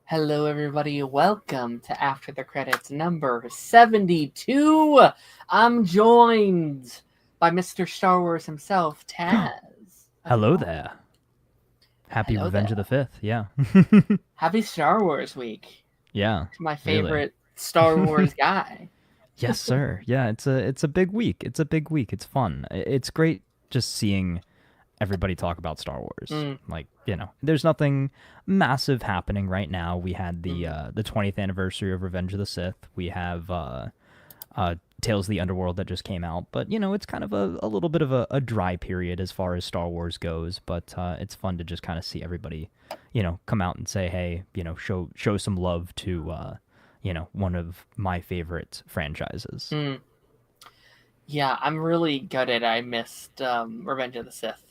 Hello, everybody. Welcome to After the Credits number 72. I'm joined by Mr. Star Wars himself, Taz. Hello there. Happy Hello Revenge there. of the 5th, yeah. Happy Star Wars Week. Yeah. My Really. favorite Star Wars guy. Yes, sir. Yeah, it's a big week. It's a big week. It's fun. It's great just seeing everybody talk about Star Wars. Like, there's nothing massive happening right now. We had the 20th anniversary of Revenge of the Sith. We have Tales of the Underworld that just came out, but it's kind of a little bit of a dry period as far as Star Wars goes. But it's fun to just kind of see everybody, come out and say, hey, show some love to, one of my favorite franchises. Yeah, I'm really gutted I missed Revenge of the Sith.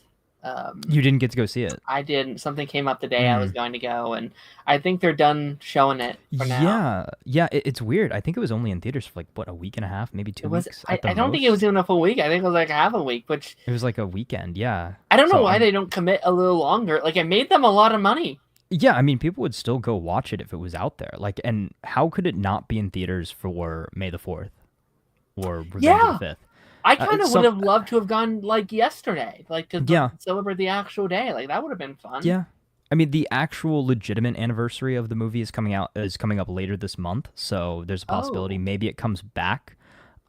You didn't get to go see it. I didn't. Something came up the day I was going to go, and I think they're done showing it for now. Yeah, it's weird. I think it was only in theaters for a week and a half, maybe 2 weeks. I don't think it was even a full week. I think it was like half a week, which it was like a weekend. Yeah. I don't know why they don't commit a little longer. Like, it made them a lot of money. Yeah, I mean, people would still go watch it if it was out there. Like, and how could it not be in theaters for May the 4th or Revenge of the 5th? I kind of would have loved to have gone like yesterday, like to celebrate the actual day. Like, that would have been fun. Yeah. I mean, the actual legitimate anniversary of the movie is coming up later this month, so there's a possibility maybe it comes back.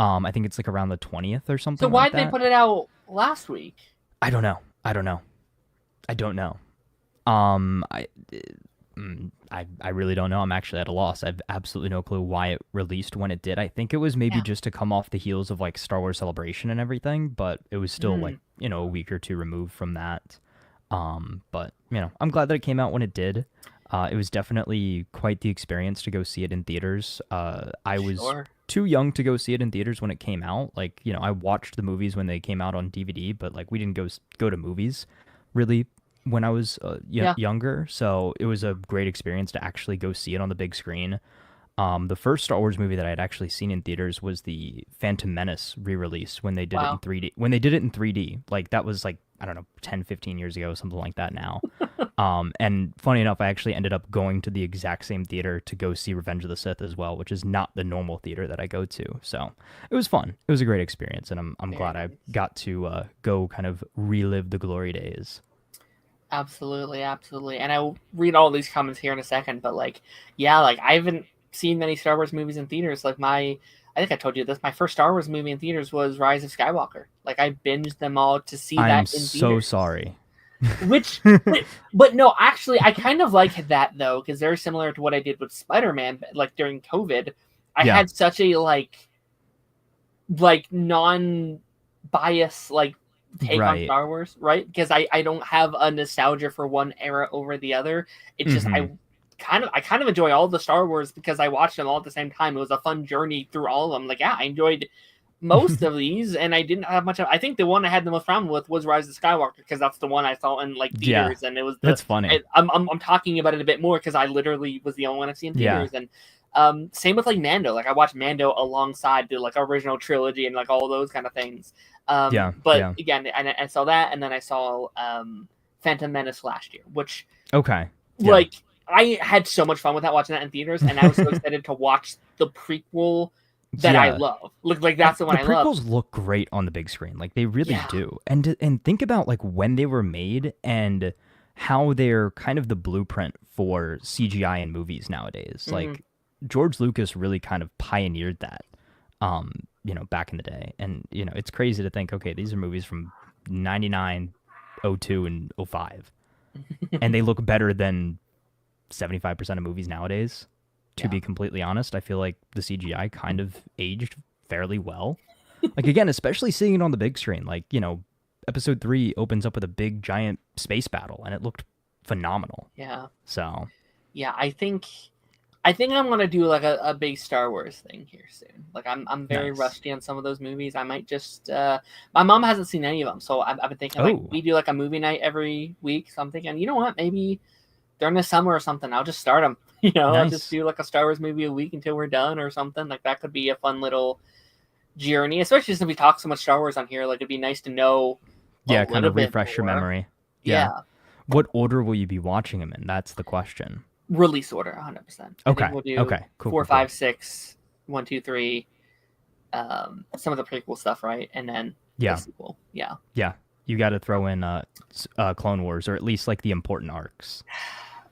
I think it's like around the 20th or something. So why'd they put it out last week? I don't know. I really don't know. I'm actually at a loss. I have absolutely no clue why it released when it did. I think it was maybe just to come off the heels of like Star Wars Celebration and everything, but it was still like, a week or two removed from that. But I'm glad that it came out when it did. It was definitely quite the experience to go see it in theaters. I was too young to go see it in theaters when it came out. Like, I watched the movies when they came out on DVD, but like we didn't go to movies really when I was younger. So it was a great experience to actually go see it on the big screen. The first Star Wars movie that I had actually seen in theaters was the Phantom Menace re-release when they did it in 3D. When they did it in 3D, like that was like, I don't know, 10, 15 years ago, something like that now. And funny enough, I actually ended up going to the exact same theater to go see Revenge of the Sith as well, which is not the normal theater that I go to. So it was fun. It was a great experience, and I'm glad I got to go kind of relive the glory days. Absolutely. And I'll read all these comments here in a second, but like I haven't seen many Star Wars movies in theaters. Like I think I told you this, my first Star Wars movie in theaters was Rise of Skywalker. Like, I binged them all to see that in theaters. I'm so sorry. But no, actually, I kind of like that though, because they're similar to what I did with Spider-Man. Like, during COVID, I had such a like non-bias take on Star Wars, right? Because I don't have a nostalgia for one era over the other. It's just I kind of enjoy all the Star Wars because I watched them all at the same time. It was a fun journey through all of them. Like, I enjoyed most of these, and I didn't have much of. I think the one I had the most problem with was Rise of Skywalker, because that's the one I saw in theaters, and it was. That's funny. I'm talking about it a bit more because I literally was the only one I've seen in theaters, and same with Mando. Like, I watched Mando alongside the original trilogy and all those kind of things. Again, I saw that, and then I saw Phantom Menace last year, which I had so much fun with that, watching that in theaters, and I was so excited to watch the prequel that I Yeah. love. Look, like that's the one The I love. prequels look great on the big screen. Like they really Yeah. do. And think about like when they were made and how they're kind of the blueprint for CGI in movies nowadays. Mhm. Like George Lucas really kind of pioneered that back in the day. And it's crazy to think, okay, these are movies from 99, '02 and '05, and they look better than 75% of movies nowadays. To Yeah. be completely honest, I feel like the CGI kind of aged fairly well. Like again, especially seeing it on the big screen. Like, episode 3 opens up with a big giant space battle and it looked phenomenal. Yeah. So, Yeah, I think I'm gonna do like a big Star Wars thing here soon. Like I'm very nice. rusty on some of those movies. I might just my mom hasn't seen any of them, so I've been thinking like Oh, we do like a movie night every week. So I'm thinking, you know what, maybe during the summer or something, I'll just start them. I'll just nice. do like a Star Wars movie a week until we're done or something. Like that could be a fun little journey, especially since we talk so much Star Wars on here. Like it'd be nice to know a Yeah, kind little of bit refresh your more. memory. Yeah. Yeah, What order will you be watching them in? That's the question. release order, 100%. I think Okay. we'll do Okay. Cool, four, cool, cool. five, six, 1, 2, 3. Some of the prequel stuff, right, and then the Yeah. sequel. Yeah, Yeah. You got to throw in Clone Wars, or at least like the important arcs.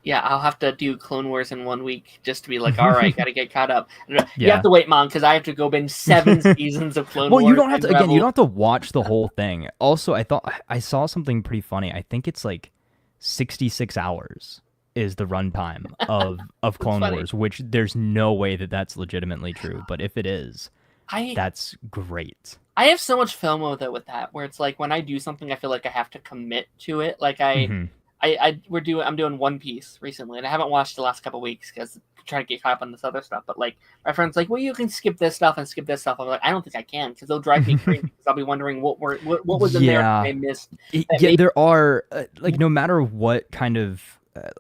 yeah. I'll have to do Clone Wars in 1 week just to be like, all right, got to get caught up. You have Yeah. to wait, Mom, because I have to go binge 7 seasons of Clone Well, you Wars don't have and to. Again, you don't Rebels. have to watch the whole thing. Also, I thought I saw something pretty funny. I think it's like 66 hours is the runtime of It's Clone funny. Wars, which there's no way that that's legitimately true. But if it is, I that's great. I have so much FOMO though with that, where it's like when I do something, I feel like I have to commit to it. Like Hmm. I'm doing One Piece recently, and I haven't watched the last couple weeks because I'm trying to get caught up on this other stuff. But like my friend's like, well, you can skip this stuff and skip this stuff. I'm like, I don't think I can because they'll drive me crazy because I'll be wondering what was in there that Yeah. I missed. That Yeah, maybe there are like no matter what kind of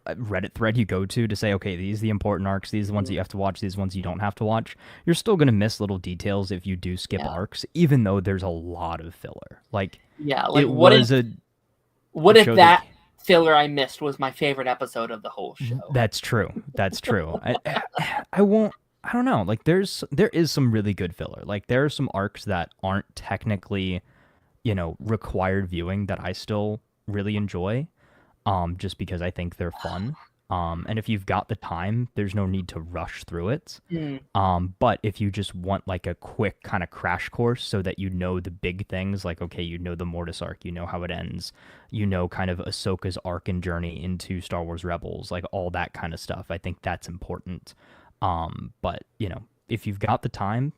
Reddit thread you go to say, okay, these are the important arcs, these are the ones that you have to watch, these ones you don't have to watch. You're still gonna miss little details if you do skip yeah, arcs, even though there's a lot of filler. Like yeah. Like it was a what if show that that filler I missed was my favorite episode of the whole show? that's true. That's true. I won't. I don't know. Like there is some really good filler. Like there are some arcs that aren't technically, required viewing that I still really enjoy. Just because I think they're fun. And if you've got the time, there's no need to rush through it. Mm, But if you just want like a quick kind of crash course so that you know the big things, like, okay, you know the Mortis arc, you know how it ends, you know kind of Ahsoka's arc and journey into Star Wars Rebels, like all that kind of stuff, I think that's important. But, if you've got the time,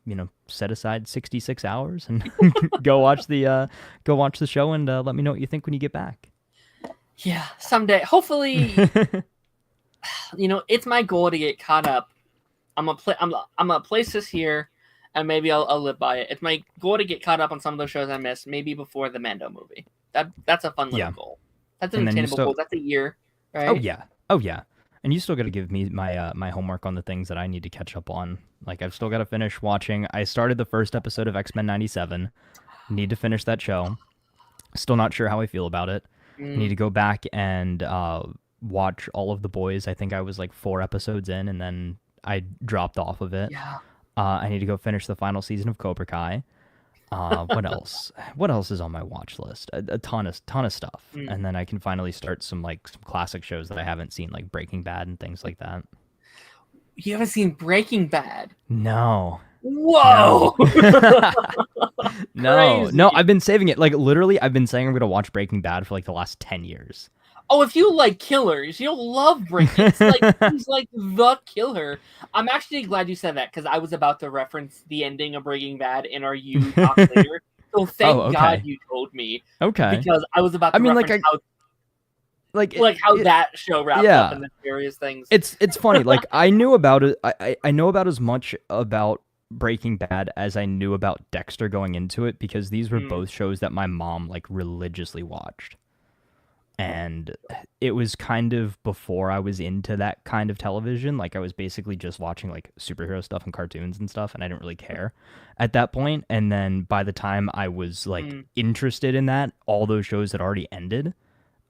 set aside 66 hours and go watch the show and let me know what you think when you get back. yeah, someday, hopefully. It's my goal to get caught up. I'm gonna place this here, and maybe I'll live by it. It's my goal to get caught up on some of those shows I missed, maybe before the Mando movie. That's a fun little Yeah. goal. That's an And then you attainable still goal. That's a year, Oh right? yeah. Oh yeah. And you still got to give me my homework on the things that I need to catch up on. Like I've still got to finish watching. I started the first episode of X-Men 97. Need to finish that show. Still not sure how I feel about it. I need Mm, to go back and watch all of The Boys. I think I was like 4 episodes in and then I dropped off of it. yeah. I need to go finish the final season of Cobra Kai. What else? What else is on my watch list? A ton of stuff, Mm. and then I can finally start some classic shows that I haven't seen, like Breaking Bad and things like that. You haven't seen Breaking Bad? No, no, Whoa! no. Crazy. I've been saving it. Like literally, I've been saying I'm gonna watch Breaking Bad for like the last 10 years. Oh, if you like killers, you'll love Breaking. It's like he's like the killer. I'm actually glad you said that because I was about to reference the ending of Breaking Bad in our You Talk Later. So thank God Okay, you told me okay. because I was about I to mean, reference how it, that show wraps up yeah. and the various things. It's funny. Like I knew about it. I know about as much about Breaking Bad as I knew about Dexter going into it because these were Mm, both shows that my mom like religiously watched. And it was kind of before I was into that kind of television. Like I was basically just watching like superhero stuff and cartoons and stuff, and I didn't really care at that point. And then by the time I was like mm. interested in that, all those shows had already ended.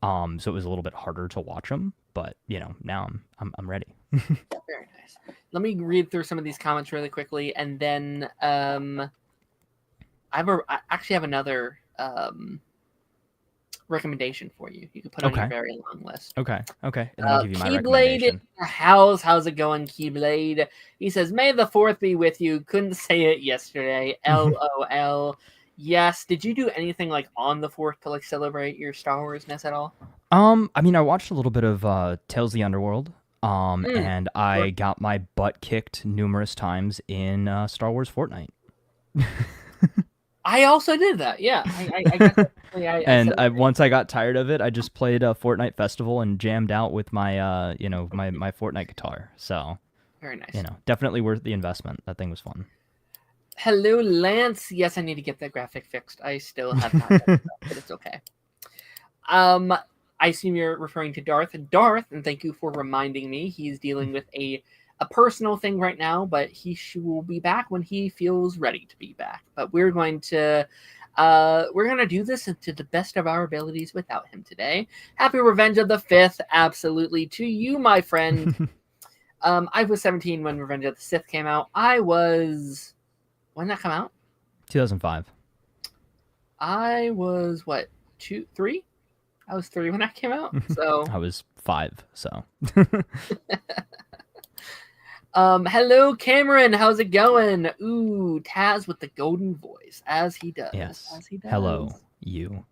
So it was a little bit harder to watch them. But now I'm ready. Very nice. Let me read through some of these comments really quickly, and then I actually have another recommendation for you. You can put on your very long list. Okay. And then I'll give you my Keyblade recommendation. in the house. How's it going, Keyblade? He says, "May the 4th be with you." Couldn't say it yesterday. LOL. Yes. Did you do anything like on the 4th to like celebrate your Star Wars-ness at all? I mean, I watched a little bit of Tales of the Underworld. And I got my butt kicked numerous times in Star Wars Fortnite. I also did that. Yeah. Once I got tired of it, I just played a Fortnite festival and jammed out with my my Fortnite guitar. So very nice. Definitely worth the investment. That thing was fun. Hello, Lance. Yes, I need to get that graphic fixed. I still have not done that, but it's okay. I assume you're referring to Darth. And thank you for reminding me. He's dealing with a personal thing right now, but he will be back when he feels ready to be back. But we're going to do this to the best of our abilities without him today. Happy Revenge of the 5th, absolutely, to you, my friend. I was 17 when Revenge of the Sith came out. When did that come out? 2005. I was what, 3? I was 3 when that came out. So I was 5. So. Hello, Cameron. How's it going? Ooh, Taz with the golden voice, as he does. Yes. As he does. Hello, you.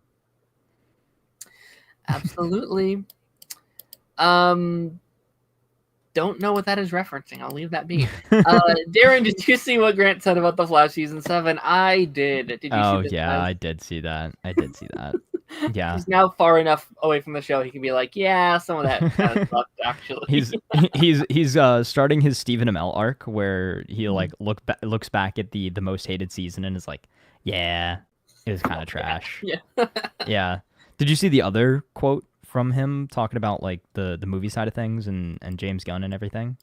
Absolutely. Don't know what that is referencing. I'll leave that be. Darren, did you see what Grant said about The Flash season 7? I did. Did you see this? Yeah, I did see that. Yeah. He's now far enough away from the show he can be like, yeah, some of that kind of sucked, actually. He's starting his Stephen Amell arc where he like looks back at the most hated season and is like, yeah, it was kind of trash. Yeah. Yeah. Did you see the other quote from him talking about like the movie side of things and James Gunn and everything?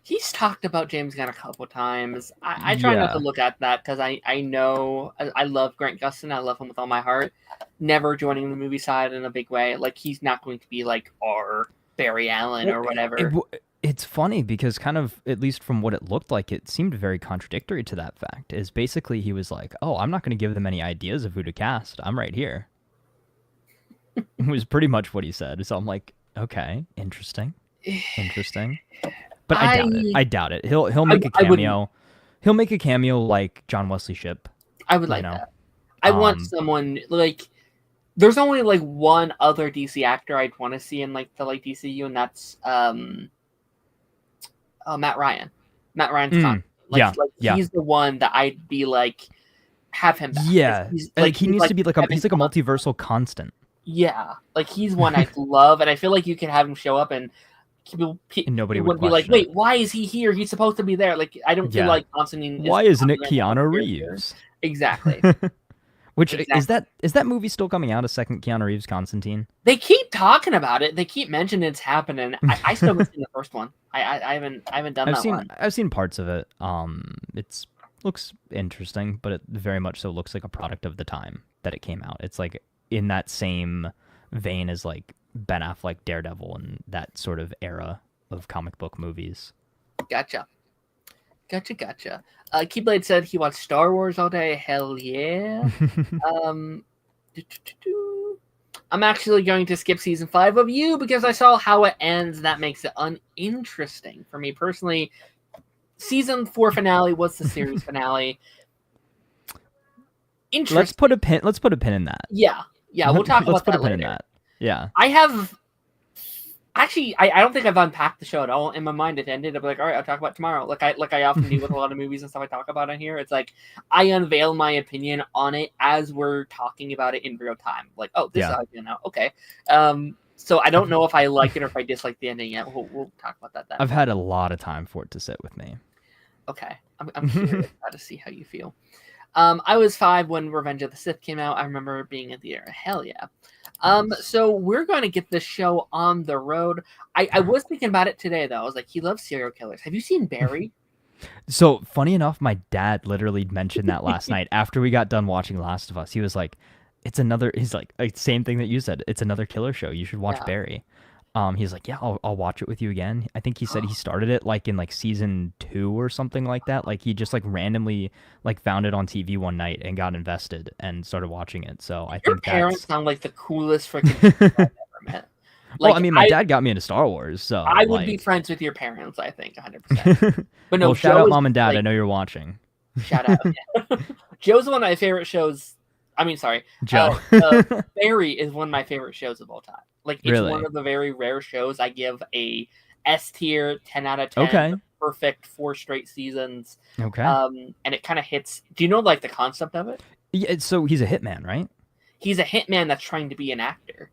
He's talked about James Gunn a couple times. I try not to look at that because I know I love Grant Gustin. I love him with all my heart. Never joining the movie side in a big way. Like, he's not going to be like our Barry Allen or whatever. It's funny because kind of, at least from what it looked like, it seemed very contradictory to that fact. Is basically he was like, oh, I'm not going to give them any ideas of who to cast. I'm right here. It was pretty much what he said. So I'm like, okay, interesting. But I doubt it. He'll make a cameo. He'll make a cameo like John Wesley Shipp. I would like that. I want someone like. There's only like one other DC actor I'd want to see in like the like DCU, and that's Matt Ryan. Matt Ryan's he's the one that I'd be like, have him back. Yeah, he needs to be like he's like a multiversal constant. Yeah, like he's one I'd love, and I feel like you can have him show up and nobody would be like, wait, why is he here? He's supposed to be there. Like, I don't feel like Constantine. Why isn't it Keanu Reeves? Exactly. Is that movie still coming out? A second Keanu Reeves Constantine? They keep talking about it. They keep mentioning it's happening. I still haven't seen the first one. I haven't done that one. I've seen parts of it. It looks interesting, but it very much so looks like a product of the time that it came out. It's like in that same vein as like Ben Affleck Daredevil and that sort of era of comic book movies. Gotcha. Keyblade said he watched Star Wars all day. Hell yeah. I'm actually going to skip season 5 of You because I saw how it ends. That makes it uninteresting for me personally. Season 4 finale was the series finale. Interesting. Let's put a pin in that. Yeah, we'll talk about that later. Yeah. I have actually I don't think I've unpacked the show at all. In my mind it ended. I'm like, all right, I'll talk about it tomorrow. Like I often do with a lot of movies and stuff I talk about on here. It's like I unveil my opinion on it as we're talking about it in real time. Like, oh, this is how I feel now. Okay. So I don't know if I like it or if I dislike the ending yet. We'll talk about that then. I've had a lot of time for it to sit with me. Okay. I'm curious to see how you feel. I was 5 when Revenge of the Sith came out. I remember being in the era. Hell yeah. So we're going to get this show on the road. I was thinking about it today, though. I was like, he loves serial killers. Have you seen Barry? So, funny enough, my dad literally mentioned that last night after we got done watching Last of Us. He was like, he's like, same thing that you said. It's another killer show. You should watch Barry. He's like, yeah, I'll watch it with you again. I think he said he started it like in like season 2 or something like that. Like he just like randomly like found it on TV one night and got invested and started watching it. So I Your think parents that's. sound like the coolest freaking people I've ever met. Well, I Like mean, my dad got me into Star Wars, so I would be like. friends with your parents, I think, 100%. But no, Well, shout Joe out is mom and dad. I like know you're watching. shout out. Yeah. Joe's one of my favorite shows. I mean, sorry. Joe. Barry is one of my favorite shows of all time. Like it's one Really? of the very rare shows I give a S tier, 10 out of 10, Okay. perfect 4 straight seasons. Okay. And it kind of hits. Do you know like the concept of it? Yeah, so he's a hitman, right? He's a hitman that's trying to be an actor.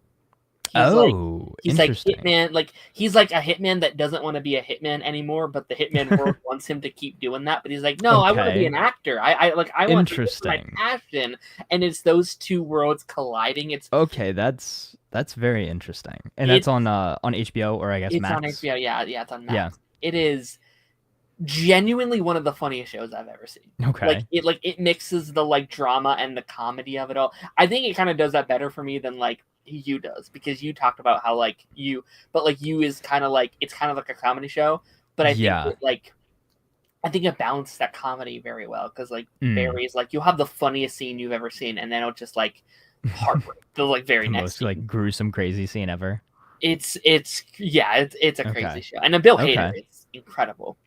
Oh, He's like interesting. hitman, like he's like a hitman that doesn't want to be a hitman anymore, but the hitman world wants him to keep doing that. But he's like, no, I want to be Okay. an actor. I want to. This is my Interesting. passion, and it's those two worlds colliding. Okay, that's very interesting. And that's on HBO or I guess It's Max. on HBO. Yeah, it's on Max. Yeah. It is genuinely one of the funniest shows I've ever seen. Okay. Like it mixes the like drama and the comedy of it all. I think it kind of does that better for me than like you does, because you talked about how like you, but like you is kind of like it's kind of like a comedy show, but I think I think it balanced that comedy very well, because like Barry's like you'll have the funniest scene you've ever seen, and then it'll just like heartbreak the like very the next most scene. like gruesome crazy scene ever. It's a crazy show, and then Bill Hader is incredible.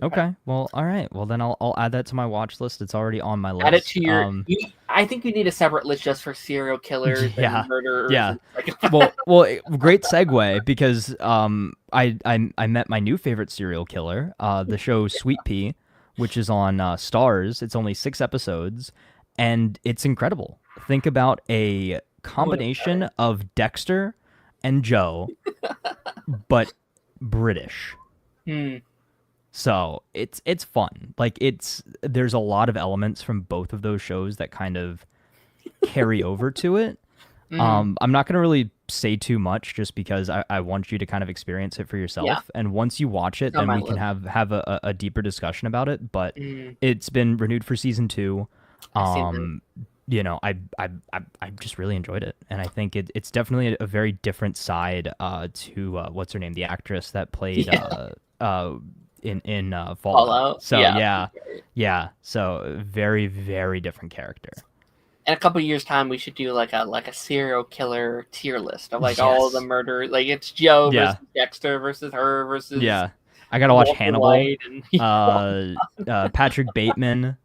Okay. Well, all right. Well, then I'll add that to my watch list. It's already on my list. Add it to your. I think you need a separate list just for serial killers and murderers. Yeah. And well, great segue, because I met my new favorite serial killer, the show Sweet Pea, which is on Starz. It's only 6 episodes, and it's incredible. Think about a combination of Dexter and Joe, but British. So it's fun. Like there's a lot of elements from both of those shows that kind of carry over to it. I'm not gonna really say too much, just because I want you to kind of experience it for yourself. Yeah. And once you watch it, then we can have a deeper discussion about it. But it's been renewed for season 2. You know, I just really enjoyed it, and I think it's definitely a very different side to what's her name, the actress that played in Fallout. So yeah. So very, very different character. In a couple years' time, we should do like a serial killer tier list of like all of the murder. Like it's Joe versus Dexter versus her versus I gotta watch Hannibal. And Patrick Bateman.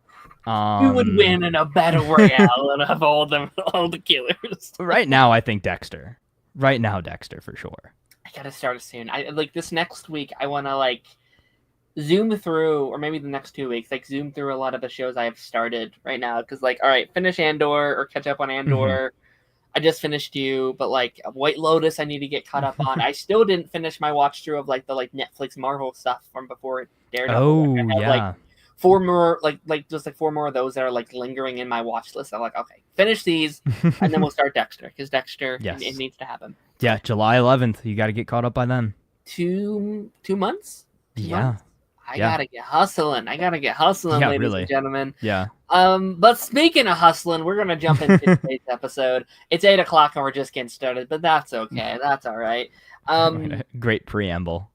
Who would win in a battle royale of all the killers? Right now, I think Dexter. Right now, Dexter for sure. I gotta start soon. I like this next week. I want to like zoom through, or maybe the next 2 weeks, like zoom through a lot of the shows I have started right now. Because like, all right, finish Andor or catch up on Andor. I just finished you, but like White Lotus, I need to get caught up on. I still didn't finish my watch through of like the Netflix Marvel stuff from before Daredevil. Oh yeah. Like 4 more, just 4 more of those that are like lingering in my watch list. I'm like, okay, finish these, and then we'll start Dexter, because Dexter, it needs to happen. Yeah, July 11th. You got to get caught up by then. 2 months. Yeah. I gotta get hustling. Ladies and gentlemen. Yeah. But speaking of hustling, we're gonna jump into today's episode. It's 8:00 and we're just getting started, but that's okay. That's all right. Great preamble.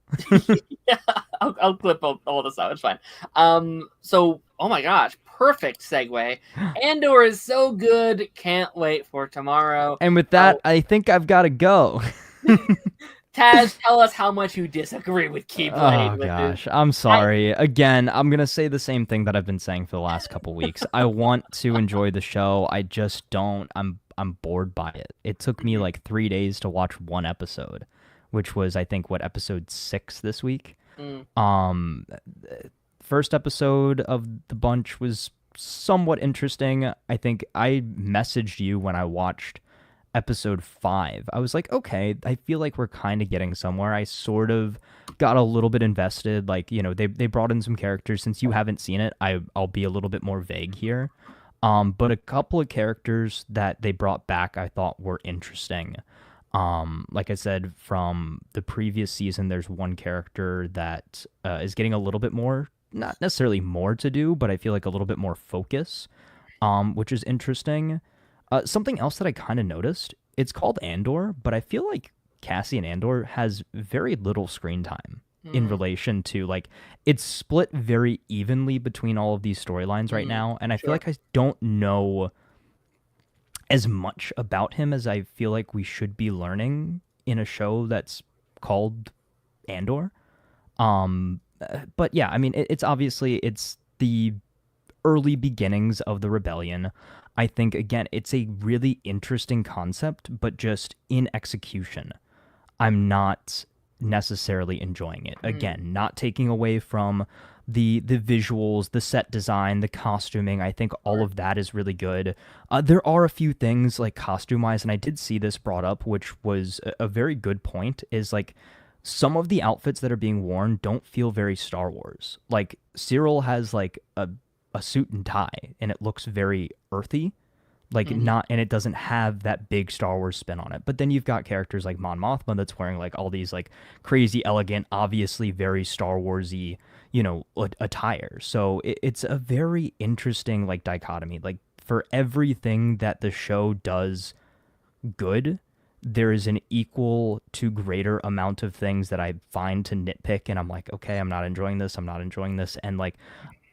Yeah, I'll clip all this out. It's fine. So, oh my gosh, perfect segue. Andor is so good. Can't wait for tomorrow. And with that, I think I've got to go. Taz, tell us how much you disagree with Keyblade. Oh gosh, I'm sorry. Again, I'm gonna say the same thing that I've been saying for the last couple weeks. I want to enjoy the show. I just don't. I'm bored by it. It took me like 3 days to watch one episode, which was, I think, episode 6 this week. First episode of the bunch was somewhat interesting. I think I messaged you when I watched episode 5. I was like, okay, I feel like we're kind of getting somewhere. I sort of got a little bit invested. Like, you know, they brought in some characters. Since you haven't seen it, I'll be a little bit more vague here. But a couple of characters that they brought back I thought were interesting. Like I said, from the previous season, there's one character that is getting a little bit more, not necessarily more to do, but I feel like a little bit more focus, which is interesting. Something else that I kind of noticed, it's called Andor, but I feel like Cassian Andor has very little screen time in relation to, like, it's split very evenly between all of these storylines right now, and I feel like I don't know as much about him as I feel like we should be learning in a show that's called Andor. But yeah, I mean, it's obviously it's the early beginnings of the rebellion. I think again, it's a really interesting concept, but just in execution, I'm not necessarily enjoying it. Again, not taking away from the visuals, the set design, the costuming. I think all of that is really good. There are a few things like costume wise, and I did see this brought up, which was a very good point. Is like some of the outfits that are being worn don't feel very Star Wars. Like Cyril has like a suit and tie, and it looks very earthy. Like not, and it doesn't have that big Star Wars spin on it. But then you've got characters like Mon Mothma that's wearing like all these like crazy, elegant, obviously very Star Warsy, attire. So it's a very interesting like dichotomy. Like for everything that the show does good, there is an equal to greater amount of things that I find to nitpick, and I'm like, okay, I'm not enjoying this. I'm not enjoying this, and like,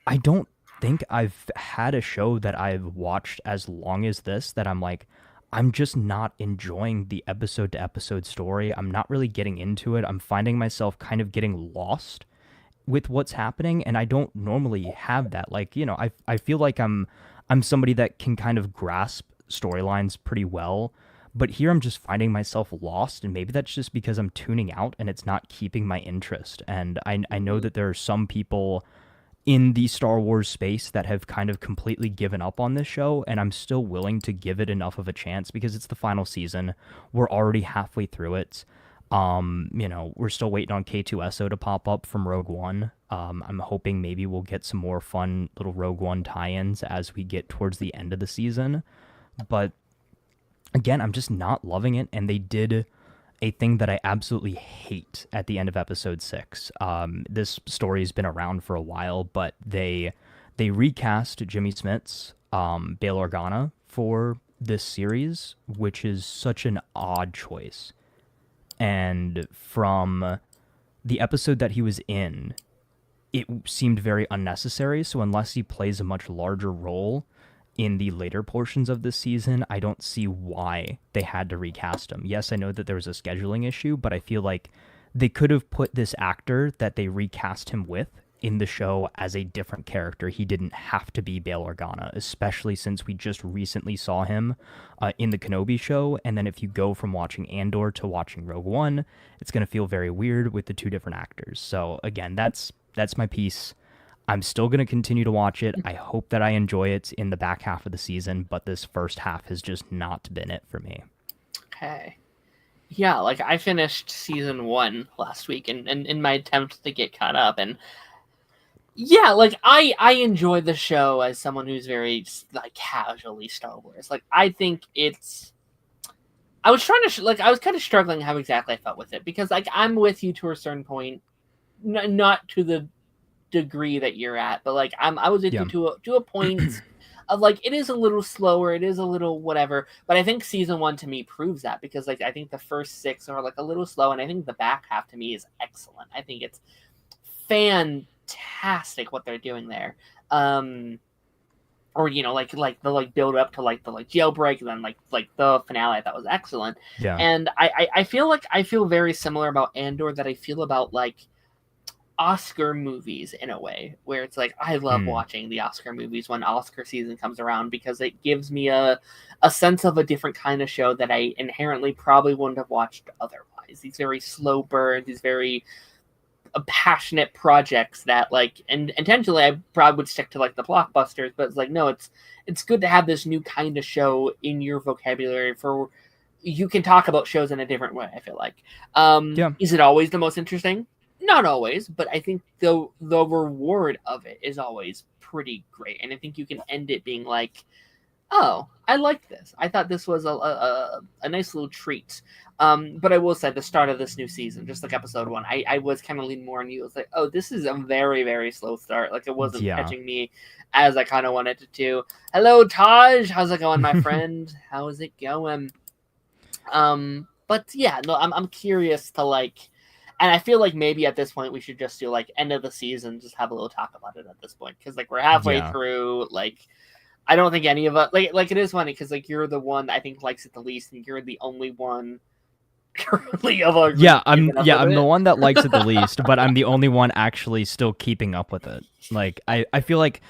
I don't think I've had a show that I've watched as long as this that I'm like, I'm just not enjoying the episode to episode story. I'm not really getting into it. I'm finding myself kind of getting lost with what's happening, and I don't normally have that. Like, I feel like I'm somebody that can kind of grasp storylines pretty well, but here I'm just finding myself lost, and maybe that's just because I'm tuning out and it's not keeping my interest. And I know that there are some people in the Star Wars space that have kind of completely given up on this show, and I'm still willing to give it enough of a chance because it's the final season. We're already halfway through it. We're still waiting on K2SO to pop up from Rogue One. I'm hoping maybe we'll get some more fun little Rogue One tie-ins as we get towards the end of the season. But again, I'm just not loving it, and they did a thing that I absolutely hate at the end of episode 6. This story has been around for a while, but they recast Jimmy Smits, Bail Organa for this series, which is such an odd choice. And from the episode that he was in, it seemed very unnecessary. So unless he plays a much larger role in the later portions of this season, I don't see why they had to recast him. Yes, I know that there was a scheduling issue, but I feel like they could have put this actor that they recast him with in the show as a different character. He didn't have to be Bail Organa, especially since we just recently saw him in the Kenobi show. And then if you go from watching Andor to watching Rogue One, it's going to feel very weird with the two different actors. So again, that's my piece. I'm still going to continue to watch it. I hope that I enjoy it in the back half of the season, but this first half has just not been it for me. Okay. Yeah, like I finished season 1 last week and in my attempt to get caught up, and yeah, like I enjoy the show as someone who's very like casually Star Wars. Like I think it's I was trying to I was kind of struggling how exactly I felt with it, because like I'm with you to a certain point, not to the degree that you're at, but like I was with you to a point of like it is a little slower, it is a little whatever, but I think season 1 to me proves that, because like I think the first 6 are like a little slow, and I think the back half to me is excellent. I think it's fantastic what they're doing there. Or like the build up to like the jailbreak, and then like the finale I thought was excellent. Yeah. And I feel like I feel very similar about Andor that I feel about like Oscar movies in a way, where it's like I love watching the Oscar movies when Oscar season comes around, because it gives me a sense of a different kind of show that I inherently probably wouldn't have watched otherwise. These very slow burns, these very passionate projects that like, and intentionally I probably would stick to like the blockbusters, but it's like, no, it's good to have this new kind of show in your vocabulary for you can talk about shows in a different way. I feel like is it always the most interesting? Not always, but I think the reward of it is always pretty great, and I think you can end it being like, oh, I like this. I thought this was a nice little treat. But I will say the start of this new season, just like episode 1, I was kind of leaning more on you. I was like, oh, this is a very, very slow start. Like it wasn't catching me as I kind of wanted it to. Hello, Taj. How's it going, my friend? How is it going? But yeah, no, I'm curious to like, and I feel like maybe at this point we should just do like end of the season, just have a little talk about it at this point, because like we're halfway Yeah. through. Like, I don't think any of us like it is funny because like you're the one I think likes it the least, and you're the only one currently of our group. I'm the one that likes it the least, but I'm the only one actually still keeping up with it. Like I feel like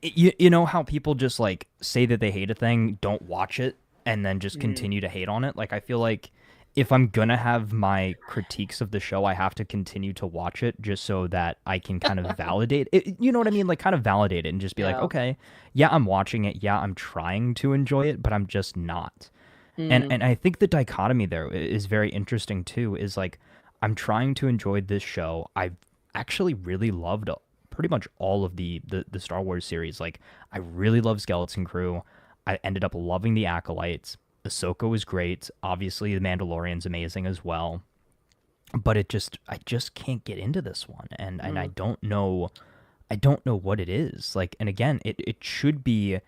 you know how people just like say that they hate a thing, don't watch it, and then just continue to hate on it. Like I feel like if I'm gonna have my critiques of the show, I have to continue to watch it just so that I can kind of validate it. You know what I mean? Like kind of validate it and just be like, okay, yeah, I'm watching it. Yeah, I'm trying to enjoy it, but I'm just not. And I think the dichotomy there is very interesting too, is like I'm trying to enjoy this show. I've actually really loved pretty much all of the Star Wars series. Like I really love Skeleton Crew. I ended up loving the Acolytes. Ahsoka was great. Obviously, the Mandalorian's amazing as well. But I just can't get into this one, and I don't know what it is. Like, and again, it should be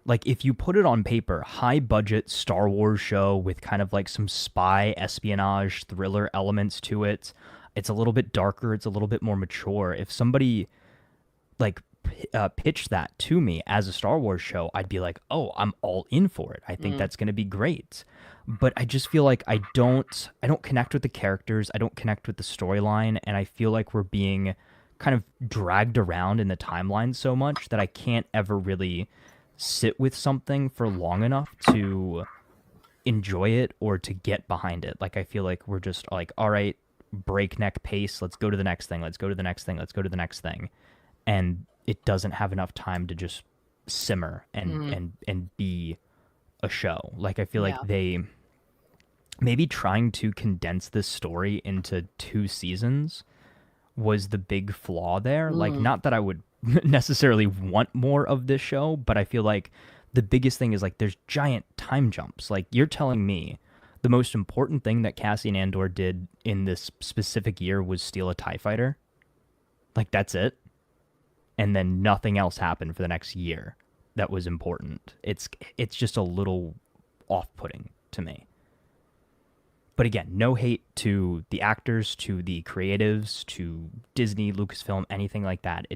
like if you put it on paper, high budget Star Wars show with kind of like some spy espionage thriller elements to it. It's a little bit darker, it's a little bit more mature. If somebody like pitched that to me as a Star Wars show, I'd be like, "Oh, I'm all in for it. I think that's going to be great." But I just feel like I don't connect with the characters, I don't connect with the storyline, and I feel like we're being kind of dragged around in the timeline so much that I can't ever really sit with something for long enough to enjoy it or to get behind it. Like I feel like we're just like, all right, breakneck pace, let's go to the next thing, let's go to the next thing, let's go to the next thing. And it doesn't have enough time to just simmer and be a show. Like I feel like they maybe trying to condense this story into 2 seasons was the big flaw there. Like not that I would necessarily want more of this show, but I feel like the biggest thing is like there's giant time jumps. Like you're telling me the most important thing that Cassian Andor did in this specific year was steal a TIE fighter? Like that's it? And then nothing else happened for the next year that was important. It's just a little off-putting to me. But again, no hate to the actors, to the creatives, to Disney, Lucasfilm, anything like that. I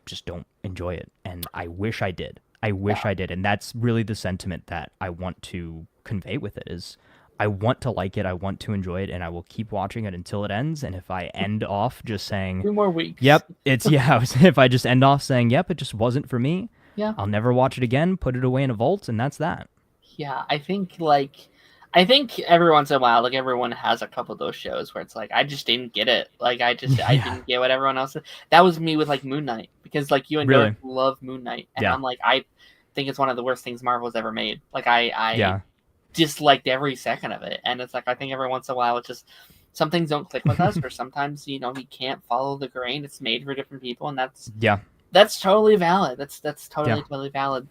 just don't enjoy it, and I wish I did. I wish I did, and that's really the sentiment that I want to convey with it is I want to like it, I want to enjoy it, and I will keep watching it until it ends. And if I end off just saying 2 more weeks, yep, if I just end off saying yep, it just wasn't for me, I'll never watch it again, put it away in a vault, and that's that. Yeah, I think every once in a while, like everyone has a couple of those shows where it's like I just didn't get it. Like I didn't get what everyone else did. That was me with like Moon Knight, because like you and Derek love Moon Knight, and I'm like I think it's one of the worst things Marvel's ever made. Like I disliked every second of it, and it's like I think every once in a while it's just some things don't click with us, or sometimes you can't follow the grain. It's made for different people, and that's totally valid. That's totally valid.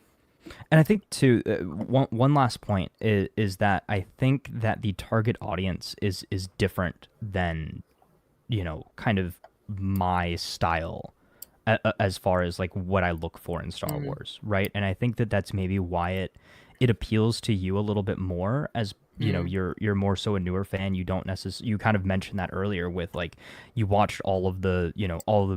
And I think too, one last point is that I think that the target audience is different than, kind of my style as far as like what I look for in Star Wars, right? And I think that that's maybe why it appeals to you a little bit more, as you're more so a newer fan. You don't necessarily, you kind of mentioned that earlier with like you watched all of the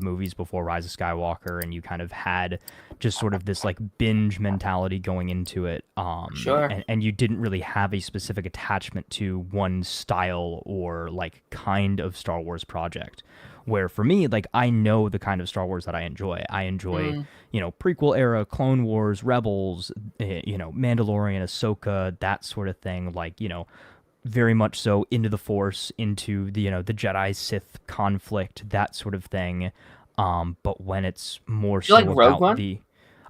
movies before Rise of Skywalker, and you kind of had just sort of this like binge mentality going into it. And you didn't really have a specific attachment to one style or like kind of Star Wars project. Where for me, like I know the kind of Star Wars that I enjoy. I enjoy, prequel era, Clone Wars, Rebels, Mandalorian, Ahsoka, that sort of thing. Like, very much so into the Force, into the the Jedi Sith conflict, that sort of thing. But when it's more so like Rogue about One?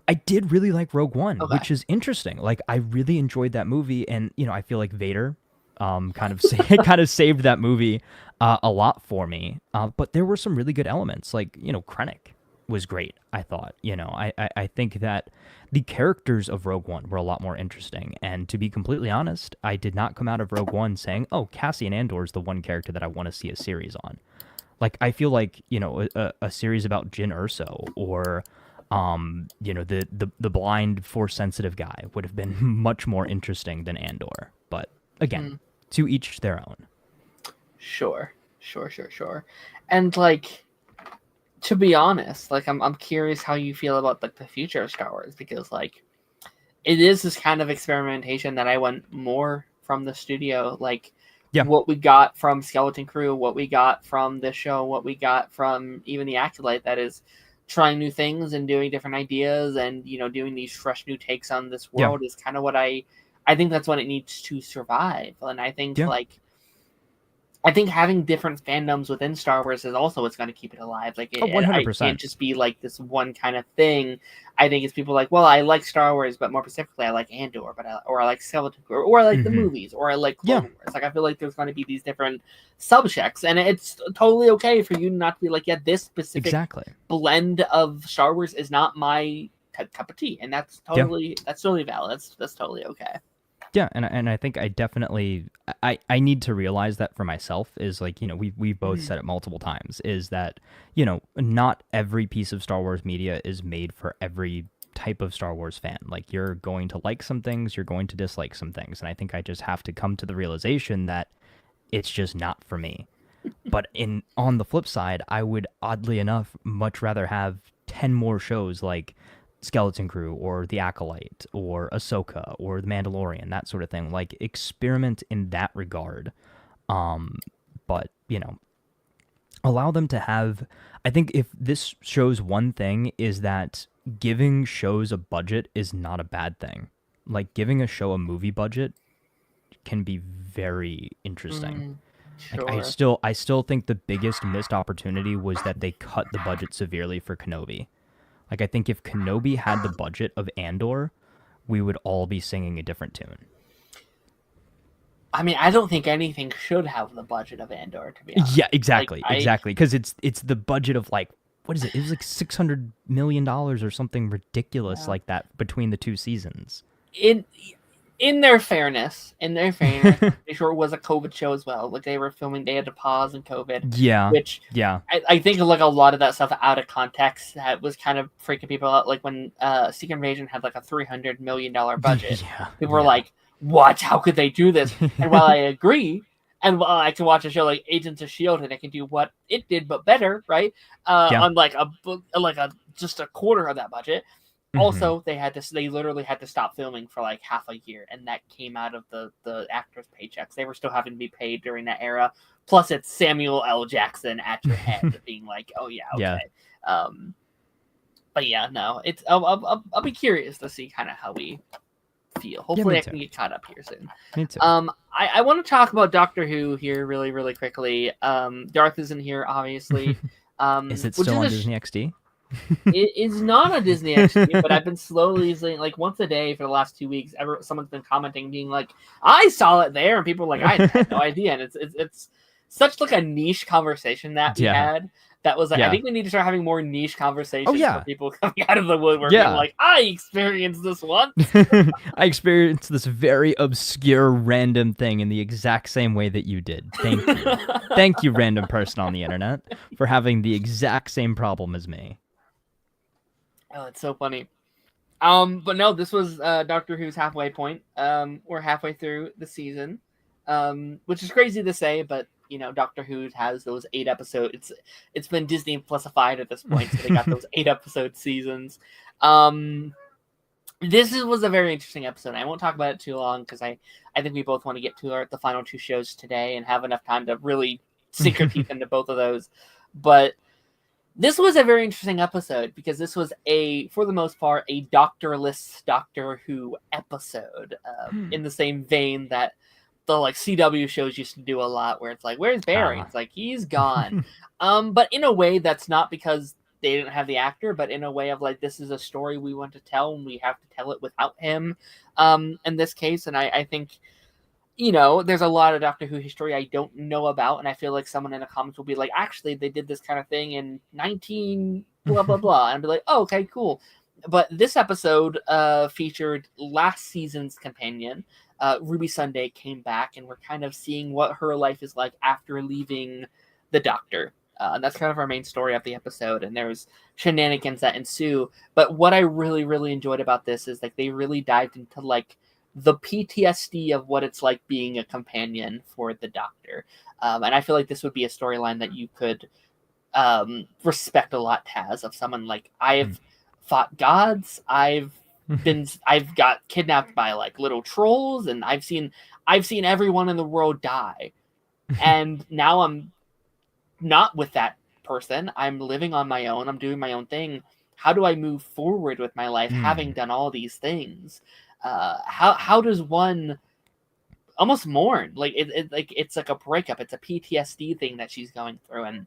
I did really like Rogue One, which is interesting. Like I really enjoyed that movie, and I feel like Vader kind of saved that movie a lot for me. But there were some really good elements, like Krennic was great. I thought, I think that the characters of Rogue One were a lot more interesting. And to be completely honest, I did not come out of Rogue One saying, "Oh, Cassian Andor is the one character that I want to see a series on." Like I feel like a series about Jyn Erso or the blind Force sensitive guy would have been much more interesting than Andor. But again, to each their own. Sure. And like, to be honest, like I'm curious how you feel about like the future of Star Wars, because like it is this kind of experimentation that I want more from the studio. Like what we got from Skeleton Crew, what we got from the show, what we got from even the Acolyte, that is trying new things and doing different ideas and, you know, doing these fresh new takes on this world is kind of what I think that's what it needs to survive. And I think I think having different fandoms within Star Wars is also what's going to keep it alive. Like, 100%. It can't just be like this one kind of thing. I think it's people like, well, I like Star Wars, but more specifically, I like Andor, or I like Skeleton Crew, or I like the movies, or I like Clone Wars. Like, I feel like there's going to be these different subjects, and it's totally okay for you not to be like, yeah, this specific blend of Star Wars is not my cup of tea, and that's totally valid. That's totally okay. Yeah, and I think I definitely I need to realize that for myself, is like, you know, we've both said it multiple times, is that, you know, not every piece of Star Wars media is made for every type of Star Wars fan. Like, you're going to like some things, you're going to dislike some things, and I think I just have to come to the realization that it's just not for me. But on the flip side, I would, oddly enough, much rather have 10 more shows like Skeleton Crew or The Acolyte or Ahsoka or The Mandalorian, that sort of thing. Like, experiment in that regard. But, you know, allow them to have... I think if this shows one thing, is that giving shows a budget is not a bad thing. Like, giving a show a movie budget can be very interesting. Sure. Like, I still think the biggest missed opportunity was that they cut the budget severely for Kenobi. Like, I think if Kenobi had the budget of Andor, we would all be singing a different tune. I mean, I don't think anything should have the budget of Andor, to be honest. Yeah, exactly, exactly. Because it's the budget of, like, what is it? It was like $600 million or something ridiculous like that between the two seasons. In their fairness, I'm sure it was a COVID show as well. Like, they were filming, they had to pause in COVID. Yeah. Which, I think, like, a lot of that stuff out of context that was kind of freaking people out. Like, when Secret Invasion had, like, a $300 million budget, people were like, what? How could they do this? And while I agree, and while I can watch a show like Agents of S.H.I.E.L.D. and it can do what it did, but better, right? On, like, just a quarter of that budget. Also, they literally had to stop filming for like half a year, and that came out of the actors' paychecks. They were still having to be paid during that era. Plus, it's Samuel L. Jackson at your head, being like, "Oh yeah, okay." But yeah, no, it's I'll be curious to see kind of how we feel. Hopefully, I can get caught up here soon. Me too. I want to talk about Doctor Who here really, really quickly. Darth is in here, obviously. Is it still on Disney XD? It is not a Disney XD, but I've been slowly saying, like, once a day for the last 2 weeks. Someone's been commenting, being like, "I saw it there," and people are like, "I had no idea." And it's such like a niche conversation that we had. That was like, I think we need to start having more niche conversations for people coming out of the woodwork being like, "I experienced this once." I experienced this very obscure random thing in the exact same way that you did. Thank you. Thank you, random person on the internet, for having the exact same problem as me. Oh, it's so funny. But no, this was Doctor Who's halfway point. We're halfway through the season, which is crazy to say, but you know, Doctor Who has those 8 episodes. It's been Disney Plusified at this point, so they got those 8 episode seasons. This was a very interesting episode. I won't talk about it too long because I think we both want to get to the final 2 shows today and have enough time to really sink our teeth into both of those. But this was a very interesting episode because this was for the most part, a doctorless Doctor Who episode, in the same vein that the like CW shows used to do a lot, where it's like, "Where's Barry?" It's like, he's gone. But in a way that's not because they didn't have the actor, but in a way of like, this is a story we want to tell and we have to tell it without him. In this case, and I think, you know, there's a lot of Doctor Who history I don't know about, and I feel like someone in the comments will be like, "Actually, they did this kind of thing in 19 blah blah blah," and I'll be like, "Oh, okay, cool." But this episode featured last season's companion. Ruby Sunday came back, and we're kind of seeing what her life is like after leaving the Doctor. And that's kind of our main story of the episode, and there's shenanigans that ensue. But what I really, really enjoyed about this is like they really dived into like the PTSD of what it's like being a companion for the Doctor. And I feel like this would be a storyline that you could respect a lot, Taz, of someone like, I've fought gods, I've got kidnapped by like little trolls, and I've seen everyone in the world die. And now I'm not with that person. I'm living on my own. I'm doing my own thing. How do I move forward with my life having done all these things? How does one almost mourn? Like it's like a breakup. It's a PTSD thing that she's going through, and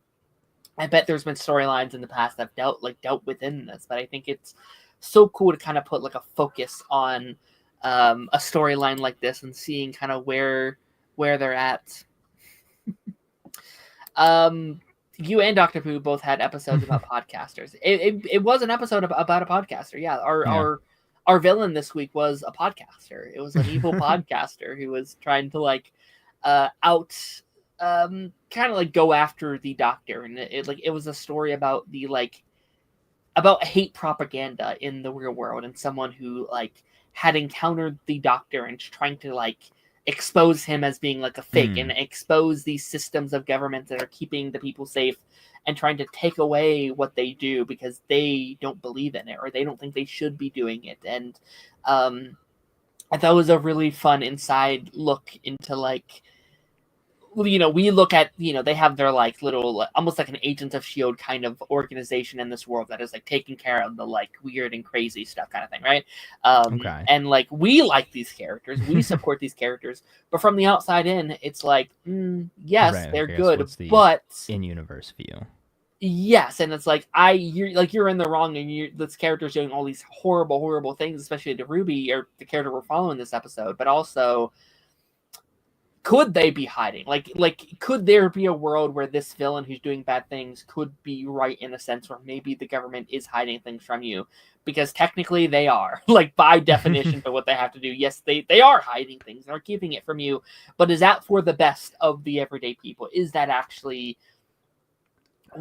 I bet there's been storylines in the past that dealt within this. But I think it's so cool to kind of put like a focus on a storyline like this and seeing kind of where they're at. You and Dr. Pooh both had episodes about podcasters. It was an episode about a podcaster. Yeah, our villain this week was a podcaster. It was an evil podcaster who was trying to like kind of like go after the Doctor, and it was a story about the about hate propaganda in the real world, and someone who like had encountered the Doctor and trying to like expose him as being like a fake and expose these systems of government that are keeping the people safe and trying to take away what they do because they don't believe in it or they don't think they should be doing it. And I thought it was a really fun inside look into like, we look at, they have their like little, almost like an Agents of S.H.I.E.L.D. kind of organization in this world that is like taking care of the like weird and crazy stuff kind of thing, right? Okay. And like we like these characters, we support these characters, but from the outside in, it's like, yes, right, they're good, but in-universe view. Yes, and it's like you're in the wrong, and this character's doing all these horrible things, especially to Ruby, or the character we're following this episode, but also, could they be hiding? Like, could there be a world where this villain who's doing bad things could be right in a sense where maybe the government is hiding things from you? Because technically they are. Like, by definition for what they have to do, yes, they are hiding things. They're keeping it from you. But is that for the best of the everyday people? Is that actually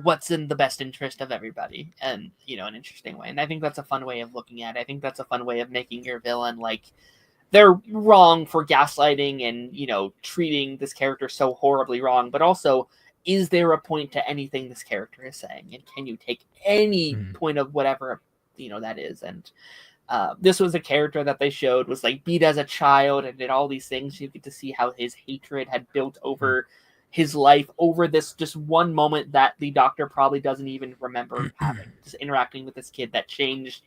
what's in the best interest of everybody? And, an interesting way. And I think that's a fun way of looking at it. I think that's a fun way of making your villain, like, they're wrong for gaslighting and, treating this character so horribly wrong, but also, is there a point to anything this character is saying? And can you take any point of whatever, that is? And this was a character that they showed was like beat as a child and did all these things. You get to see how his hatred had built over his life over this just one moment that the Doctor probably doesn't even remember having, just interacting with this kid that changed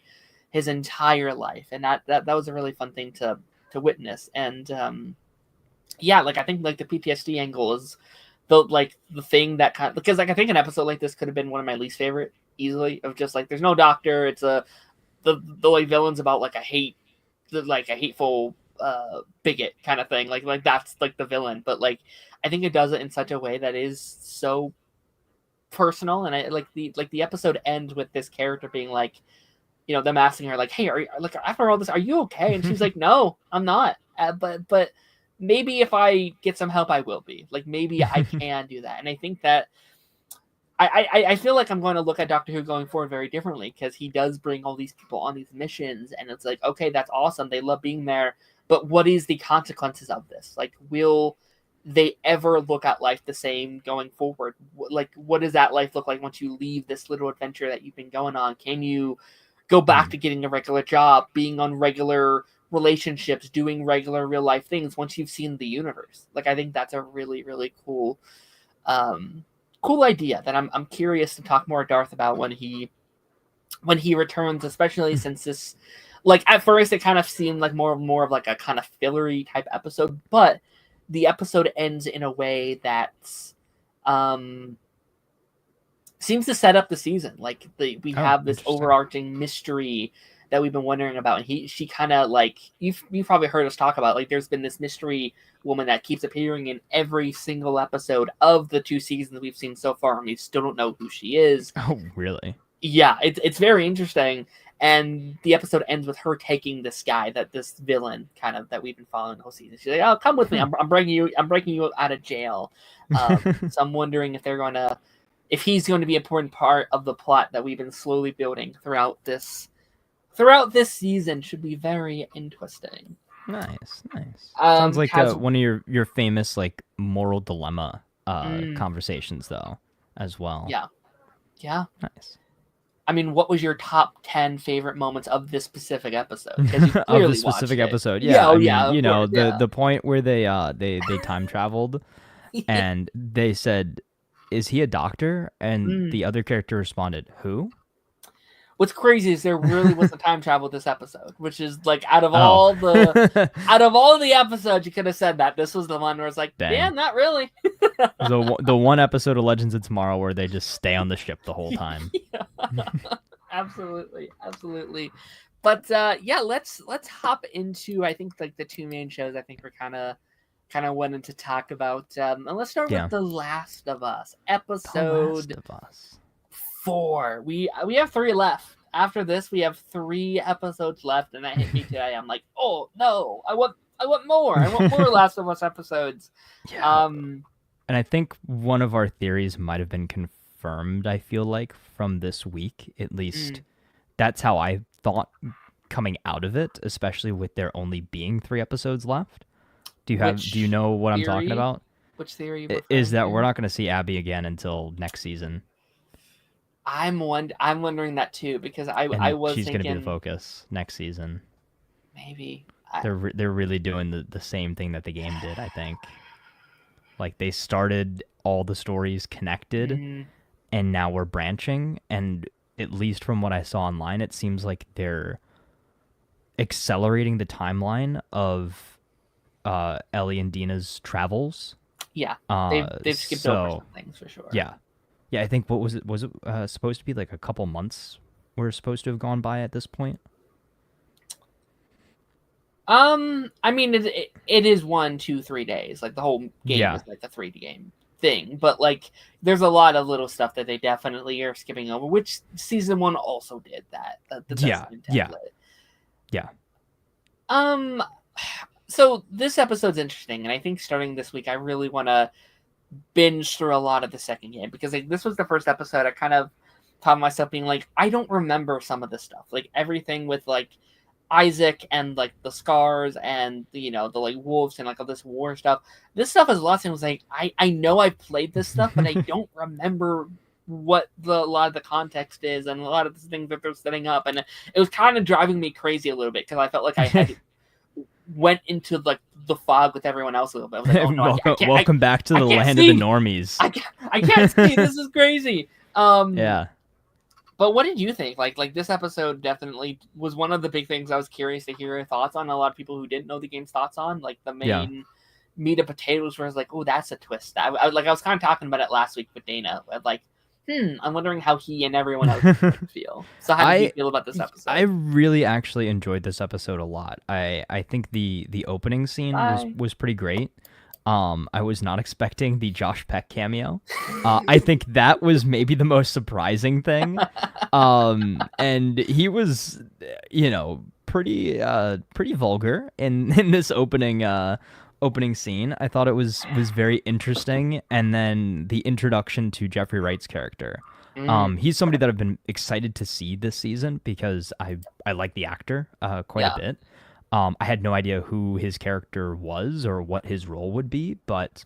his entire life. And that was a really fun thing to witness. And I think like the PTSD angle is the thing that kind of, because like I think an episode like this could have been one of my least favorite easily, of just like there's no Doctor, it's the like villain's about like a hateful bigot kind of thing, like that's like the villain. But like I think it does it in such a way that is so personal. And I like the episode ends with this character being like, them asking her like, hey, are you, like, after all this, are you okay? And she's like, no, I'm not. But maybe if I get some help, I will be. Like, maybe I can do that. And I think that I feel like I'm going to look at Doctor Who going forward very differently, because he does bring all these people on these missions, and it's like, okay, that's awesome. They love being there, but what is the consequences of this? Like, will they ever look at life the same going forward? Like, what does that life look like once you leave this little adventure that you've been going on? Can you go back to getting a regular job, being on regular relationships, doing regular real life things once you've seen the universe? Like, I think that's a really, really cool idea that I'm curious to talk more to Darth about when he returns, especially since this, like, at first it kind of seemed like more of like a kind of fillery type episode, but the episode ends in a way that's seems to set up the season. Like, we have this overarching mystery that we've been wondering about, and she kind of, like, you've probably heard us talk about, like, there's been this mystery woman that keeps appearing in every single episode of the 2 seasons we've seen so far, and we still don't know who she is. Oh, really? Yeah, it's very interesting. And the episode ends with her taking this guy, this villain kind of that we've been following the whole season. She's like, "Oh, come with me. I'm breaking you out of jail." So I'm wondering if he's going to be an important part of the plot that we've been slowly building throughout this season. Should be very interesting. Nice. Sounds like Casual. one of your famous like moral dilemma Mm, conversations though, as well. yeah, yeah. Nice. I mean, what was your top 10 favorite moments of this specific episode? Because you Of the clearly watched specific it. episode, Yeah, yeah. oh I yeah, mean, of course, yeah. the point where they time traveled and they said, "Is he a doctor?" And Mm. the other character responded, "Who?" What's crazy is there really wasn't time travel this episode, which is like Oh, out of all the episodes, you could have said that this was the one where it's like, yeah, dang. not really. The one episode of Legends of Tomorrow where they just stay on the ship the whole time. Yeah. Absolutely. But yeah, let's hop into I think like the two main shows I think we're kind of wanting to talk about. And let's start Yeah. with The Last of Us, The episode Last of Us. 4. We have 3 left. After this, we have 3 episodes left, and that hit me today. I'm like, oh no, I want more. I want more Last of Us episodes. Yeah. And I think one of our theories might have been confirmed, I feel like, from this week. At least that's how I thought coming out of it, especially with there only being 3 episomes left. Do you know what I'm talking about? Which theory is that we're not going to see Abby again until next season. I'm wondering that too, because I was she's thinking going to be the focus next season. Maybe they're really doing the same thing that the game did, I think. Like they started all the stories connected, and now we're branching. And at least from what I saw online, it seems like they're accelerating the timeline of Ellie and Dina's travels. Yeah, they've skipped over some things for sure. Yeah, I think what was it? Was it supposed to be like a couple months were supposed to have gone by at this point? I mean, it is 1, 2, 3 days. Like the whole game is like a 3D game thing, but like there's a lot of little stuff that they definitely are skipping over, which season 1 also did that. Yeah. So this episode's interesting, and I think starting this week, I really want to binge through a lot of the second game, because like this was the first episode I kind of found myself being like, I don't remember some of this stuff, like everything with like Isaac and like the scars and the like wolves and like all this war stuff. This stuff is lost, and was like I know I've played this stuff, but I don't remember what a lot of the context is and a lot of the things that they're setting up, and it was kind of driving me crazy a little bit, because I felt like I had went into like the fog with everyone else a little bit. I was like, oh, no, welcome back to the land of the normies. I can't see. This is crazy. Yeah. But what did you think? Like this episode definitely was one of the big things I was curious to hear your thoughts on. A lot of people who didn't know the game's thoughts on, like the main meat and potatoes, where I was like, oh, that's a twist. I was kind of talking about it last week with Dana. Like, I'm wondering how he and everyone else would feel. So how did you feel about this episode? I really actually enjoyed this episode a lot. I think the opening scene was pretty great. I was not expecting the Josh Peck cameo. I think that was maybe the most surprising thing. And he was, pretty vulgar in this opening scene. I thought it was very interesting. And then the introduction to Jeffrey Wright's character. He's somebody that I've been excited to see this season, because I like the actor quite a bit. I had no idea who his character was or what his role would be, but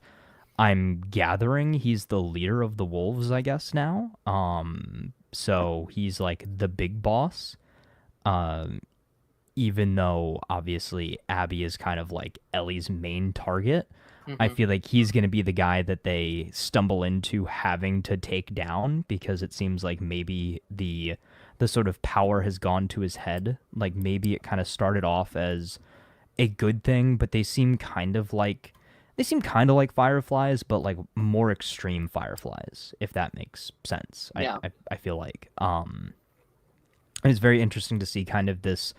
I'm gathering he's the leader of the wolves, I guess, now. So he's like the big boss. Even though obviously Abby is kind of like Ellie's main target, I feel like he's going to be the guy that they stumble into having to take down, because it seems like maybe the sort of power has gone to his head. Like maybe it kind of started off as a good thing, but they seem kind of like fireflies, but like more extreme fireflies, if that makes sense. Yeah. I feel like it's very interesting to see kind of this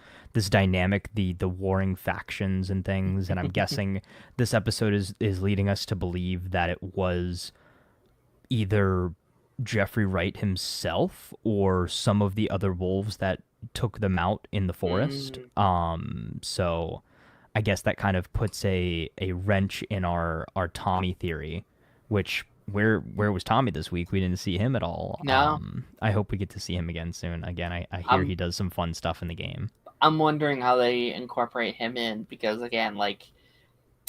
dynamic, the warring factions and things, and I'm guessing this episode is leading us to believe that it was either Jeffrey Wright himself or some of the other wolves that took them out in the forest. So I guess that kind of puts a wrench in our Tommy theory, which where was Tommy this week? We didn't see him at all. No. I hope we get to see him again soon. Again, I hear he does some fun stuff in the game. I'm wondering how they incorporate him in, because again, like,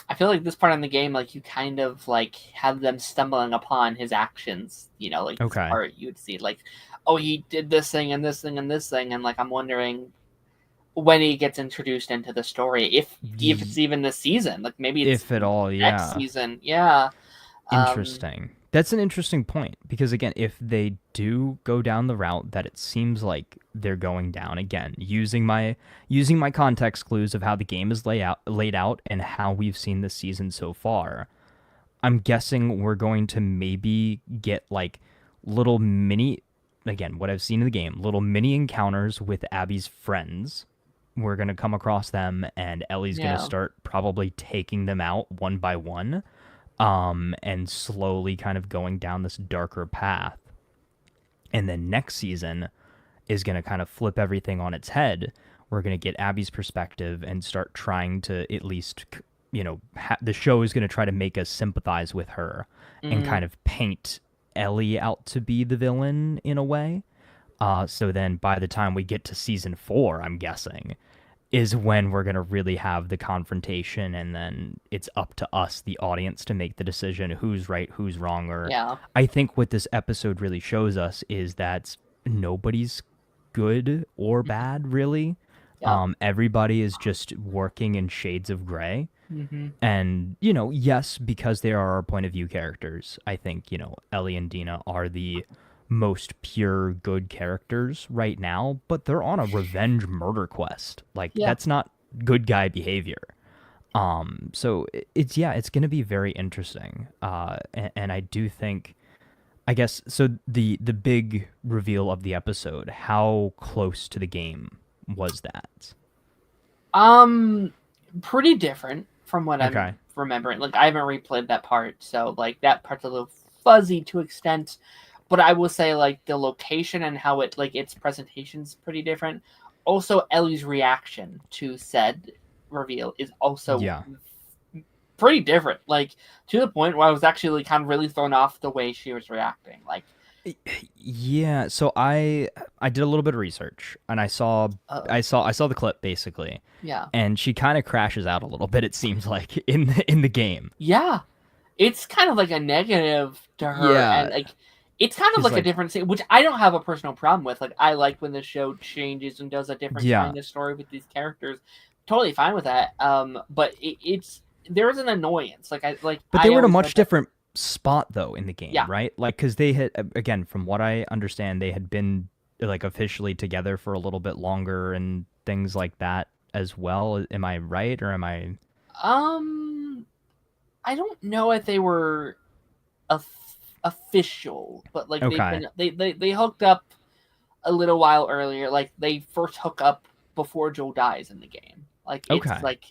I feel like this part in the game, like, you kind of like have them stumbling upon his actions. You know, like this Okay. part you'd see, like, oh, he did this thing and this thing and this thing, and like I'm wondering when he gets introduced into the story, if it's even this season, like maybe it's If at all, next yeah. season. Yeah. Interesting. That's an interesting point because again, if they do go down the route that it seems like they're going down, again, using my context clues of how the game is laid out and how we've seen this season so far, I'm guessing we're going to maybe get like little mini, again, what I've seen in the game, little mini encounters with Abby's friends. We're going to come across them and Ellie's going to Yeah. start probably taking them out one by one, and slowly kind of going down this darker path. And then next season is going to kind of flip everything on its head. We're going to get Abby's perspective and start trying to at least, the show is going to try to make us sympathize with her and Mm-hmm. kind of paint Ellie out to be the villain in a way. So then by the time we get to season 4, I'm guessing, is when we're going to really have the confrontation, and then it's up to us, the audience, to make the decision who's right, who's wrong. Or Yeah. I think what this episode really shows us is that nobody's good or bad, really. Yeah. Everybody is just working in shades of gray. Mm-hmm. And, yes, because they are our point of view characters, I think, Ellie and Dina are the most pure good characters right now, but they're on a revenge murder quest. Like, Yeah. that's not good guy behavior. So it's going to be very interesting. And I do think, I guess, so the big reveal of the episode, how close to the game was that? Pretty different from what Okay. I'm remembering. Like, I haven't replayed that part, so like that part's a little fuzzy to extent. But I will say, like, the location and how it, like, its presentation's pretty different. Also, Ellie's reaction to said reveal is also Yeah. pretty different. Like, to the point where I was actually kind of really thrown off the way she was reacting. Like, Yeah, so I did a little bit of research and I saw uh, I saw the clip basically, yeah, and she kind of crashes out a little bit, it seems like, in the game. yeah, it's kind of like a negative to her, Yeah, and like it's kind of cuz like a like different scene, which I don't have a personal problem with. Like, I like when the show changes and does a different yeah, kind of story with these characters. Totally fine with that. But it's there is an annoyance. but they I were in a always much read that. different spot though in the game, Yeah, right? Like cuz they had, again, from what I understand, they had been like officially together for a little bit longer and things like that as well. Am I right or am I um, I don't know if they were official, but like they've Okay. been they hooked up a little while earlier. Like, they first hook up before Joel dies in the game. Okay. Like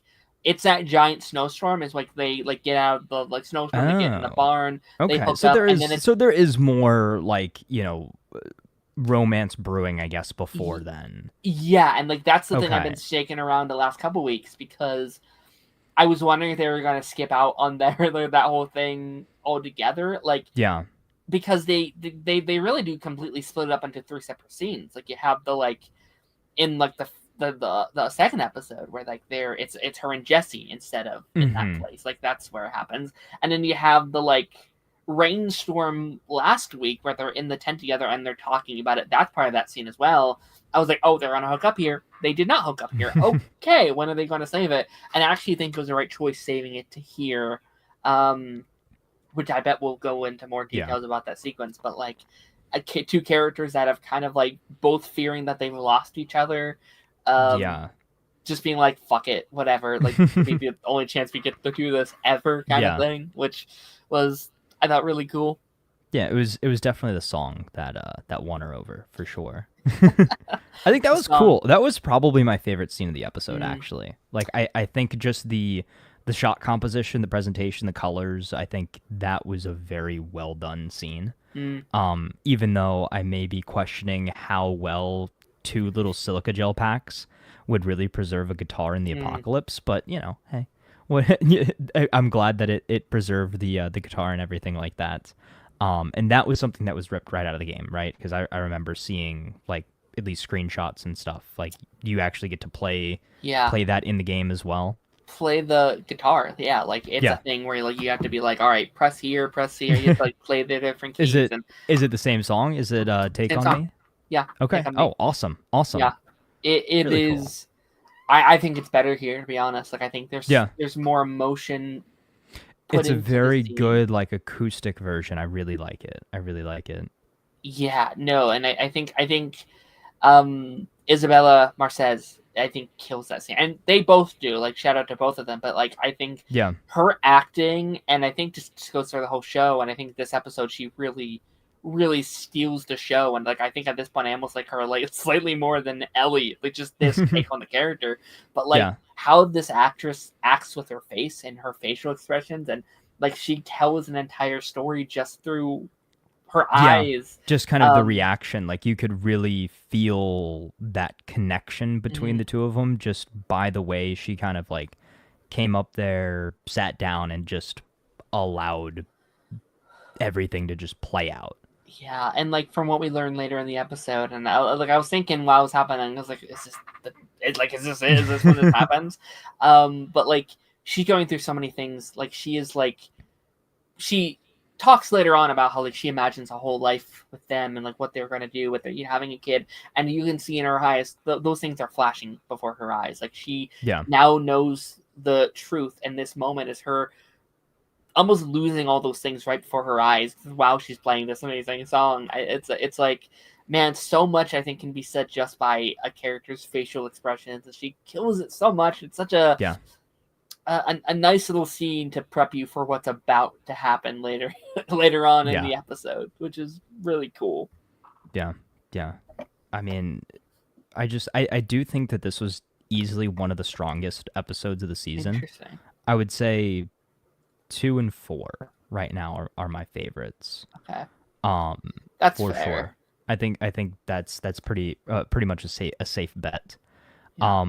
it's that giant snowstorm is like they like get out of the like snowstorm, they get in the Oh. barn, they Okay. hook up, and then There is more like, romance brewing, I guess, before then. yeah, and like that's the thing I've been Okay. shaking around the last couple weeks, because I was wondering if they were gonna skip out on that whole thing altogether. Like, Yeah. because they really do completely split it up into 3 separate scenes. Like, you have the like in like the second episode where like it's her and Jesse instead of in that Mm-hmm. place. Like, that's where it happens. And then you have the like rainstorm last week where they're in the tent together and they're talking about it. That's part of that scene as well. I was like, oh, they're gonna hook up here. They did not hook up here. Okay, when are they gonna save it? And I actually think it was the right choice saving it to here. Which I bet we'll go into more Yeah. details about that sequence. But like, two characters that have kind of like both fearing that they've lost each other, Yeah. just being like, fuck it, whatever. Like, maybe the only chance we get to do this ever, kind of Yeah. thing, which was, I thought, really cool. Yeah, it was definitely the song that won her over for sure. I think that was cool. That was probably my favorite scene of the episode, actually. Like I think just the shot composition, the presentation, the colors, I think that was a very well done scene. Even though I may be questioning how well 2 little silica gel packs would really preserve a guitar in the apocalypse, but hey, what I'm glad that it preserved the guitar and everything like that. And that was something that was ripped right out of the game, right? Because I remember seeing like at least screenshots and stuff. Like you actually get to play Yeah. that in the game as well. Play the guitar. Yeah, like it's a thing where like you have to be like, all right, press here. You have to like play the different keys. Is it the same song? Is it Take same On song. Me? Yeah. Okay. Oh, awesome. Yeah. It really is cool. I think it's better here, to be honest. Like I think there's more emotion put it's a into very the scene. good like acoustic version. I really like it. Yeah, no, and I think Isabella Marcez, I think, kills that scene, and they both do. Like, shout out to both of them. But like, I think her acting, and I think just goes through the whole show. And I think this episode, she really, really steals the show. And like, I think at this point, I almost like her like slightly more than Ellie, like just this take on the character. But like, how this actress acts with her face and her facial expressions, and like she tells an entire story just through her eyes, just kind of the reaction. Like you could really feel that connection between the two of them just by the way she kind of like came up there, sat down, and just allowed everything to just play out. Yeah, and like from what we learned later in the episode, and I was thinking while it was happening, I was like, is this when this happens? But like she's going through so many things. Like she talks later on about how like she imagines a whole life with them and like what they're going to do with having a kid, and you can see in her eyes those things are flashing before her eyes. Like she now knows the truth, and this moment is her almost losing all those things right before her eyes while she's playing this amazing song. It's like, man, so much I think can be said just by a character's facial expressions, and she kills it so much. It's such a nice little scene to prep you for what's about to happen later on in the episode, which is really cool. Yeah. I mean, I do think that this was easily one of the strongest episodes of the season. Interesting. I would say 2 and 4 right now are my favorites. Okay. That's for fair. Sure. I think that's pretty much a safe bet. Yeah.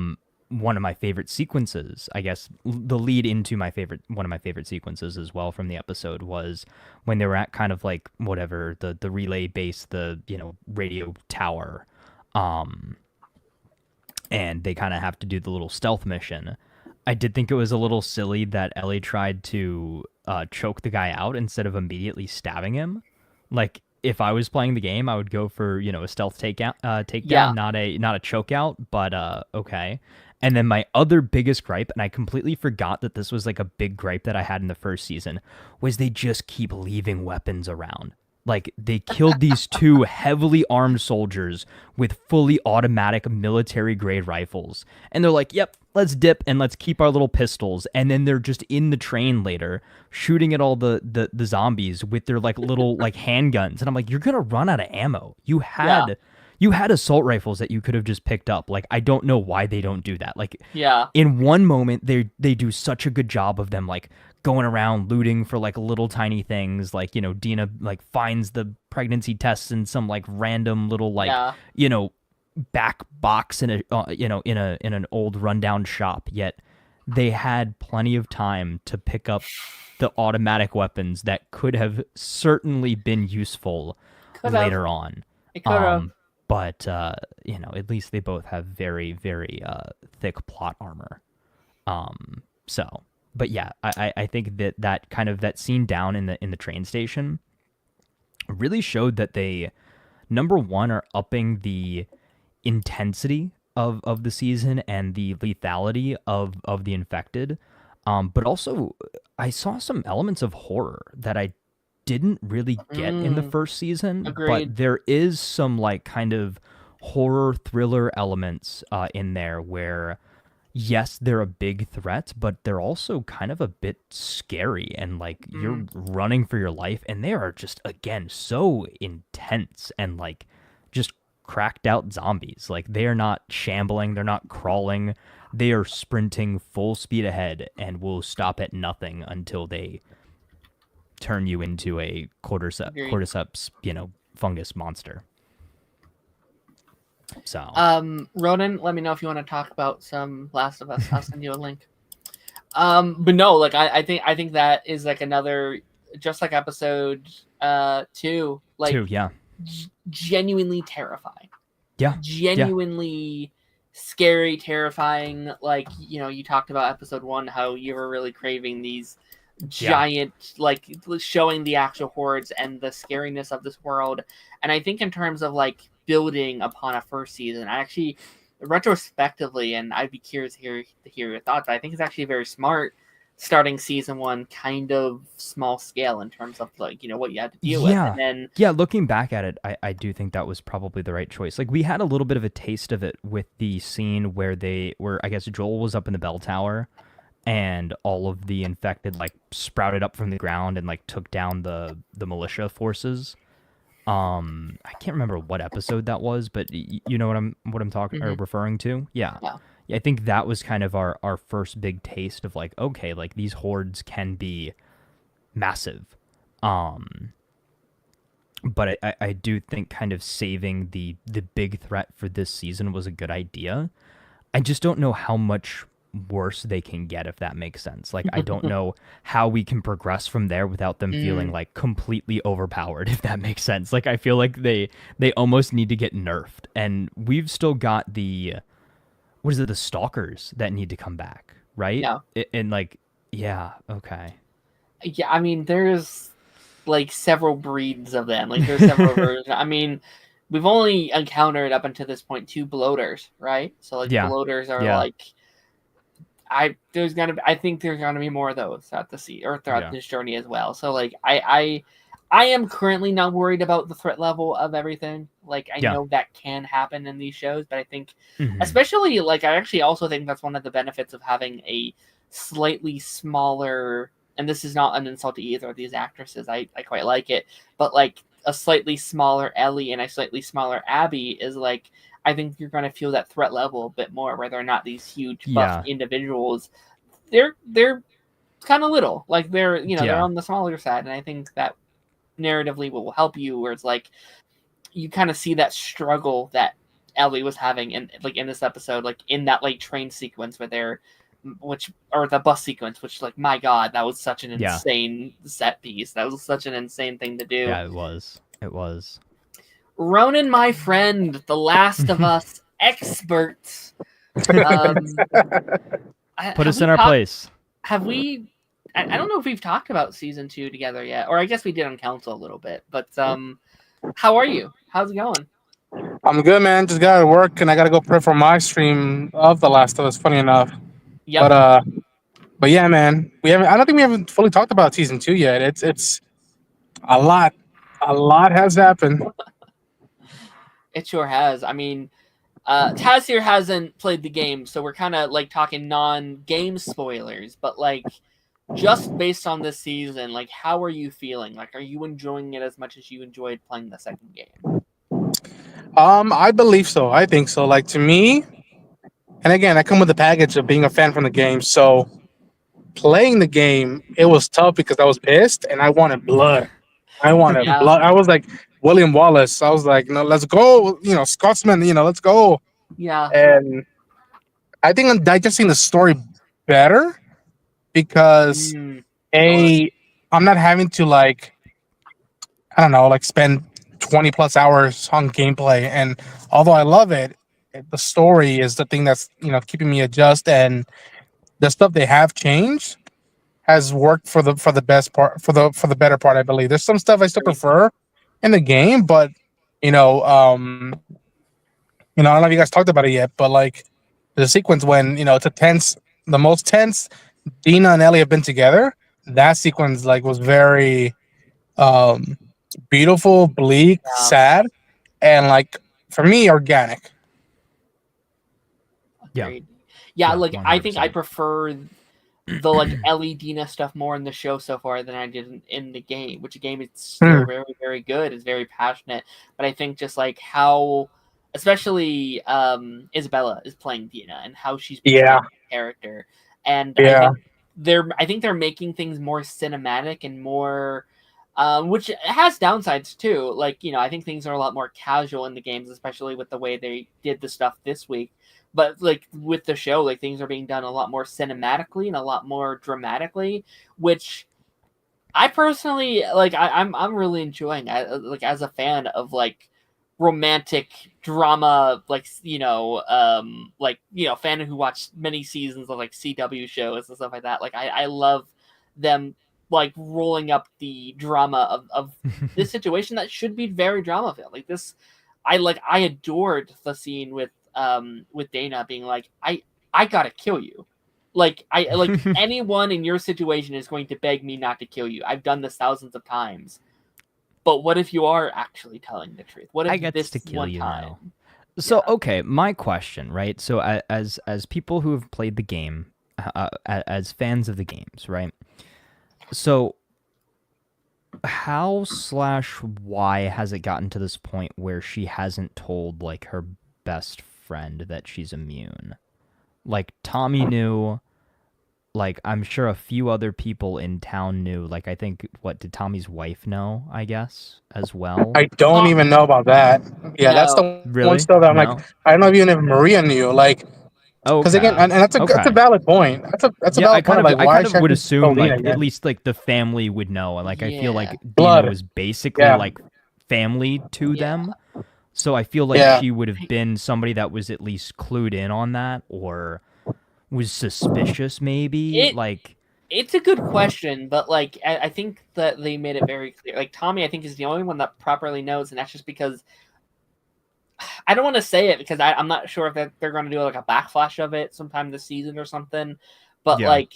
One of my favorite sequences, I guess, the lead into one of my favorite sequences as well from the episode was when they were at kind of like whatever the relay base, the radio tower, and they kind of have to do the little stealth mission. I did think it was a little silly that Ellie tried to choke the guy out instead of immediately stabbing him. Like if I was playing the game, I would go for a stealth takedown, not a choke out. But okay. And then my other biggest gripe, and I completely forgot that this was like a big gripe that I had in the first season, was they just keep leaving weapons around. Like they killed these 2 heavily armed soldiers with fully automatic military grade rifles. And they're like, yep, let's dip and let's keep our little pistols. And then they're just in the train later shooting at all the zombies with their like little like handguns. And I'm like, you're going to run out of ammo. You had assault rifles that you could have just picked up. Like, I don't know why they don't do that. Like, in one moment, they do such a good job of them, like, going around looting for, like, little tiny things. Like, Dina, like, finds the pregnancy tests in some, like, random little, like, back box in a, in an old rundown shop. Yet they had plenty of time to pick up the automatic weapons that could have certainly been useful later on. It could have. But, at least they both have very, very thick plot armor. But yeah, I think that kind of that scene down in the train station really showed that they, number one, are upping the intensity of the season and the lethality of the infected. But also, I saw some elements of horror that I didn't really get in the first season. Agreed. But there is some like kind of horror thriller elements in there where, yes, they're a big threat, but they're also kind of a bit scary, and like you're running for your life, and they are just, again, so intense and like just cracked out zombies. Like they are not shambling, they're not crawling, they are sprinting full speed ahead and will stop at nothing until they turn you into a cordyceps, fungus monster. So, Ronan, let me know if you want to talk about some Last of Us. I'll send you a link. But no, like I think that is like another, just like episode 2, like 2, yeah, genuinely terrifying. Yeah. genuinely scary, terrifying. Like, you know, you talked about episode 1, how you were really craving these giant, like, showing the actual hordes and the scariness of this world. And I think in terms of like building upon a first season, I actually retrospectively, and I'd be curious to hear your thoughts, I think it's actually very smart starting season 1 kind of small scale in terms of, like, you know, what you had to deal with. And then looking back at it, I do think that was probably the right choice. Like, we had a little bit of a taste of it with the scene where I guess Joel was up in the bell tower and all of the infected like sprouted up from the ground and like took down the militia forces. I can't remember what episode that was, but you know what I'm talking or referring to? Yeah. I think that was kind of our first big taste of like, okay, like these hordes can be massive. But I do think kind of saving the big threat for this season was a good idea. I just don't know how much worse they can get, if that makes sense. Like, I don't know how we can progress from there without them feeling like completely overpowered, if that makes sense. Like, I feel like they almost need to get nerfed, and we've still got the stalkers that need to come back, right? Yeah. And like, yeah, okay. Yeah, I mean, there's like several breeds of them. Like, there's several versions. I mean, we've only encountered up until this point 2 bloaters, right? So like bloaters are like, I think there's gonna be more of those throughout throughout this journey as well. So like, I am currently not worried about the threat level of everything. Like, I know that can happen in these shows, but I think especially, like, I actually also think that's one of the benefits of having a slightly smaller, and this is not an insult to either of these actresses, I quite like it, but like a slightly smaller Ellie and a slightly smaller Abby is like, I think you're going to feel that threat level a bit more, where they're not these huge buff individuals. They're kind of little, like they're, you know, they're on the smaller side, and I think that narratively will help you, where it's like you kind of see that struggle that Ellie was having in this episode, like in that like train sequence or the bus sequence, which, like, my God, that was such an insane set piece. That was such an insane thing to do. Yeah, it was. Ronan, my friend, the Last of Us experts. Put us in our place. Have we? I don't know if we've talked about season 2 together yet, or I guess we did on Council a little bit. But how are you? How's it going? I'm good, man. Just got to work, and I got to go prep for my stream of The Last of Us. Funny enough. Yep. But yeah, man, I don't think we haven't fully talked about season 2 yet. It's a lot has happened. It sure has. I mean, Taz here hasn't played the game, so we're kind of like talking non-game spoilers. But like, just based on this season, like, how are you feeling? Like, are you enjoying it as much as you enjoyed playing the second game? I believe so. I think so. Like, to me, and again, I come with the package of being a fan from the game. So playing the game, it was tough because I was pissed and I wanted blood. Blood. I was like William Wallace. I was like, no, let's go. You know, Scotsman. You know, let's go. Yeah. And I think I'm digesting the story better because I'm not having to, like, I don't know, like, spend 20 plus hours on gameplay. And although I love it, the story is the thing that's, you know, keeping me adjust, and the stuff they have changed has worked for the best part, for the better part, I believe. There's some stuff I still prefer in the game, but I don't know if you guys talked about it yet, but like the sequence when, you know, it's the most tense Dina and Ellie have been together. That sequence, like, was very beautiful, bleak, sad, and, like, for me, organic. Yeah, like 100%. I think I prefer the like Ellie Dina stuff more in the show so far than I did in the game, which the game is still very, very good. It's very passionate, but I think just like how, especially Isabella is playing Dina and how she's playing the character, and I think they're making things more cinematic and more, which has downsides too. Like, you know, I think things are a lot more casual in the games, especially with the way they did the stuff this week. But like with the show, like, things are being done a lot more cinematically and a lot more dramatically, which I personally like. I'm really enjoying. Like, as a fan of like romantic drama, like fan who watched many seasons of like CW shows and stuff like that. Like I love them like rolling up the drama of this situation that should be very drama filled. Like this, I adored the scene with Dana being like, I gotta kill you. Like anyone in your situation is going to beg me not to kill you. I've done this thousands of times. But what if you are actually telling the truth? What if I get this to kill you time? now? So okay, my question, right? So as people who have played the game, as fans of the games, right? So how/why has it gotten to this point where she hasn't told like her best friend that she's immune? Like Tommy knew, like I'm sure a few other people in town knew. Like I think did Tommy's wife know, I guess, as well? I don't even know about that. Yeah, that's the Really? one stuff that I'm No? like, I don't know even if Maria knew. Like, because again, and that's a valid point. That's a valid point. Like, I why kind of would assume like again? at least like the family would know, and like I feel like Dina Blood. was basically like family to them. So I feel like she would have been somebody that was at least clued in on that, or was suspicious maybe. It's a good question, but like I think that they made it very clear. Like Tommy, I think, is the only one that properly knows, and that's just because I don't want to say it because I'm not sure if they're going to do like a backflash of it sometime this season or something. But like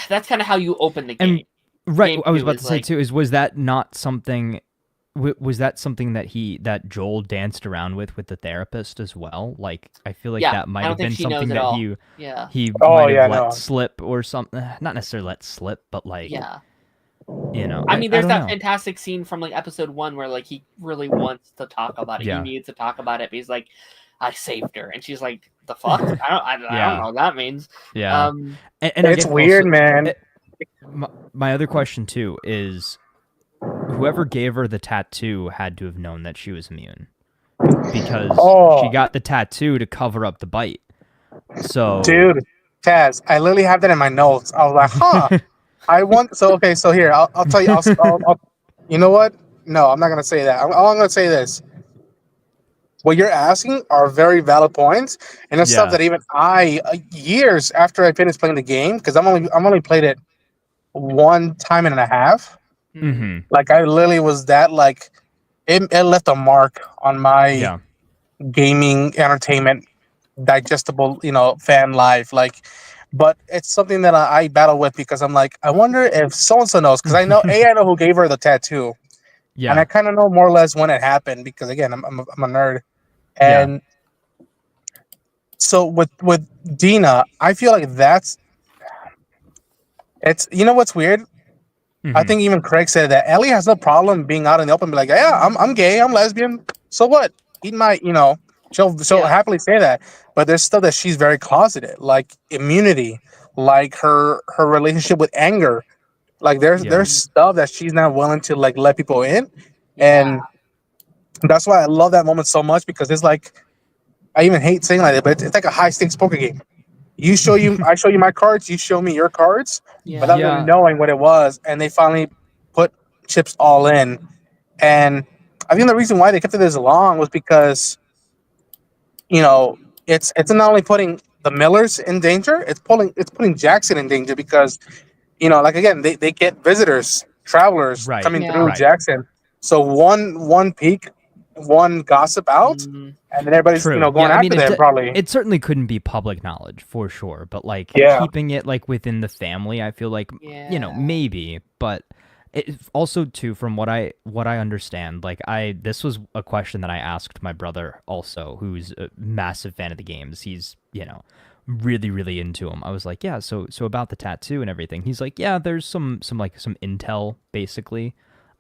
that's kind of how you open the game. And, right, I was about to say too. Was that not something? Was that something that Joel danced around with the therapist as well? Like, I feel like that might have been something that he might have let slip or something. Not necessarily let slip, but like, you know. I mean, there's that fantastic scene from like episode 1 where like he really wants to talk about it. He needs to talk about it, but he's like, I saved her, and she's like, the fuck? I don't know what that means. Yeah, and it's weird, man. My other question too is, whoever gave her the tattoo had to have known that she was immune, because she got the tattoo to cover up the bite. So, dude, Taz, I literally have that in my notes. I was like, huh. So here, I'll tell you. I'll, you know what? No, I'm not gonna say that. I'm gonna say this. What you're asking are very valid points, and it's stuff that even years after I finished playing the game, because I'm only played it one time and a half. Mm-hmm. Like I literally was that like it left a mark on my gaming entertainment digestible fan life. Like, but it's something that I battle with because I'm like, I wonder if so and so knows, because I know I know who gave her the tattoo, and I kind of know more or less when it happened because again I'm a nerd, and so with Dina, I feel like it's what's weird. I think even Craig said that Ellie has no problem being out in the open, be like, yeah, I'm gay, I'm lesbian. So what? He might, she'll happily say that. But there's stuff that she's very closeted, like immunity, like her relationship with anger. Like there's stuff that she's not willing to like let people in, and that's why I love that moment so much, because it's like, I even hate saying like that, but it's like a high stakes poker game. I show you my cards, you show me your cards, without really knowing what it was, and they finally put chips all in. And I think the reason why they kept it this long was because, it's not only putting the Millers in danger, it's putting Jackson in danger, because, like again, they get visitors, travelers coming through Jackson. So one peek, one gossip out, and then everybody's going after them. Probably it certainly couldn't be public knowledge for sure, but like keeping it like within the family, I feel like maybe. But it also too, from what I understand, like this was a question that I asked my brother also, who's a massive fan of the games. He's really really into them. I was like, so about the tattoo and everything. He's like, there's some intel basically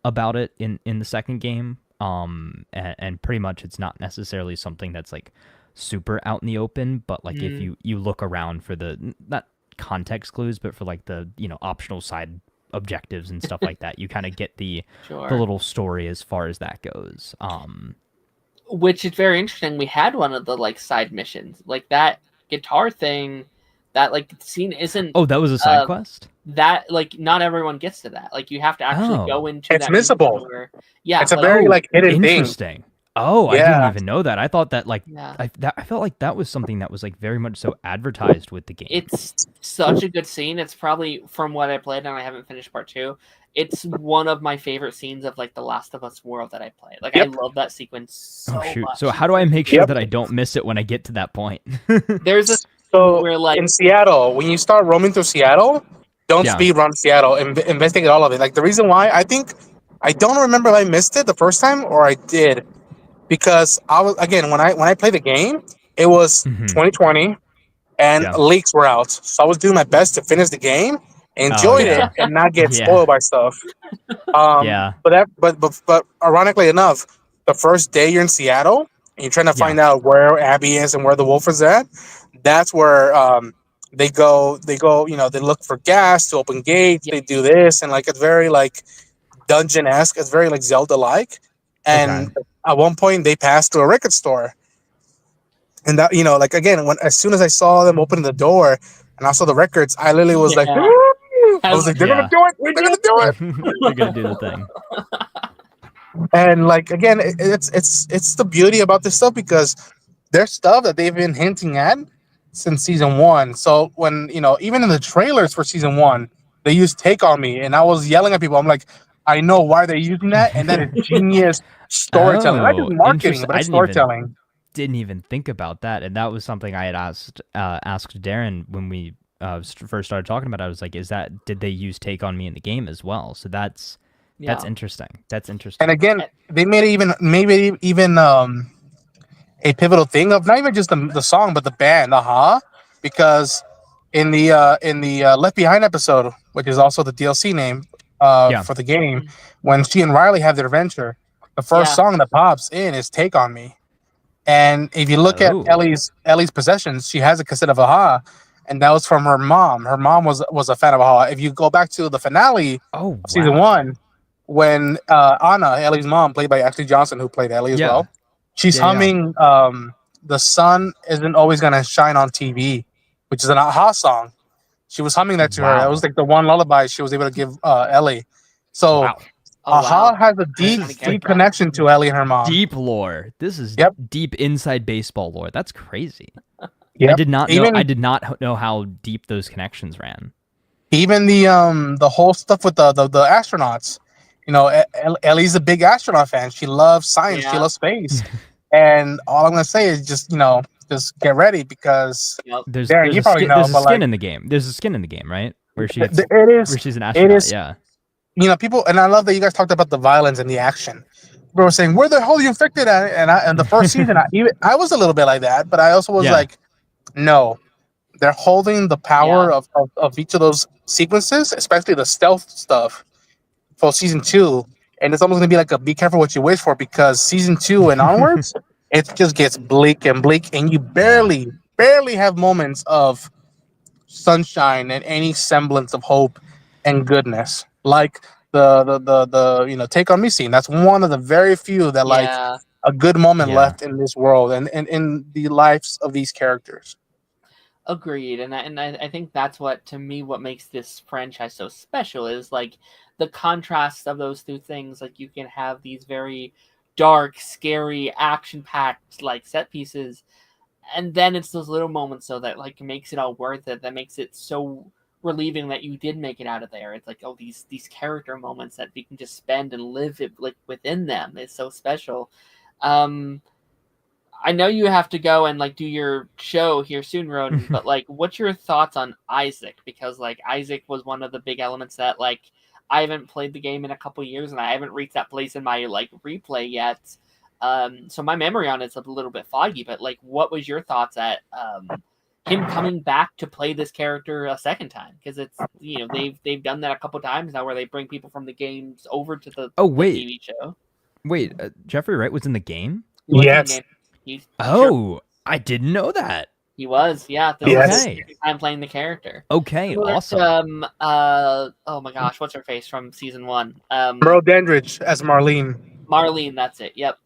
about it in the second game. And pretty much it's not necessarily something that's like super out in the open, but like if you look around for the not context clues, but for like the optional side objectives and stuff like that, you kind of get the little story as far as that goes. Which is very interesting. We had one of the like side missions, like that guitar thing, that like scene isn't. Oh, that was a side quest? that like not everyone gets to that. Like you have to actually go into it's that missable. where, yeah, it's a very like hidden thing. Interesting. Oh, I didn't even know that. I thought that like yeah. I felt like that was something that was like very much so advertised with the game. It's such a good scene. It's probably, from what I played, and I haven't finished part 2, it's one of my favorite scenes of like the Last of Us world that I played. Like I love that sequence so much. So how do I make sure that I don't miss it when I get to that point? There's a so where like in Seattle, when you start roaming through Seattle, don't speed run Seattle and investigate all of it. Like the reason why, I don't remember if I missed it the first time or I did, because I was, again, when I played the game, it was 2020 and leaks were out, so I was doing my best to finish the game, enjoyed it, and not get spoiled by stuff. But ironically enough, the first day you're in Seattle and you're trying to find out where Abby is and where the wolf is at, that's where they go, you know, they look for gas to open gates, they do this, and like it's very like dungeon-esque, it's very like Zelda-like. And at one point they passed through a record store. And that, you know, like again, as soon as I saw them open the door and I saw the records, I literally was like, I was like, they're gonna do it, they're gonna do it. They're gonna do the thing. And like again, it's the beauty about this stuff, because there's stuff that they've been hinting at since season 1. So when, you know, even in the trailers for season 1, they used "Take on Me," and I was yelling at people. I'm like, I know why they're using that, and that is genius storytelling. Not just marketing, but storytelling. Didn't even think about that, and that was something I had asked Darren when we first started talking about it. I was like, did they use "Take on Me" in the game as well? So that's interesting. That's interesting. And again, they made it even a pivotal thing of not even just the song, but the band, because in the Left Behind episode, which is also the DLC name for the game, when she and Riley have their adventure, the first song that pops in is "Take on Me." And if you look at Ellie's possessions, she has a cassette of Aha, and that was from her mom. Her mom was a fan of Aha. If you go back to the finale of season 1, when Anna, Ellie's mom, played by Ashley Johnson, who played Ellie as well, she's humming "The Sun Isn't Always Gonna Shine on TV," which is an Aha song. She was humming that to her. That was like the one lullaby she was able to give Ellie. So Aha has a deep connection to Ellie and her mom. Deep lore. This is deep inside baseball lore. That's crazy. Yep. I did not know how deep those connections ran. Even the whole stuff with the astronauts. You know, Ellie's a big astronaut fan. She loves science. She loves space. And all I'm gonna say is just get ready, because there's Darren, you probably know, there's a skin in the game. There's a skin in the game, right? Where she's an astronaut. It is, you know, people, and I love that you guys talked about the violence and the action. People were saying, "Where the hell are you infected at?" And the first season, I was a little bit like that, but I also was like, no, they're holding the power of each of those sequences, especially the stealth stuff, for season 2. And it's almost gonna be like a be careful what you wish for, because season 2 and onwards, it just gets bleak, and you barely have moments of sunshine and any semblance of hope and goodness, like the "Take on Me" scene. That's one of the very few that like a good moment left in this world and in the lives of these characters. Agreed, and I think that's what makes this franchise so special, is like the contrast of those two things. Like you can have these very dark, scary, action-packed like set pieces, and then it's those little moments so that like makes it all worth it. That makes it so relieving that you did make it out of there. It's like, oh, these character moments that we can just spend and live it like within them is so special. I know you have to go and like do your show here soon, Roden, but like, what's your thoughts on Isaac? Because like Isaac was one of the big elements that like I haven't played the game in a couple years, and I haven't reached that place in my like replay yet. So my memory on it's a little bit foggy. But like, what was your thoughts at him coming back to play this character a second time? Because it's, you know, they've done that a couple times now, where they bring people from the games over to the TV show. Wait, Jeffrey Wright was in the game? Yes. I didn't know that. He was, I'm playing the character. Okay, awesome. Oh my gosh, what's her face from season 1? Merle Dandridge as Marlene. Marlene, that's it. Yep.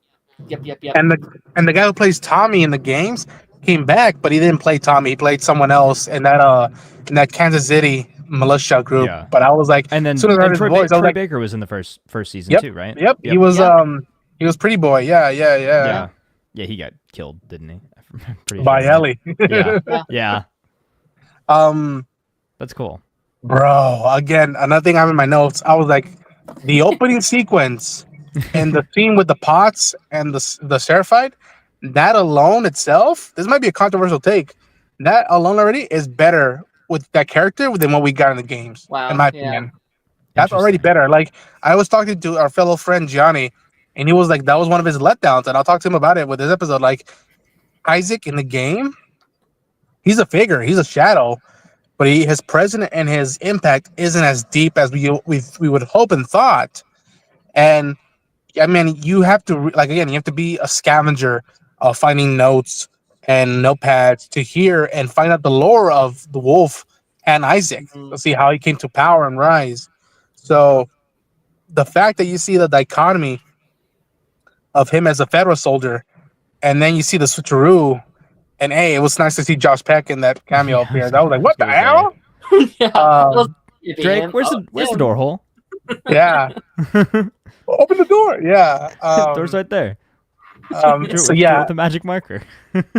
And the guy who plays Tommy in the games came back, but he didn't play Tommy. He played someone else in that Kansas City militia group. Yeah. But I was like, And then as soon as I heard his voice, I was Troy like, Baker was in the first season yep, too, right? yep. He was Pretty Boy. Yeah. Yeah. Yeah, he got killed, didn't he? I'm pretty By sure, Ellie. Yeah. Yeah. That's cool. Bro, again, another thing I have in my notes, I was like, the opening sequence and the scene with the pots and the sheriff fight, that alone itself, this might be a controversial take. That alone already is better with that character than what we got in the games. Wow, in my opinion. That's already better. Like, I was talking to our fellow friend Gianni, and he was like, that was one of his letdowns, and I'll talk to him about it with this episode. Like, Isaac in the game, he's a figure, he's a shadow, but his presence and his impact isn't as deep as we would hope and thought. And I mean, you have to you have to be a scavenger of finding notes and notepads to hear and find out the lore of the wolf and Isaac to see how he came to power and rise. So the fact that you see the dichotomy of him as a federal soldier, and then you see the switcheroo. And hey, it was nice to see Josh Peck in that cameo appearance. I was like, "What the hell?" Drake, where's the door hole? Yeah, open the door. Yeah, door's right there. So yeah, with the magic marker.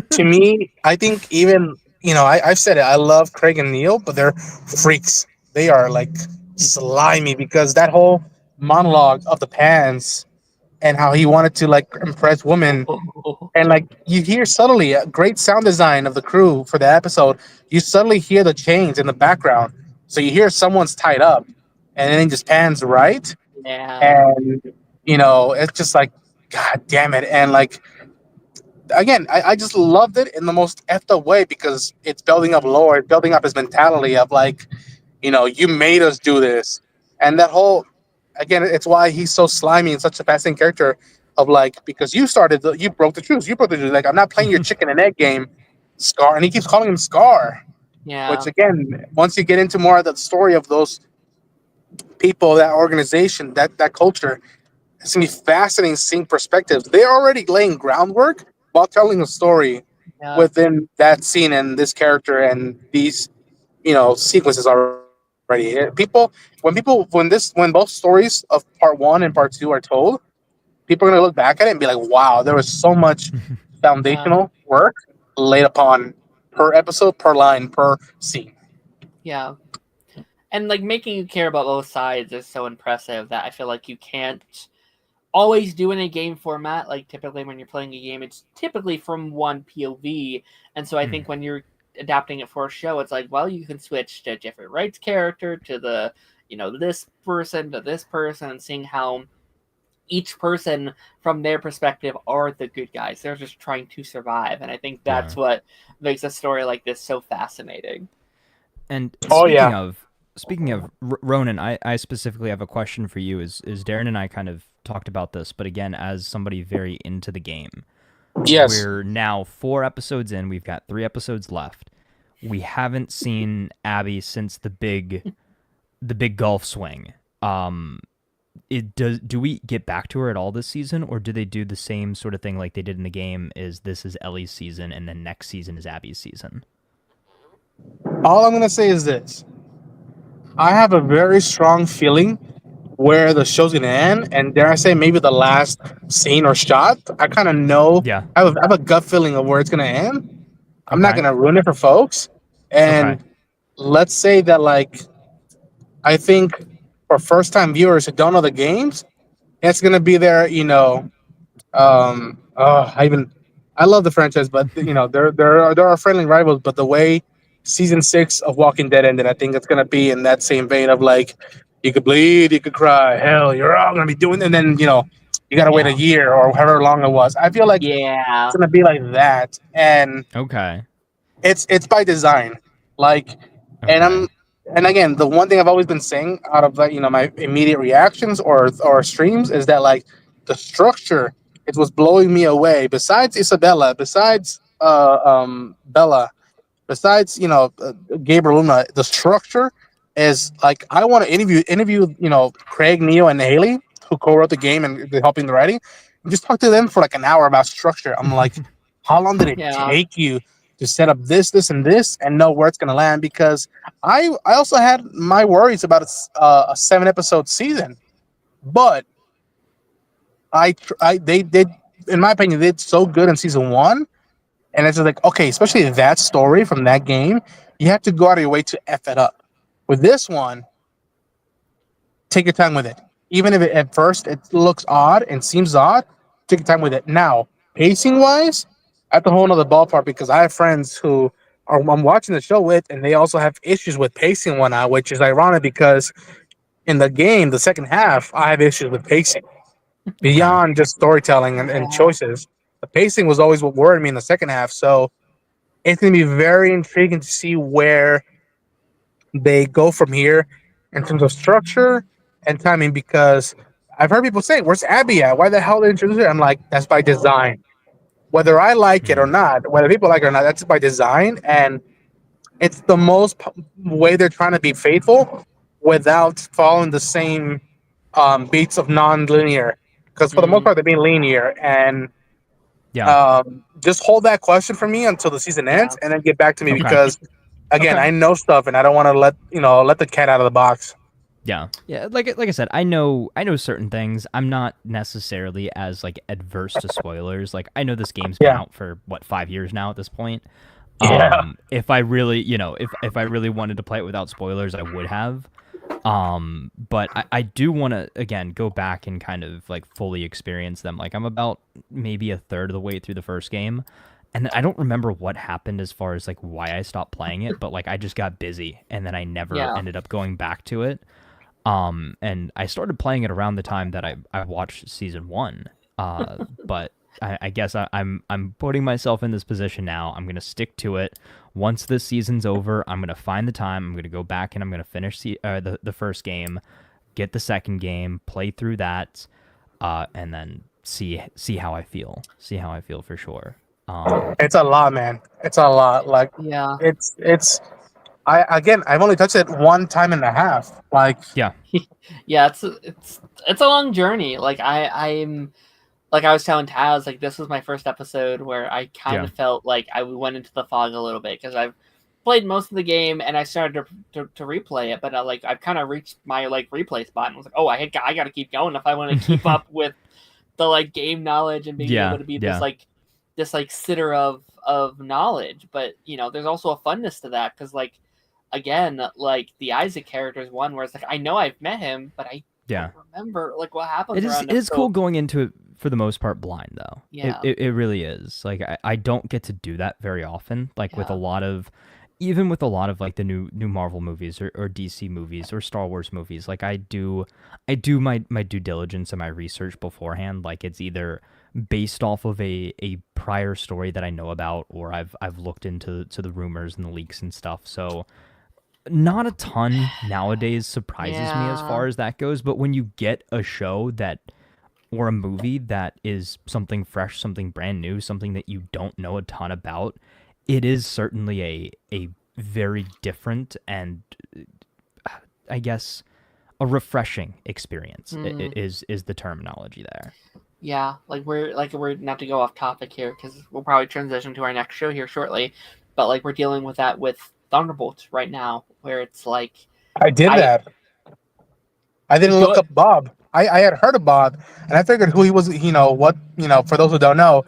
To me, I think even I've said it. I love Craig and Neil, but they're freaks. They are like slimy because that whole monologue of the pants and how he wanted to like impress women. And like you hear subtly a great sound design of the crew for the episode. You suddenly hear the chains in the background. So you hear someone's tied up and then it just pans right. Yeah. And it's just like, God damn it. And like again, I just loved it in the most effed up way because it's building up lore, it's building up his mentality of like, you made us do this. And that whole again, it's why he's so slimy and such a fascinating character of like, because you broke the truth. You broke the truth. Like, I'm not playing your chicken and egg game, Scar. And he keeps calling him Scar. Yeah. Which again, once you get into more of the story of those people, that organization, that culture, it's gonna be fascinating seeing perspectives. They're already laying groundwork while telling a story within that scene and this character and these, sequences already. When both stories of part 1 and part 2 are told, people are going to look back at it and be like, wow, there was so much foundational work laid upon per episode, per line, per scene. Yeah. And like making you care about both sides is so impressive that I feel like you can't always do in a game format. Like typically when you're playing a game, it's typically from one POV. And so I think when you're adapting it for a show, it's like, well, you can switch to Jeffrey Wright's character, to the, this person, to this person, and seeing how each person from their perspective are the good guys. They're just trying to survive. And I think that's what makes a story like this so fascinating. And speaking of Ronan, I specifically have a question for you. Is Darren and I kind of talked about this, but again, as somebody very into the game. Yes. We're now 4 episodes in. We've got 3 episodes left. We haven't seen Abby since the big golf swing. Do we get back to her at all this season, or do they do the same sort of thing like they did in the game? This is Ellie's season, and then next season is Abby's season? All I'm gonna say is this: I have a very strong feeling where the show's gonna end, and dare I say, maybe the last scene or shot. I kind of know. Yeah. I have a gut feeling of where it's gonna end. I'm not gonna ruin it for folks, and let's say that like, I think for first-time viewers who don't know the games, it's gonna be there. I love the franchise, but there are friendly rivals. But the way season 6 of Walking Dead ended, I think it's gonna be in that same vein of like, you could bleed, you could cry, hell, you're all gonna be doing, and then you gotta wait a year or however long it was. I feel like it's gonna be like that, and it's by design, like, and again, the one thing I've always been saying out of like my immediate reactions or streams is that like the structure, it was blowing me away. Besides Isabella, besides Bella, besides Gabriel Luna, the structure is like, I want to interview Craig, Neo, and Haley, who co-wrote the game and they're helping the writing, and just talk to them for like an hour about structure. I'm like, how long did it take you to set up this, this, and this, and know where it's going to land. Because I also had my worries about a 7-episode season, but they did, in my opinion, they did so good in season 1, and it's just like, okay, especially that story from that game, you have to go out of your way to f it up. With this one, take your time with it. Even if at first it looks odd and seems odd, take your time with it. Now, pacing wise, at the whole nother ballpark, because I have friends who I'm watching the show with, and they also have issues with pacing one out, which is ironic because in the game, the second half, I have issues with pacing beyond just storytelling and choices. The pacing was always what worried me in the second half. So it's going to be very intriguing to see where they go from here in terms of structure and timing, because I've heard people say, "Where's Abby at? Why the hell did they introduce her?" I'm like, that's by design. Whether I like it or not, whether people like it or not, that's by design, and it's the most way they're trying to be faithful without following the same beats of non-linear. Because for the most part, they're being linear, and just hold that question for me until the season ends, and then get back to me because. Again, I know stuff, and I don't want to let the cat out of the box. Yeah. Like I said, I know certain things. I'm not necessarily as like adverse to spoilers. Like I know this game's been out for 5 years now at this point. If I really, if I really wanted to play it without spoilers, I would have. But I do want to again go back and kind of like fully experience them. Like I'm about maybe a third of the way through the first game. And I don't remember what happened as far as like why I stopped playing it, but like I just got busy and then I never ended up going back to it. And I started playing it around the time that I watched season 1. But I guess I'm putting myself in this position now. I'm gonna stick to it. Once this season's over, I'm gonna find the time. I'm gonna go back and I'm gonna finish the first game, get the second game, play through that, and then see how I feel. See how I feel for sure. It's a lot, man. It's a lot. Like, it's. I've only touched it 1.5 times. Like, it's a long journey. Like I'm, like I was telling Taz, like this was my first episode where I kind of felt like I went into the fog a little bit because I've played most of the game and I started to replay it, but I've kind of reached my like replay spot and was like, oh, I got to keep going if I want to keep up with the like game knowledge and being able to be this sitter of knowledge. But there's also a funness to that because like again, like the Isaac character is one where it's like I know I've met him, but I don't remember like what happened. It is cool going into it for the most part blind though. It really is. Like I don't get to do that very often. Like with a lot of like the new Marvel movies or DC movies or Star Wars movies, like I do my due diligence and my research beforehand. Like it's either based off of a prior story that I know about, or I've looked into the rumors and the leaks and stuff. So not a ton nowadays surprises me as far as that goes. But when you get a show or a movie that is something fresh, something brand new, something that you don't know a ton about, it is certainly a very different and I guess a refreshing experience is the terminology there. Yeah, like we're not to go off topic here because we'll probably transition to our next show here shortly, but like we're dealing with that with Thunderbolts right now, where it's like I didn't look up Bob. I had heard of Bob, and I figured who he was. For those who don't know,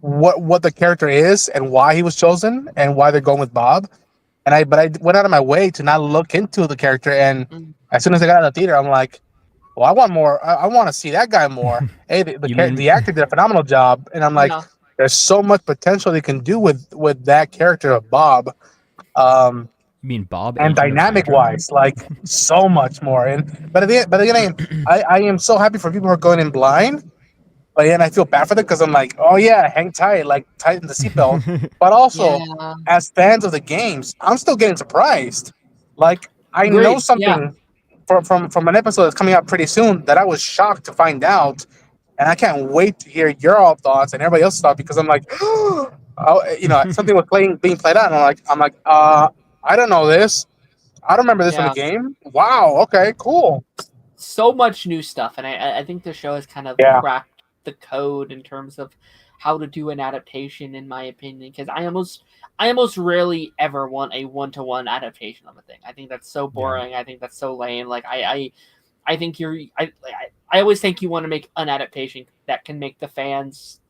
what the character is and why he was chosen and why they're going with Bob. But I went out of my way to not look into the character, and as soon as I got out of the theater, I'm like, well, I want more. I want to see that guy more. Hey, the actor did a phenomenal job, and I'm like, there's so much potential they can do with that character of Bob. You mean Bob? And dynamic wise, like so much more. But again, I am so happy for people who are going in blind. But then I feel bad for them because I'm like, oh yeah, hang tight, like tighten the seatbelt. But also, as fans of the games, I'm still getting surprised. Like I know something from an episode that's coming out pretty soon that I was shocked to find out, and I can't wait to hear your all thoughts and everybody else's thoughts because I'm like, something was being played out, and I'm like, I don't know this. I don't remember this from the game. Wow. Okay. Cool. So much new stuff, and I think the show has kind of cracked the code in terms of how to do an adaptation, in my opinion, because I almost rarely ever want a one-to-one adaptation of a thing. I think that's so boring. Yeah. I think that's so lame. Like I think I always think you want to make an adaptation that can make the fans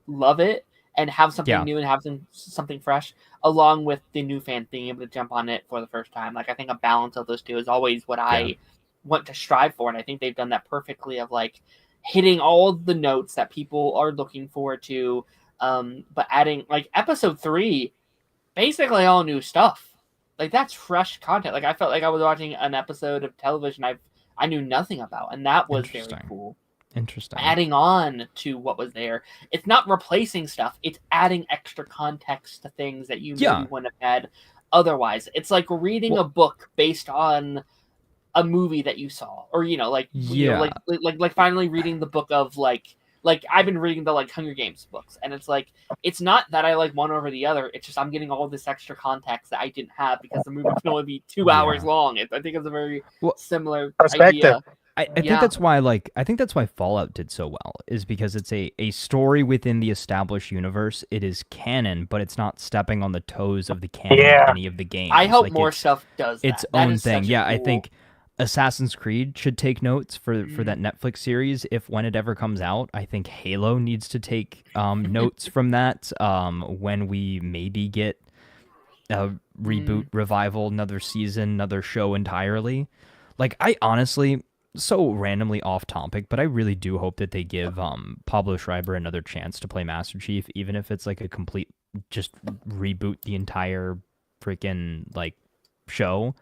love it and have something new and have something fresh, along with the new fan being able to jump on it for the first time. Like I think a balance of those two is always what I want to strive for, and I think they've done that perfectly, of like hitting all the notes that people are looking forward to, but adding like episode 3, basically all new stuff. Like that's fresh content. Like I felt like I was watching an episode of television I knew nothing about, and that was very cool. Interesting. Adding on to what was there. It's not replacing stuff. It's adding extra context to things that you maybe wouldn't have had otherwise. It's like reading a book based on a movie that you saw, or you know, like like finally reading the book of like I've been reading the like Hunger Games books, and it's like it's not that I like one over the other. It's just I'm getting all this extra context that I didn't have because the movie can only be 2 hours long. I think it's a very similar idea. I think that's why I think that's why Fallout did so well, is because it's a story within the established universe. It is canon, but it's not stepping on the toes of the canon of any of the games. I hope more stuff does its own thing. Yeah, cool... I think Assassin's Creed should take notes for that Netflix series when it ever comes out. I think Halo needs to take notes from that when we maybe get a reboot, revival, another season, another show entirely. Like I honestly... so randomly off topic, but I really do hope that they give Pablo Schreiber another chance to play Master Chief, even if it's like a complete just reboot the entire freaking like show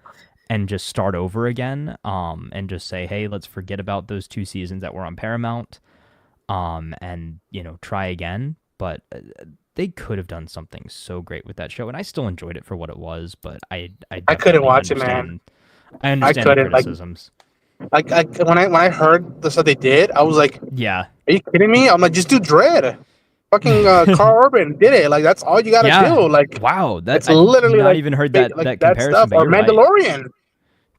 and just start over again, and just say, hey, let's forget about those 2 seasons that were on Paramount, and you know, try again. But they could have done something so great with that show, and I still enjoyed it for what it was. But I couldn't watch it, man. I understand the criticisms. Like when I heard the stuff they did, I was like, "Yeah, are you kidding me?" I'm like, "Just do Dread." Fucking Carl Urban did it. Like that's all you gotta do. Like wow, that's literally not even heard that comparison. Stuff, or Mandalorian.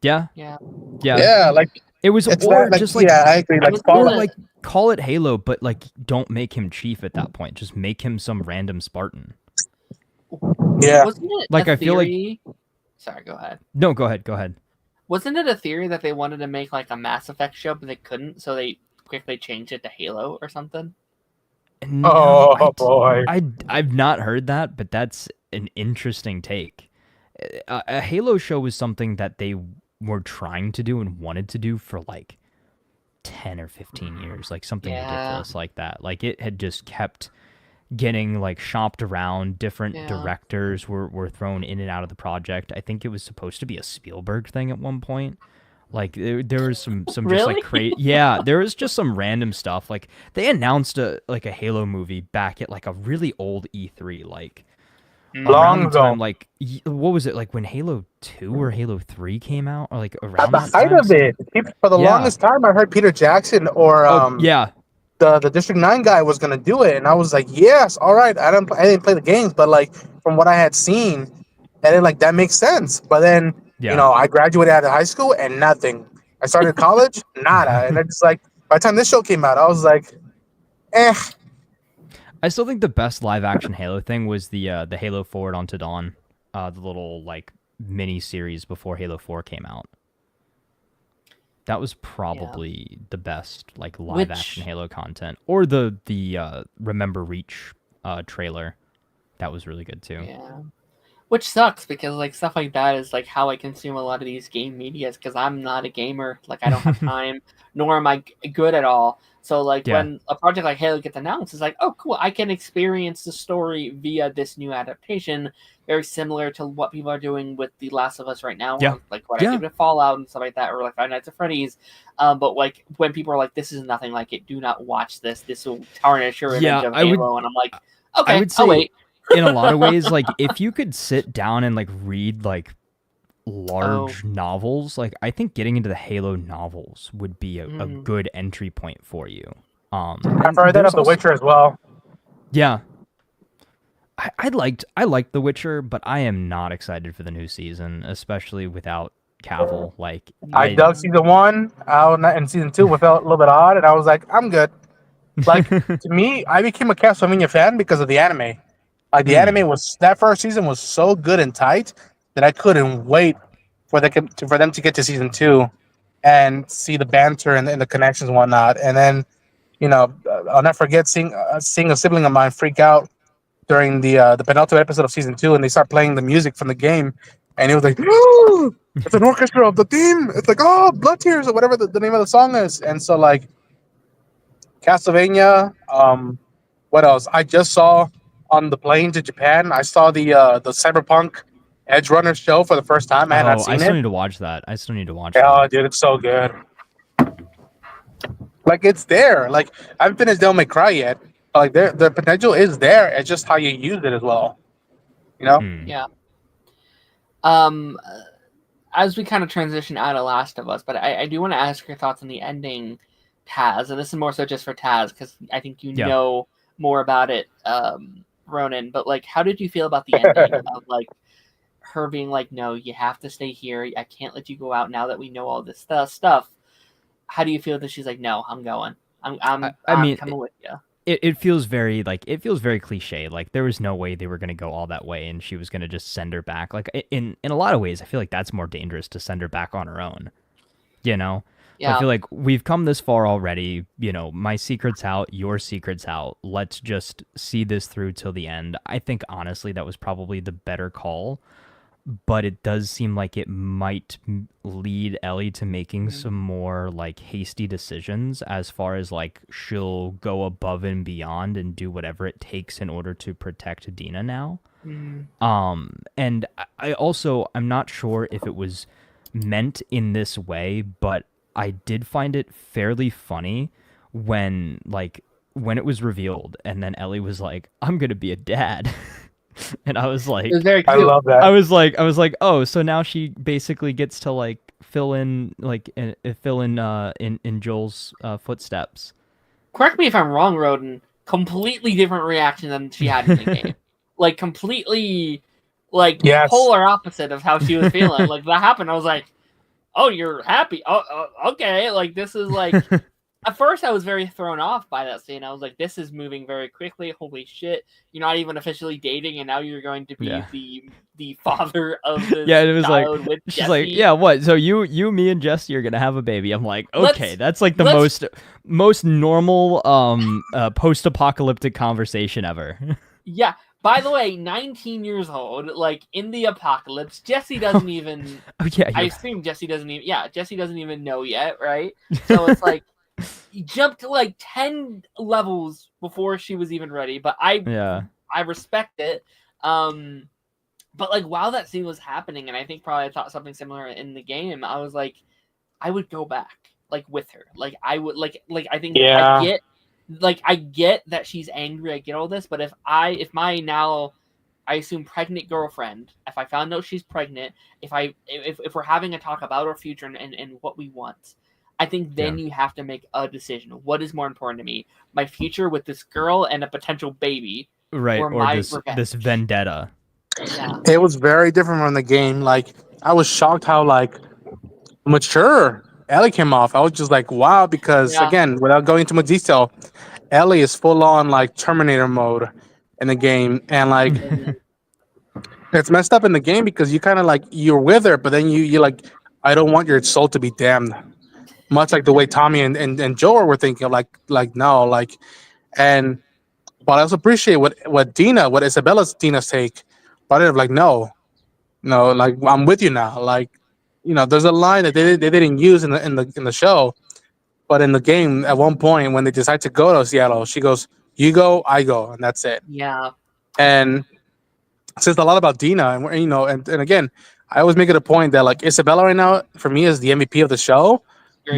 Right. Yeah. Like it was, or just like I agree. Like like call it Halo, but like don't make him Chief at that point. Just make him some random Spartan. Yeah, like I feel like. Sorry, go ahead. No, go ahead. Wasn't it a theory that they wanted to make like a Mass Effect show, but they couldn't, so they quickly changed it to Halo or something? No, boy. I've not heard that, but that's an interesting take. A Halo show was something that they were trying to do and wanted to do for like 10 or 15 years, like something ridiculous like that. Like it had just kept getting like shopped around. Different directors were thrown in and out of the project. I think it was supposed to be a Spielberg thing at one point. Like there was some really? Just like crazy. Yeah, there was just some random stuff. Like they announced a Halo movie back at like a really old E3, like long ago. Like what was it, like when Halo 2 or Halo 3 came out, or like around at the height of it. For the longest time, I heard Peter Jackson or the District 9 guy was gonna do it, and I was like, yes, all right. I didn't play the games, but like from what I had seen, and then like that makes sense. But then you know, I graduated out of high school and nothing. I started college, nada, and it's like by the time this show came out, I was like, eh. I still think the best live action Halo thing was the Halo Forward Unto Dawn, the little like mini series before Halo 4 came out. That was probably the best like live action Halo content, or the Remember Reach trailer. That was really good too. Yeah, which sucks because like stuff like that is like how I consume a lot of these game medias, because I'm not a gamer. Like I don't have time, nor am I good at all. So like when a project like Halo gets announced, it's like, oh cool, I can experience the story via this new adaptation, very similar to what people are doing with The Last of Us right now. Yeah. Or, like what I did with Fallout and stuff like that, or like Five Nights at Freddy's. But like when people are like, this is nothing like it, do not watch this. This will tarnish your image of Halo. And I'm like, okay, I would say, I'll wait. In a lot of ways, like if you could sit down and like read like large novels, like I think getting into the Halo novels would be a good entry point for you. I've heard that of The Witcher as well. Yeah, I liked The Witcher, but I am not excited for the new season, especially without Cavill. Like I dug season 1 out, and season 2 felt a little bit odd, and I was like, I'm good. Like to me, I became a Castlevania fan because of the anime. Like the anime was that first season was so good and tight that I couldn't wait for them to get to season 2 and see the banter and the connections and whatnot. And then I'll never forget seeing a sibling of mine freak out during the penultimate episode of season 2, and they start playing the music from the game, and it was like, oh, it's an orchestra of the theme. It's like, oh, Blood Tears or whatever the name of the song is. And so like Castlevania. What else? I just saw on the plane to Japan. I saw the Cyberpunk Edge Runner show for the first time. I had not Oh, I seen still it. need to watch that. I still need to watch Oh, that. dude, it's so good. Like it's there. Like I haven't finished Devil May Cry yet. But, like the potential is there. It's just how you use it as well. Yeah. As we kind of transition out of Last of Us, but I do want to ask your thoughts on the ending, Taz, and this is more so just for Taz because I think you know more about it, Ronan. But like, how did you feel about the ending of like her being like, "No, you have to stay here. I can't let you go out now that we know all this stuff." How do you feel that she's like, "No, I'm going. I'm coming with you." It feels very cliche. Like there was no way they were gonna go all that way, and she was gonna just send her back. Like in a lot of ways, I feel like that's more dangerous to send her back on her own. Yeah. I feel like we've come this far already. My secret's out, your secret's out. Let's just see this through till the end. I think honestly that was probably the better call. But it does seem like it might lead Ellie to making some more like hasty decisions as far as like she'll go above and beyond and do whatever it takes in order to protect Dina now. And I'm not sure if it was meant in this way, but I did find it fairly funny when it was revealed and then Ellie was like, "I'm gonna be a dad." And I was like, it was very cute. I love that. I was like, oh, so now she basically gets to like fill in in Joel's footsteps. Correct me if I'm wrong, Roden. Completely different reaction than she had in the game. Like completely, like polar opposite of how she was feeling. Like that happened, I was like, "Oh, you're happy? Oh, okay." Like this is like. At first, I was very thrown off by that scene. I was like, "This is moving very quickly. Holy shit! You're not even officially dating, and now you're going to be the father of this it was child like with she's Jesse." like, "Yeah, what? So you, me, and Jesse are gonna have a baby." I'm like, "Okay, that's like the most normal post-apocalyptic conversation ever." Yeah. By the way, 19 years old, like in the apocalypse, Jesse doesn't even. I assume Jesse doesn't even. Yeah, Jesse doesn't even know yet, right? So it's like. He jumped to like 10 levels before she was even ready, but I respect it. But like while that scene was happening, and I think probably I thought something similar in the game, I was like, I would go back like with her. Like I would like I think I get that she's angry, I get all this, but if my now I assume pregnant girlfriend, if I found out she's pregnant, if we're having a talk about our future and what we want, I think then you have to make a decision. What is more important to me? My future with this girl and a potential baby. Right, or this vendetta. Yeah. It was very different from the game. Like I was shocked how like mature Ellie came off. I was just like, wow, because again, without going into much detail, Ellie is full on like Terminator mode in the game. And like it's messed up in the game because you kind of like you're with her, but then you're like, I don't want your soul to be damned. Much like the way Tommy and Joel were thinking, like no, like, and but I also appreciate what Dina's take, but I'm like no, like I'm with you now. Like, there's a line that they didn't use in the show, but in the game at one point when they decide to go to Seattle, she goes, "You go, I go," and that's it. Yeah, and it says a lot about Dina, and again, I always make it a point that like Isabella right now for me is the MVP of the show.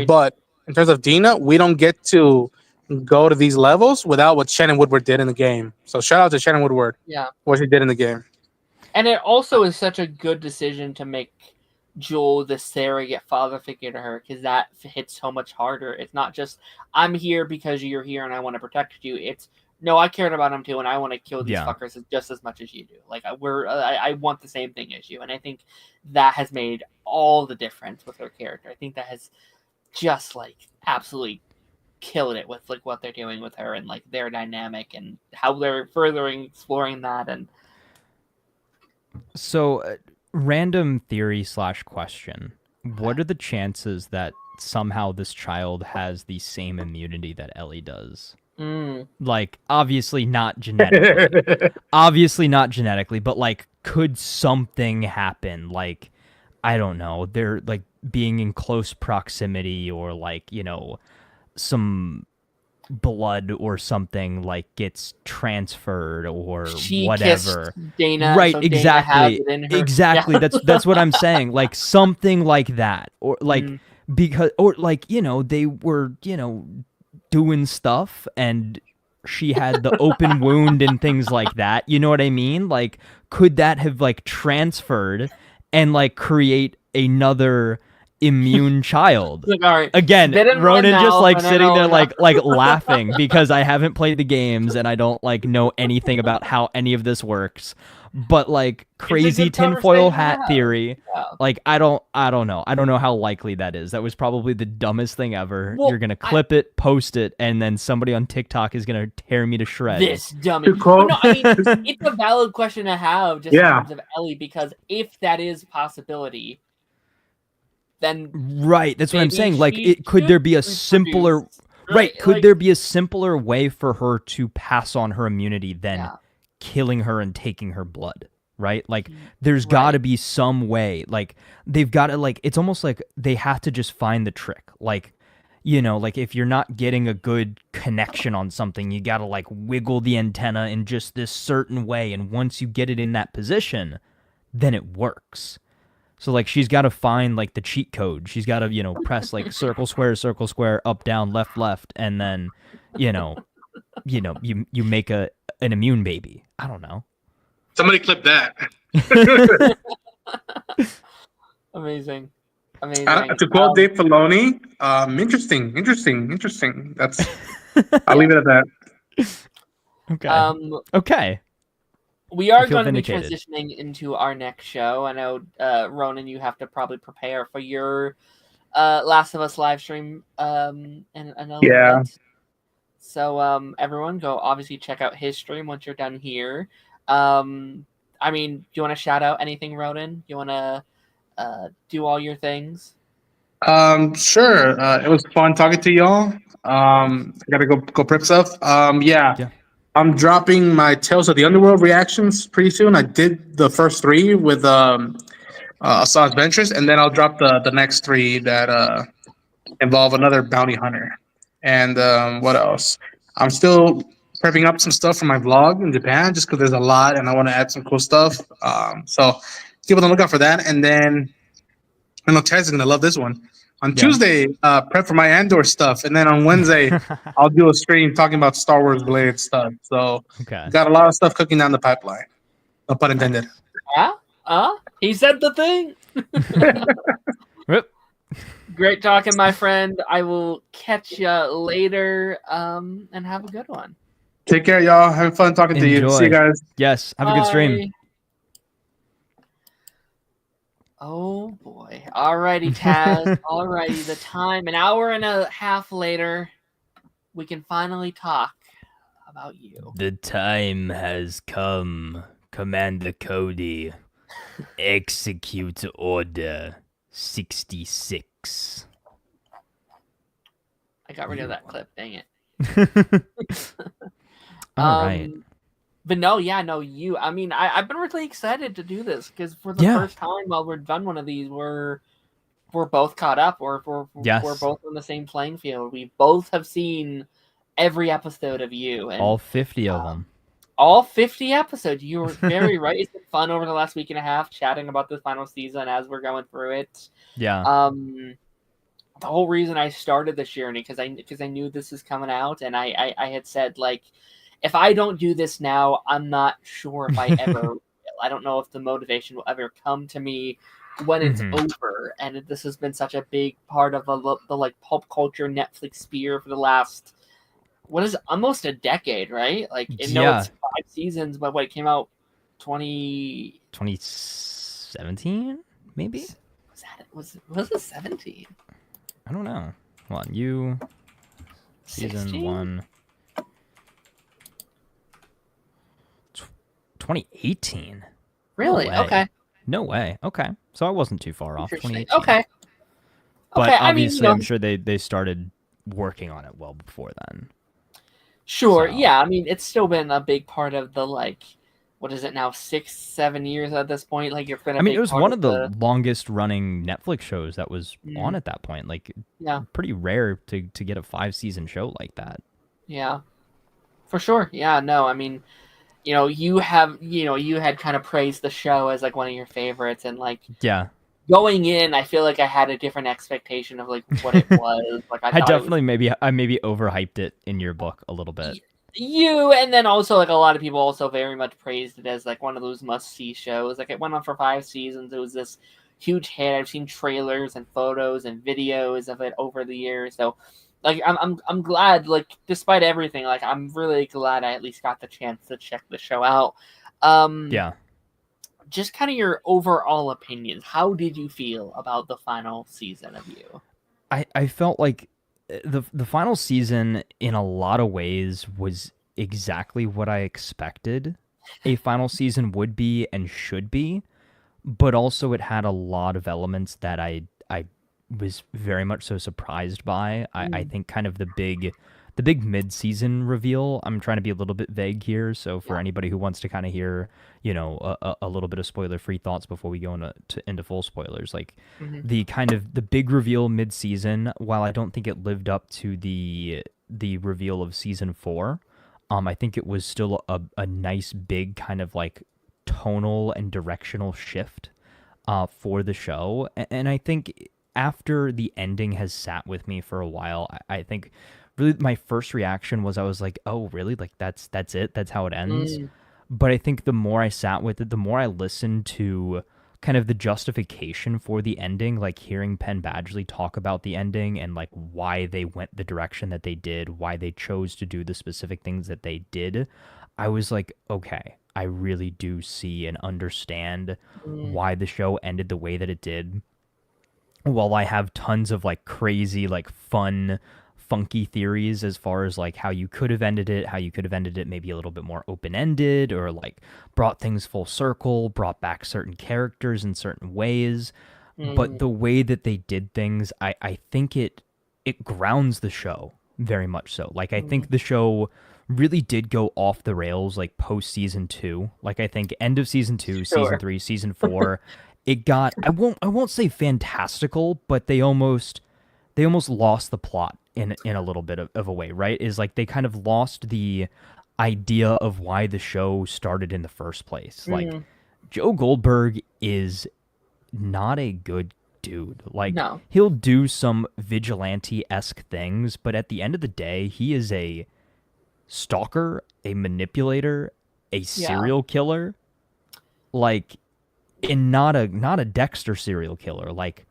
But in terms of Dina, we don't get to go to these levels without what Shannon Woodward did in the game. So shout out to Shannon Woodward. Yeah. What she did in the game. And it also is such a good decision to make Joel the surrogate father figure to her because that hits so much harder. It's not just, I'm here because you're here and I want to protect you. It's, no, I cared about him too and I want to kill these fuckers just as much as you do. Like, I want the same thing as you. And I think that has made all the difference with her character. I think that has just like absolutely killed it with like what they're doing with her and like their dynamic and how they're furthering exploring that. And so, random theory / question: what are the chances that somehow this child has the same immunity that Ellie does? Like, obviously not genetically. But like, could something happen? Like, I don't know. They're like being in close proximity, or like, some blood or something like gets transferred or she whatever. kissed Dana, Right, so exactly. Dana has it in her. Exactly. Yeah. That's what I'm saying. Like something like that. Or like because or like, they were, doing stuff and she had the open wound and things like that. You know what I mean? Like, could that have like transferred and like create another immune child? Like, all right. Again, Ronan just like sitting there like like laughing because I haven't played the games and I don't like know anything about how any of this works. But like crazy tinfoil hat theory, like I don't know. I don't know how likely that is. That was probably the dumbest thing ever. Well, you're gonna clip it, post it, and then somebody on TikTok is gonna tear me to shreds. This dummy. But no, I mean, it's a valid question to have just in terms of Ellie, because if that is a possibility, then right, that's what I'm saying. Like, could there be a simpler could there be a simpler way for her to pass on her immunity than killing her and taking her blood? Right? Like, there's got to be some way. Like, they've got to, like, it's almost like they have to just find the trick. Like, like if you're not getting a good connection on something, you got to like wiggle the antenna in just this certain way. And once you get it in that position, then it works. So like she's got to find like the cheat code. She's got to, press like circle, square, up, down, left, and then, you make an immune baby. I don't know. Somebody clip that. Amazing. To quote Dave Filoni, interesting. That's. I'll leave it at that. Okay. Okay. We are going to be transitioning into our next show. I know, Ronan, you have to probably prepare for your Last of Us live stream in another bit. So everyone, go obviously check out his stream once you're done here. I mean, do you want to shout out anything, Ronan? You want to do all your things? Sure. It was fun talking to y'all. I gotta go prep stuff. Yeah. I'm dropping my Tales of the Underworld reactions pretty soon. I did the first 3 with Assad's Ventures, and then I'll drop the next 3 that involve another bounty hunter. And what else? I'm still prepping up some stuff for my vlog in Japan, just because there's a lot, and I want to add some cool stuff. So keep on the lookout for that. And then I know Taz is gonna love this one. On Tuesday, prep for my Andor stuff, and then on Wednesday, I'll do a stream talking about Star Wars related stuff. So, got a lot of stuff cooking down the pipeline. No pun intended. He said the thing. Great talking, my friend. I will catch you later, and have a good one. Take care, y'all. Having fun talking to you. See you guys. Yes, have a good stream. Oh boy. Alrighty, Taz. Alrighty, the time, an hour and a half later, we can finally talk about you. The time has come, Commander Cody. Execute Order 66. I got rid of that clip, dang it. All right. But no, you. I mean, I've been really excited to do this because for the first time while we're done one of these, we're both caught up, or we're both on the same playing field. We both have seen every episode of you, and all 50 of them. All 50 episodes. You were very right. It's been fun over the last week and a half chatting about the final season as we're going through it. Yeah. The whole reason I started this journey because I knew this is coming out, and I had said, like, if I don't do this now, I'm not sure if I ever will. I don't know if the motivation will ever come to me when it's over. And this has been such a big part of the like pulp culture Netflix sphere for the last, what is it, almost a decade, right? Like, it's 5 seasons, but it came out 2017, maybe? Was it 17? I don't know. Hold on, you Season 16? 1. 2018. Really? No way. Okay. No way. Okay. So I wasn't too far off. Interesting. 2018. Okay. But Okay. obviously, I mean, I'm sure they started working on it well before then. sure. So. Yeah. I mean, it's still been a big part of the what is it now? 6-7 years at this point. Like, you're been a I mean, big it was part one of the longest running Netflix shows that was on at that point. Like, yeah, pretty rare to get a 5-season show like that. yeah, for sure. Yeah. No. I mean, you had kind of praised the show as like one of your favorites, and like Yeah. going in, I feel like I had a different expectation of like what it was. Like I I thought definitely it was, maybe overhyped it in your book a little bit. you, and then also like a lot of people also very much praised it as like one of those must-see shows. Like it went on for 5 seasons. It was this huge hit. I've seen trailers and photos and videos of it over the years. So like I'm glad, like despite everything, like I'm really glad I at least got the chance to check the show out. Yeah. Just kind of your overall opinions. How did you feel about the final season of You? I felt like the final season in a lot of ways was exactly what I expected a final season would be and should be, but also it had a lot of elements that I was very much so surprised by. I think kind of the big mid-season reveal. I'm trying to be a little bit vague here, so for anybody who wants to kind of hear, a little bit of spoiler-free thoughts before we go into full spoilers, like the kind of the big reveal mid-season, while I don't think it lived up to the reveal of season 4, I think it was still a nice big kind of like tonal and directional shift for the show, and I think after the ending has sat with me for a while, I think really my first reaction was I was like, oh really, like that's it, that's how it ends. But I think the more I sat with it, the more I listened to kind of the justification for the ending, like hearing Penn Badgley talk about the ending and like why they went the direction that they did, why they chose to do the specific things that they did, I was like, okay, I really do see and understand why the show ended the way that it did. While I have tons of like crazy, like fun, funky theories as far as like how you could have ended it maybe a little bit more open-ended, or like brought things full circle, brought back certain characters in certain ways. But the way that they did things, I think it grounds the show very much so. Like I think the show really did go off the rails like post season 2. Like I think end of season 2, season 3, season 4, it got, I won't say fantastical, but they almost lost the plot in a little bit of a way, right? Is like they kind of lost the idea of why the show started in the first place. Like Joe Goldberg is not a good dude. Like he'll do some vigilante-esque things, but at the end of the day, he is a stalker, a manipulator, a serial killer. Like, and not a Dexter serial killer. Like,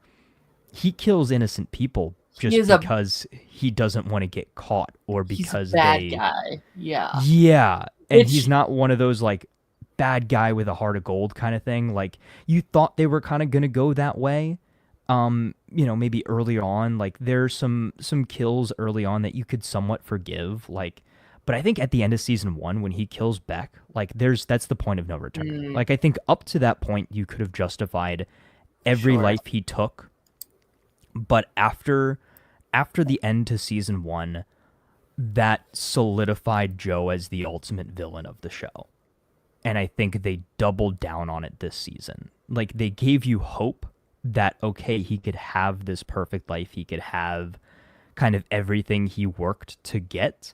he kills innocent people just because he doesn't want to get caught, or because he's a bad guy. Yeah. And he's not one of those like bad guy with a heart of gold kind of thing. Like, you thought they were kind of gonna go that way. Maybe early on, like there's some kills early on that you could somewhat forgive, like, but I think at the end of season 1 when he kills Beck, like that's the point of no return. Like I think up to that point you could have justified every life he took, but after the end to season 1, that solidified Joe as the ultimate villain of the show. And I think they doubled down on it this season. Like they gave you hope that, okay, he could have this perfect life, he could have kind of everything he worked to get.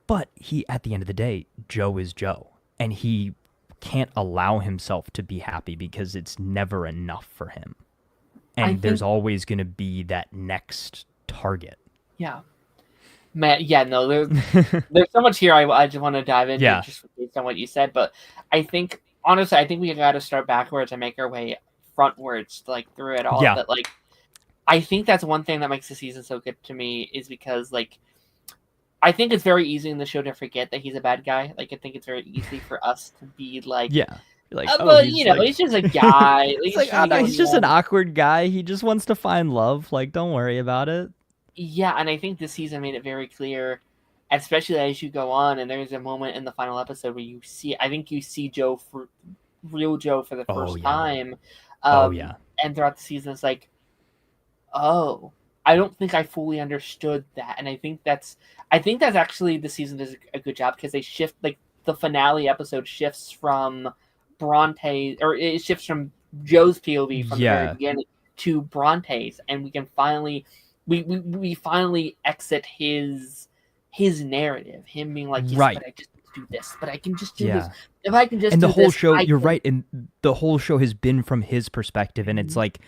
But he, at the end of the day, Joe is Joe, and he can't allow himself to be happy because it's never enough for him. And there's always going to be that next target. Yeah. Man, yeah, no, there's so much here I just want to dive into just based on what you said. But I think, honestly, we got to start backwards and make our way frontwards, like, through it all. But, like, I think that's one thing that makes the season so good to me, is because, like, I think it's very easy in the show to forget that he's a bad guy. Like, I think it's very easy for us to be like, like, but he's just a guy. He's just an awkward guy. He just wants to find love. Like, don't worry about it. Yeah, and I think this season made it very clear, especially as you go on, and there's a moment in the final episode where you see, I think you see real Joe for the Oh first yeah. time. Oh yeah. And throughout the season, it's like, oh, I don't think I fully understood that. And I think that's actually the season does a good job because they shift, like, the finale episode shifts from Bronte, or it shifts from Joe's POV from the very beginning to Bronte's, and we can finally we finally exit his narrative, him being like, yes, but I just do this, but I can just do this. If I can just and do the whole this, show, you're right, and the whole show has been from his perspective, and it's like,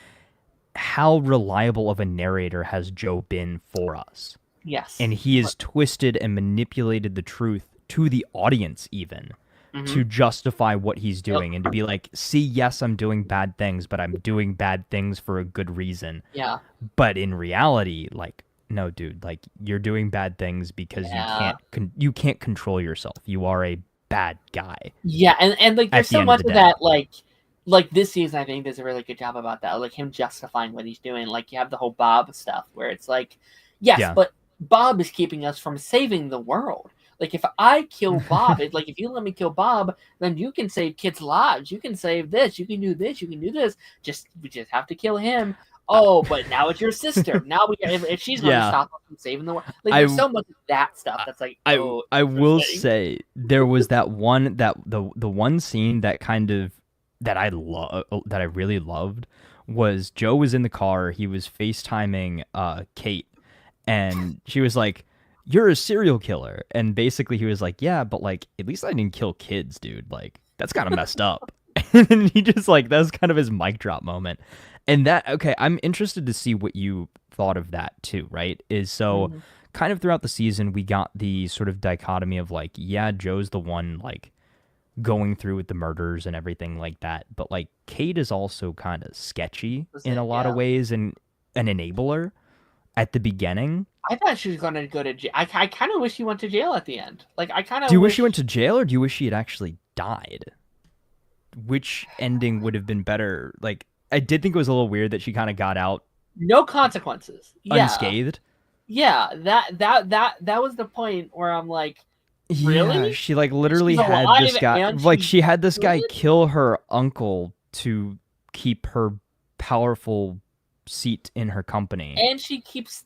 how reliable of a narrator has Joe been for us? Yes. And he has twisted and manipulated the truth to the audience even to justify what he's doing and to be like, see, yes, I'm doing bad things, but I'm doing bad things for a good reason. Yeah. But in reality, like, no, dude, like, you're doing bad things because you can't control yourself. You are a bad guy. Yeah, and like, there's so much of that, like this season, I think does a really good job about that, like him justifying what he's doing. Like, you have the whole Bob stuff where it's like, yes, but Bob is keeping us from saving the world. Like, if I kill Bob, it's like, if you let me kill Bob, then you can save kids' lives. You can save this. You can do this. You can do this. We just have to kill him. Oh, but now it's your sister. Now if she's going to stop us from saving the world. Like, there's so much of that stuff that's like, oh. I will say there was that one the one scene that kind of that I really loved was Joe was in the car. He was FaceTiming Kate, and she was like, "You're a serial killer," and basically he was like, "Yeah, but like, at least I didn't kill kids, dude. Like, that's kind of messed up." And he just, like, that was kind of his mic drop moment. And that, okay, I'm interested to see what you thought of that too, right? Is so kind of throughout the season, we got the sort of dichotomy of like, yeah, Joe's the one like going through with the murders and everything like that, but like Kate is also kind of sketchy in a lot of ways and an enabler at the beginning. I thought she was going to go to jail. I kind of wish she went to jail at the end. Like, I kind of Do you wish she went to jail, or do you wish she had actually died? Which ending would have been better? Like, I did think it was a little weird that she kind of got out, no consequences, unscathed. Yeah, that was the point where I'm like, really? Yeah, she like literally had this guy, like, she had this guy kill her uncle to keep her powerful seat in her company, and she keeps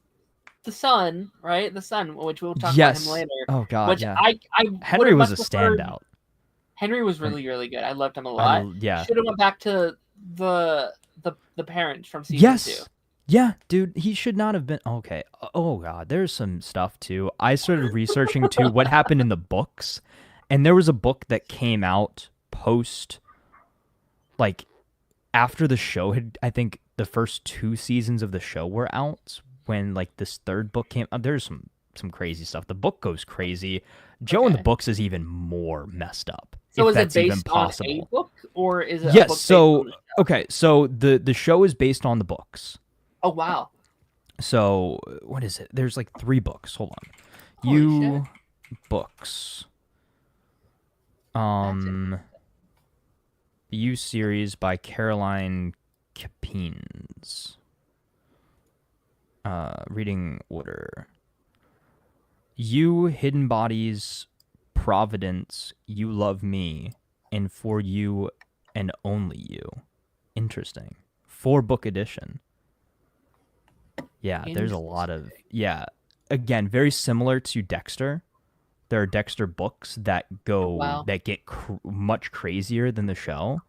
the son, right? The son, which we'll talk about him later. Oh god, which yeah. I Henry was a standout. Henry was really, really good. I loved him a lot. Yeah, should have went back to the parents from season 2. Yeah, dude, he should not have been. Okay. Oh god, there's some stuff too. I started researching too what happened in the books, and there was a book that came out post, like, after the show had, I think the first 2 seasons of the show were out when like this third book came out. There's some crazy stuff. The book goes crazy. Joe in the books is even more messed up. So is it based on a book, or is it? Yes. So okay. So the show is based on the books. Oh wow. So what is it? There's like 3 books. Hold on. Books. The You series by Caroline Capines. Reading order. You, Hidden Bodies, Providence, You Love Me, and For You and Only You. Interesting. 4-book edition. Yeah, there's a lot of... Yeah. Again, very similar to Dexter. There are Dexter books that go... that get much crazier than the show.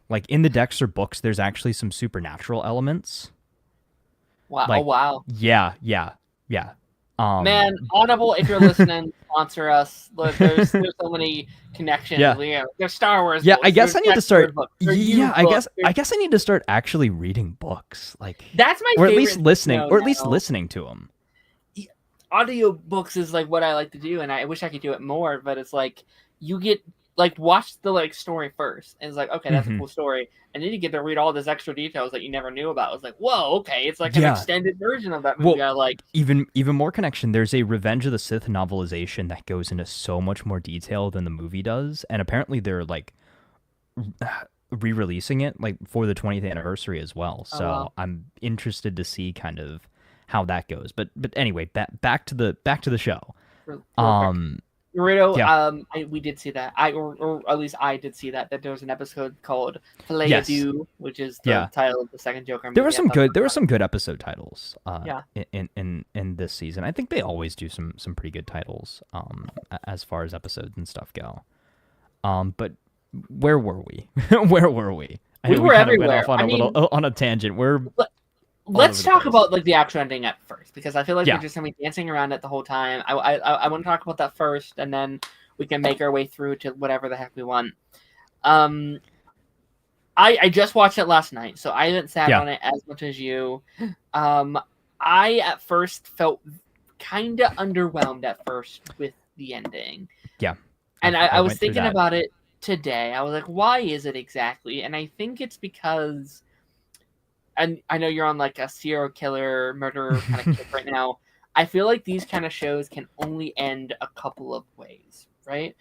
Like, in the Dexter books, there's actually some supernatural elements. Wow. Like, oh, wow. Yeah. Man, Audible, if you're listening, sponsor us. Look, there's so many connections. Yeah. There's Star Wars. Yeah, books, I guess I need to start. Yeah, I guess I need to start actually reading books. Like, that's my or favorite. At least listening, or at least listening to them. Audio books is like what I like to do, and I wish I could do it more. But it's like you get like watch the like story first, and it's like, okay, that's a cool story, and then you get to read all these extra details that you never knew about. It's like, whoa, okay, it's like an extended version of that movie. Well, I like even more connection. There's a Revenge of the Sith novelization that goes into so much more detail than the movie does, and apparently they're like re-releasing it like for the 20th anniversary as well. So I'm interested to see kind of how that goes. But anyway, back to the show. Real quick. Naruto, yeah. We did see that. Or at least I did see that there was an episode called TLOU, which is the title of the second Joker movie. There were some good episode titles in this season. I think they always do some pretty good titles as far as episodes and stuff go. But where were we? Where were we? We were everywhere. Went off on a tangent. Let's talk about like the actual ending at first, because I feel like we're just gonna be dancing around it the whole time. I want to talk about that first, and then we can make our way through to whatever the heck we want. I just watched it last night, so I haven't sat on it as much as you. I at first felt kind of underwhelmed at first with the ending. Yeah, and I was thinking about it today. I was like, why is it exactly? And I think it's because. And I know you're on like a serial killer murderer kind of kick right now. I feel like these kind of shows can only end a couple of ways, right?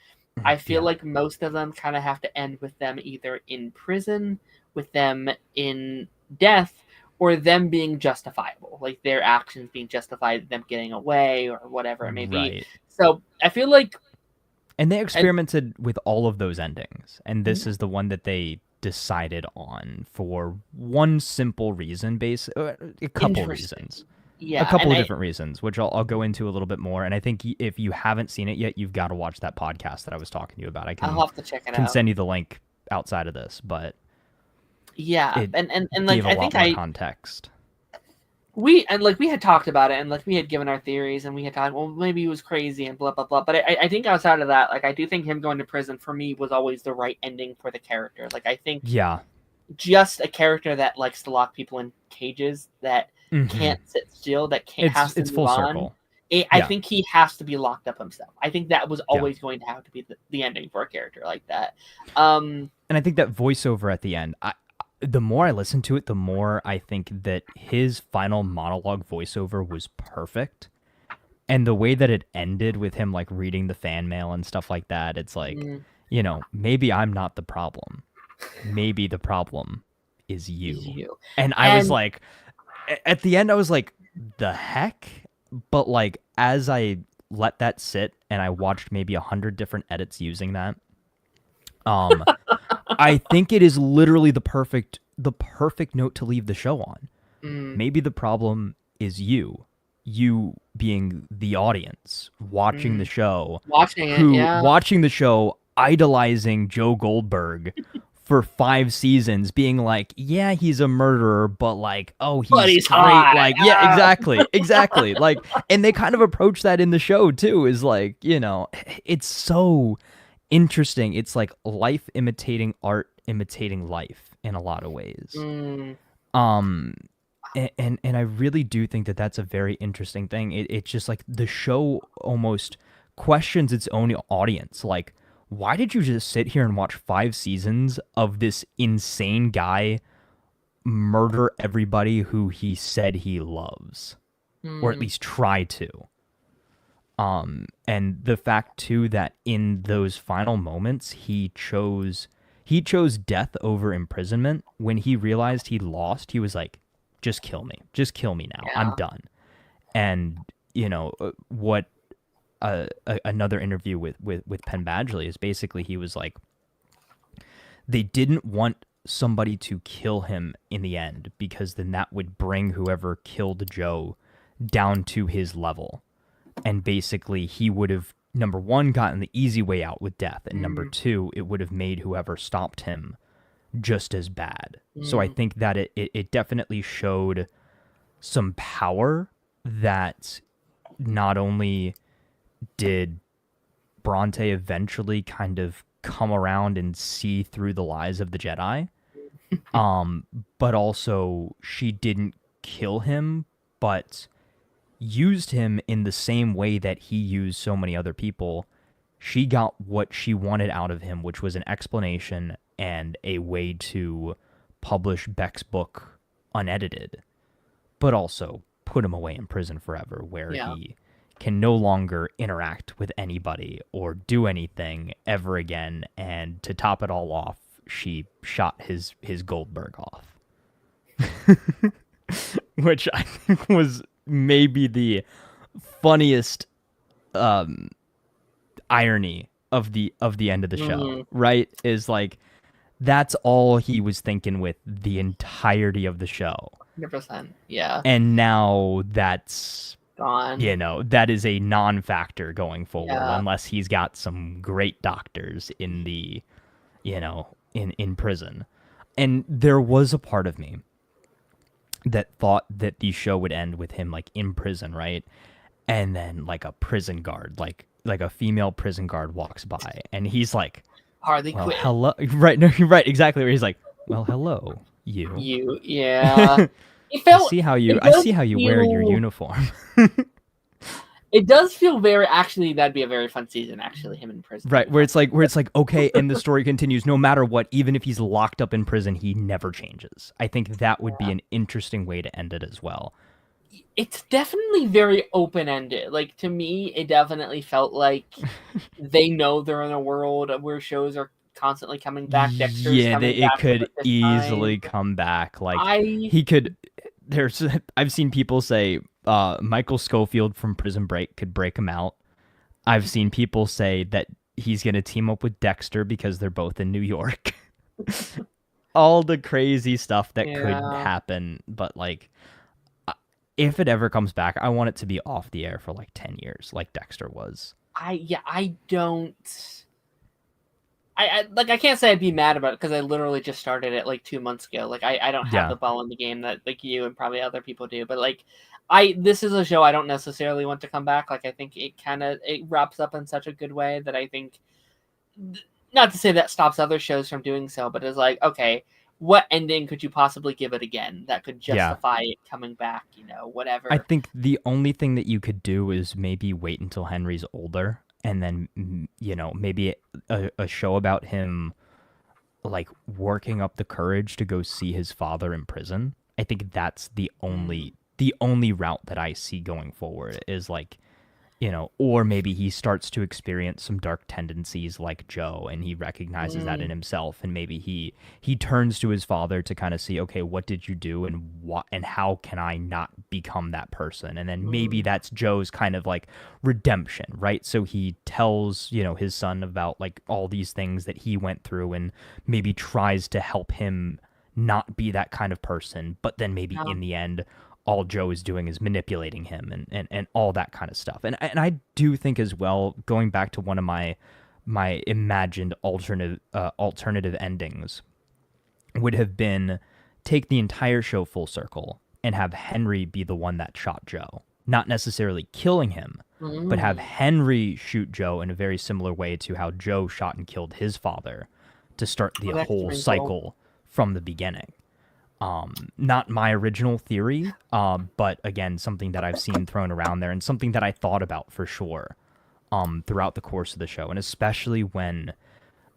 I feel like most of them kind of have to end with them either in prison, with them in death, or them being justifiable, like their actions being justified, them getting away or whatever it may be. So I feel like... And they experimented with all of those endings. And this is the one that they decided on for one simple reason, a couple reasons. Yeah, a couple of different reasons, which I'll go into a little bit more. And I think if you haven't seen it yet, you've got to watch that podcast that I was talking to you about. I'll have to check it out. Can send you the link outside of this, but and like I think context. We had talked about it, and like we had given our theories, and we had talked, well, maybe he was crazy and blah blah blah. But I think outside of that, like I do think him going to prison for me was always the right ending for the character. Like I think just a character that likes to lock people in cages, that can't sit still, that can't has to move full on. Circle. I think he has to be locked up himself. I think that was always going to have to be the ending for a character like that. And I think that voiceover at the end, the more I listen to it, the more I think that his final monologue voiceover was perfect. And the way that it ended with him like reading the fan mail and stuff like that, it's like, maybe I'm not the problem. Maybe the problem is you. And I was like, at the end, I was like, the heck? But like, as I let that sit and I watched maybe 100 different edits using that, I think it is literally the perfect note to leave the show on. Maybe the problem is you being the audience watching the show, watching the show, idolizing Joe Goldberg for 5 seasons, being like, yeah, he's a murderer, but like, oh, he's great. Hot. Like, yeah, exactly. Like, and they kind of approach that in the show too, is like, it's so interesting. It's like life imitating art, imitating life in a lot of ways. And I really do think that that's a very interesting thing. It's just like the show almost questions its own audience. Like, why did you just sit here and watch 5 seasons of this insane guy murder everybody who he said he loves, or at least try to? And the fact too that in those final moments he chose death over imprisonment. When he realized he lost, he was like, just kill me now. I'm done. And what another interview with Penn Badgley is basically, he was like, they didn't want somebody to kill him in the end, because then that would bring whoever killed Joe down to his level. And basically he would have, number one, gotten the easy way out with death, and number two, it would have made whoever stopped him just as bad. So I think that it definitely showed some power that not only did Bronte eventually kind of come around and see through the lies of the Jedi, but also she didn't kill him, but used him in the same way that he used so many other people. She got what she wanted out of him, which was an explanation and a way to publish Beck's book unedited, but also put him away in prison forever, where he can no longer interact with anybody or do anything ever again. And to top it all off, she shot his Goldberg off. Which I think was maybe the funniest irony of the end of the show, right? Is like that's all he was thinking with the entirety of the show. 100%. Yeah. And now that's gone. That is a non-factor going forward Yeah. unless he's got some great doctors in the in prison. And there was a part of me that thought that the show would end with him like in prison, right? And then like a prison guard, like a female prison guard walks by and he's like, Harley well, Quinn. hello. Right, no, you're right, exactly. Where he's like, well, hello, you. Yeah. I see how you wear your uniform. It does feel very, actually, that'd be a very fun season, actually, him in prison. Right, where it's like, okay, and the story continues no matter what, even if he's locked up in prison, he never changes. I think that would be an interesting way to end it as well. It's definitely very open-ended. Like, to me, it definitely felt like they know they're in a world where shows are constantly coming back. Dexter's coming back, it could easily come back. Like, he could... I've seen people say Michael Scofield from Prison Break could break him out. I've seen people say that he's going to team up with Dexter because they're both in New York. All the crazy stuff that could happen. But, like, if it ever comes back, I want it to be off the air for, like, 10 years, like Dexter was. I can't say I'd be mad about it because I literally just started it like 2 months ago. Like I don't have the ball in the game that like you and probably other people do. But like this is a show I don't necessarily want to come back. Like I think it wraps up in such a good way that I think, not to say that stops other shows from doing so, but it's like, okay, what ending could you possibly give it again that could justify it coming back? Whatever. I think the only thing that you could do is maybe wait until Henry's older. And then, maybe a show about him, like, working up the courage to go see his father in prison. I think that's the only route that I see going forward is, like, or maybe he starts to experience some dark tendencies like Joe, and he recognizes that in himself, and maybe he turns to his father to kind of see, okay, what did you do, and how can I not become that person? And then maybe that's Joe's kind of like redemption, right? So he tells his son about like all these things that he went through, and maybe tries to help him not be that kind of person, but then maybe in the end, all Joe is doing is manipulating him and all that kind of stuff. And I do think as well, going back to one of my imagined alternative endings would have been take the entire show full circle and have Henry be the one that shot Joe. Not necessarily killing him, but have Henry shoot Joe in a very similar way to how Joe shot and killed his father to start the whole cycle from the beginning. Not my original theory, but again, something that I've seen thrown around there and something that I thought about for sure throughout the course of the show. And especially when,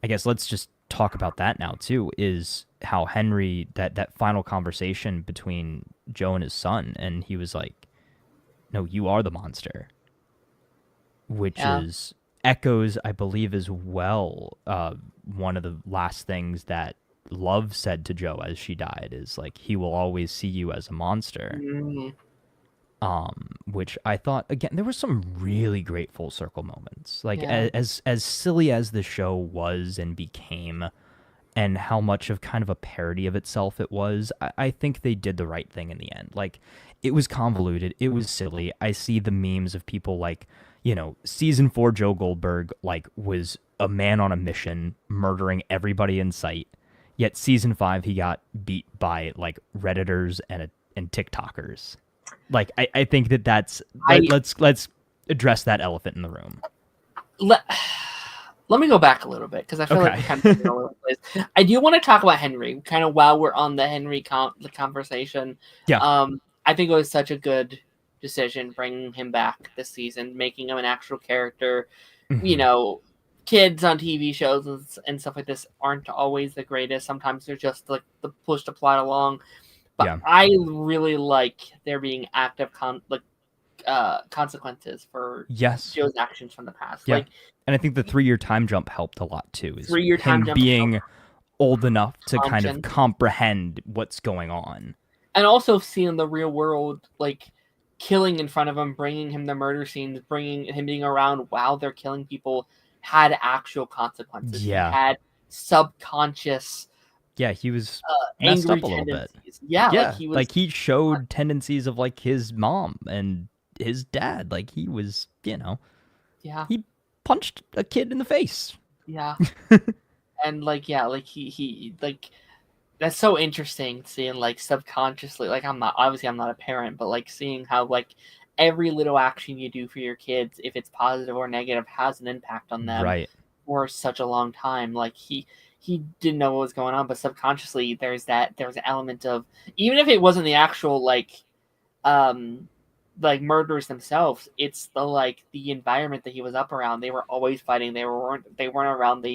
I guess let's just talk about that now too, is how Henry, that final conversation between Joe and his son, and he was like, no, you are the monster. Which is echoes, I believe, as well, one of the last things that Love said to Joe as she died is like, he will always see you as a monster. Which I thought, again, there were some really great full circle moments. Like as silly as the show was and became, and how much of kind of a parody of itself it was, I think they did the right thing in the end. Like, it was convoluted, it was silly. I see the memes of people like, season 4 Joe Goldberg like was a man on a mission, murdering everybody in sight. Yet season 5, he got beat by like Redditors and TikTokers. Like, I think that's let's address that elephant in the room. Let me go back a little bit because I feel like we're kind of all over the place. I do want to talk about Henry, kind of while we're on the Henry the conversation. Yeah. I think it was such a good decision bringing him back this season, making him an actual character. Kids on TV shows and stuff like this aren't always the greatest. Sometimes they're just like the push to plot along. But I really like there being active consequences for Joe's actions from the past. Yeah. And I think the 3-year time jump helped a lot too. Is 3-year time jump being old enough to kind of comprehend what's going on. And also seeing the real world, like, killing in front of him, bringing him the murder scenes, bringing him being around while they're killing people had actual consequences. Yeah. He had subconscious. Yeah, he was messed angry up a little bit. Yeah, Yeah, like he was. like he showed tendencies of like his mom and his dad. Like he was, Yeah. He punched a kid in the face. Yeah. And like, yeah, like he like that's so interesting seeing like subconsciously, like I'm not a parent, but like seeing how like every little action you do for your kids, if it's positive or negative, has an impact on them Right. for such a long time. Like he didn't know what was going on, but subconsciously there's an element of, even if it wasn't the actual like murders themselves, it's the environment that he was up around. They were always fighting. They weren't around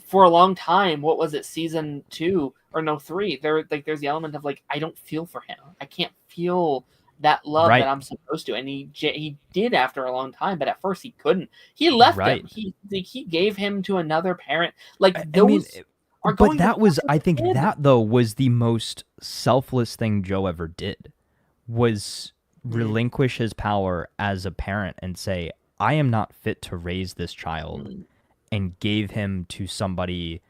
for a long time. What was it, season 2 or no 3? There's the element of like, I don't feel for him. I can't feel that love that I'm supposed to. And he did after a long time, but at first he couldn't. He left him. He gave him to another parent. Like those are going. But that was, I think that though was the most selfless thing Joe ever did, was relinquish his power as a parent and say, I am not fit to raise this child, and gave him to somebody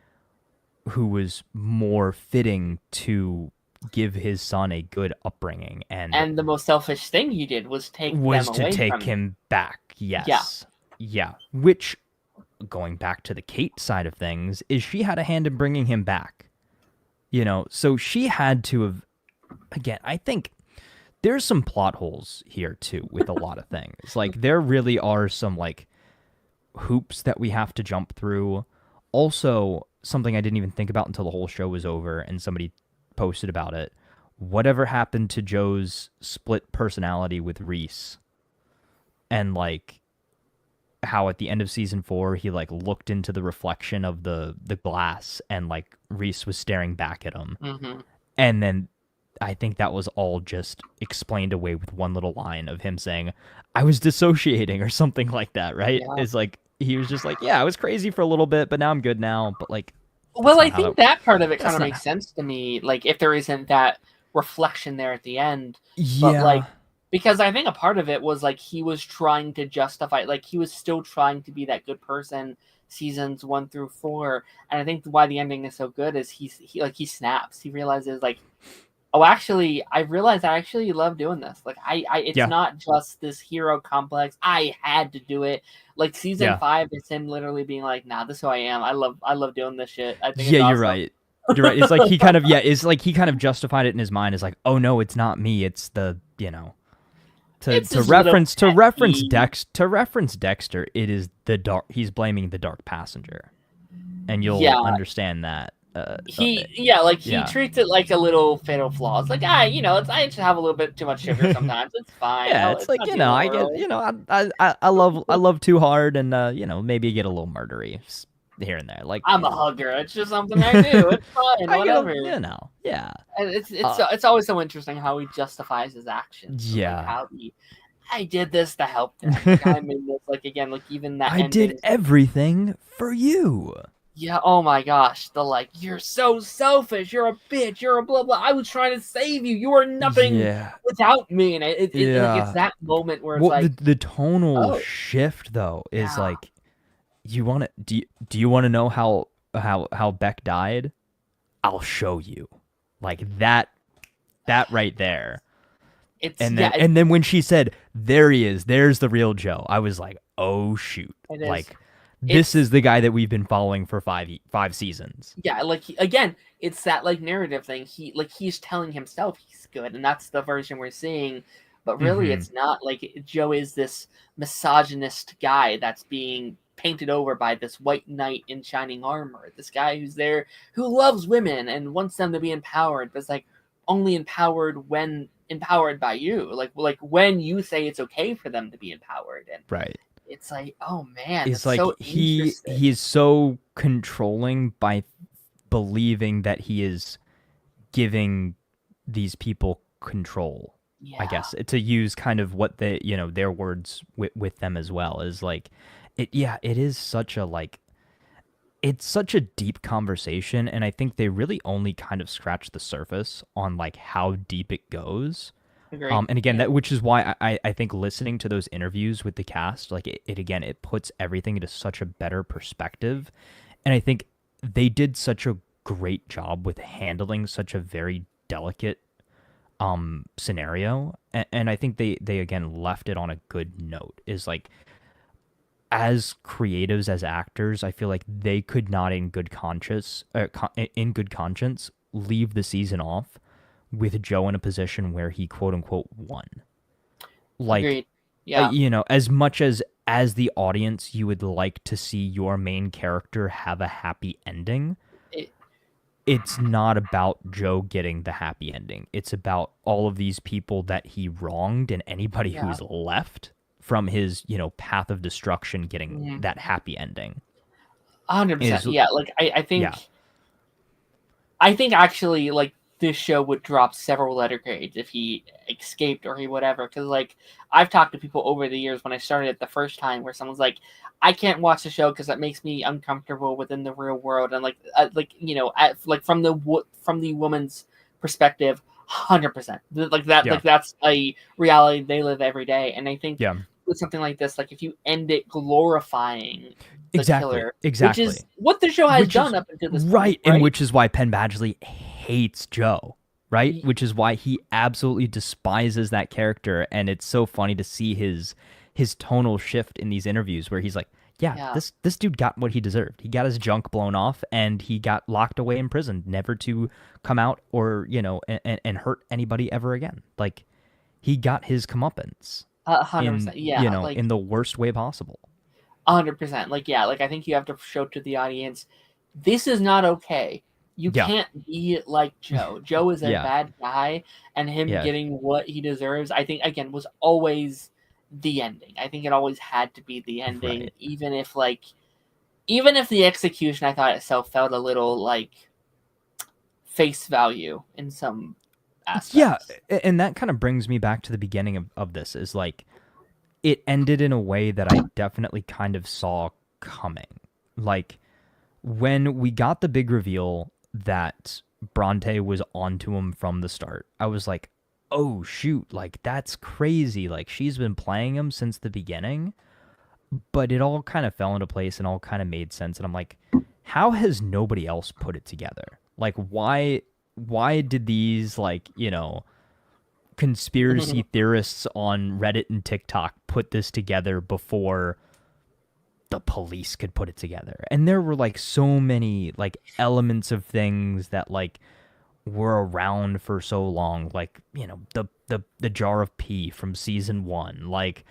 who was more fitting to give his son a good upbringing. And the most selfish thing he did was take him back. Yes. Yeah. Which, going back to the Kate side of things, is she had a hand in bringing him back. So she had to have, again, I think there's some plot holes here too with a lot of things. Like there really are some like hoops that we have to jump through. Also, something I didn't even think about until the whole show was over and somebody posted about it. Whatever happened to Joe's split personality with Reese? And like how at the end of season 4 he like looked into the reflection of the glass and like Reese was staring back at him. And then I think that was all just explained away with one little line of him saying, I was dissociating or something like that, right? Yeah. It's like, he was just like, yeah, I was crazy for a little bit, but now I'm good now. But like, well, I think that part of it kind of makes sense to me. Like if there isn't that reflection there at the end. Yeah. But like, because I think a part of it was like he was trying to justify, like he was still trying to be that good person seasons 1 through 4. And I think why the ending is so good is he snaps. He realizes like, oh, actually, I realized I actually love doing this. Like, it's not just this hero complex. I had to do it. Like season 5 is him literally being like, "Nah, this is who I am. I love doing this shit." I think. Yeah, you're right. You're right. It's like he kind of he kind of justified it in his mind. It's like, oh no, it's not me. It's the to reference Dexter. It is the dark. He's blaming the dark passenger, and you'll understand that. He treats it like a little fatal flaw. It's like, I just have a little bit too much sugar sometimes. It's fine. Yeah, it's like, I get, I love too hard, and maybe get a little murdery here and there. Like I'm a hugger. It's just something I do. It's fine. Whatever. Yeah. And it's always so interesting how he justifies his actions. Yeah. Like how I did this to help them. Like, I made this. Like again, like even that. I did everything for you. Yeah, oh my gosh. You're so selfish. You're a bitch. You're a blah, blah. I was trying to save you. You are nothing without me. And it's that moment where it's the tonal shift, though, is like, do you want to know how Beck died? I'll show you. Like that right there. And then when she said, there he is, there's the real Joe, I was like, oh, shoot. Like, this is the guy that we've been following for five seasons. Yeah, like it's that like narrative thing. He's telling himself he's good, and that's the version we're seeing. But really, it's not. Like Joe is this misogynist guy that's being painted over by this white knight in shining armor. This guy who's there, who loves women and wants them to be empowered, but it's like only empowered when empowered by you. Like when you say it's okay for them to be empowered. And right. It's like, oh man, it's like so he is so controlling by believing that he is giving these people control. I guess to use kind of what they, their words with them as well is like, it is such a it's such a deep conversation, and I think they really only kind of scratch the surface on like how deep it goes. Agree. And again, which is why I think listening to those interviews with the cast, like it puts everything into such a better perspective. And I think they did such a great job with handling such a very delicate scenario. And I think they again left it on a good note. Is like, as creatives, as actors, I feel like they could not in good conscience leave the season off with Joe in a position where he quote unquote won. Like, Agreed. Yeah. As much as the audience, you would like to see your main character have a happy ending. It's not about Joe getting the happy ending. It's about all of these people that he wronged and anybody who's left from his, path of destruction getting that happy ending. 100%. Yeah. Like, I think actually, like, this show would drop several letter grades if he escaped or he whatever. Because, like, I've talked to people over the years when I started it the first time where someone's like, I can't watch the show because that makes me uncomfortable within the real world. And, from the woman's perspective, 100%. Like that, like that's a reality they live every day. And I think with something like this, like, if you end it glorifying the killer, which is what the show has done up until this point, right? And which is why Penn Badgley hates Joe, right? Which is why he absolutely despises that character, and it's so funny to see his tonal shift in these interviews where he's like, this dude got what he deserved. He got his junk blown off, and he got locked away in prison, never to come out or and hurt anybody ever again. Like, he got his comeuppance. 100%. In the worst way possible. 100%. Like, I think you have to show to the audience, this is not okay. You can't be like Joe. Joe is a bad guy, and him getting what he deserves, I think, again, was always the ending. I think it always had to be the ending, even if the execution, I thought itself felt a little like face value in some aspects. Yeah, and that kind of brings me back to the beginning of this, is like, it ended in a way that I definitely kind of saw coming. Like, when we got the big reveal that Bronte was onto him from the start, I was like, oh shoot, like, that's crazy. Like, she's been playing him since the beginning. But it all kind of fell into place and all kind of made sense. And I'm like, how has nobody else put it together? Like, why did these, like, conspiracy theorists on Reddit and TikTok put this together before the police could put it together? And there were, like, so many, like, elements of things that, like, were around for so long, like, the jar of pee from season 1, like,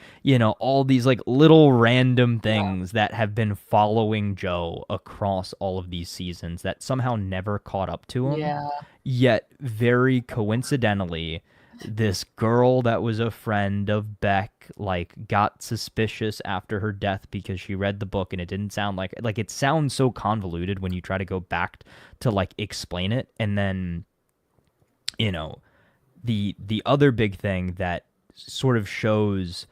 all these, like, little random things that have been following Joe across all of these seasons that somehow never caught up to him. Yet very coincidentally, this girl that was a friend of Beck, like, got suspicious after her death because she read the book, and it didn't sound like it sounds so convoluted when you try to go back to, like, explain it. And then, the other big thing that sort of shows,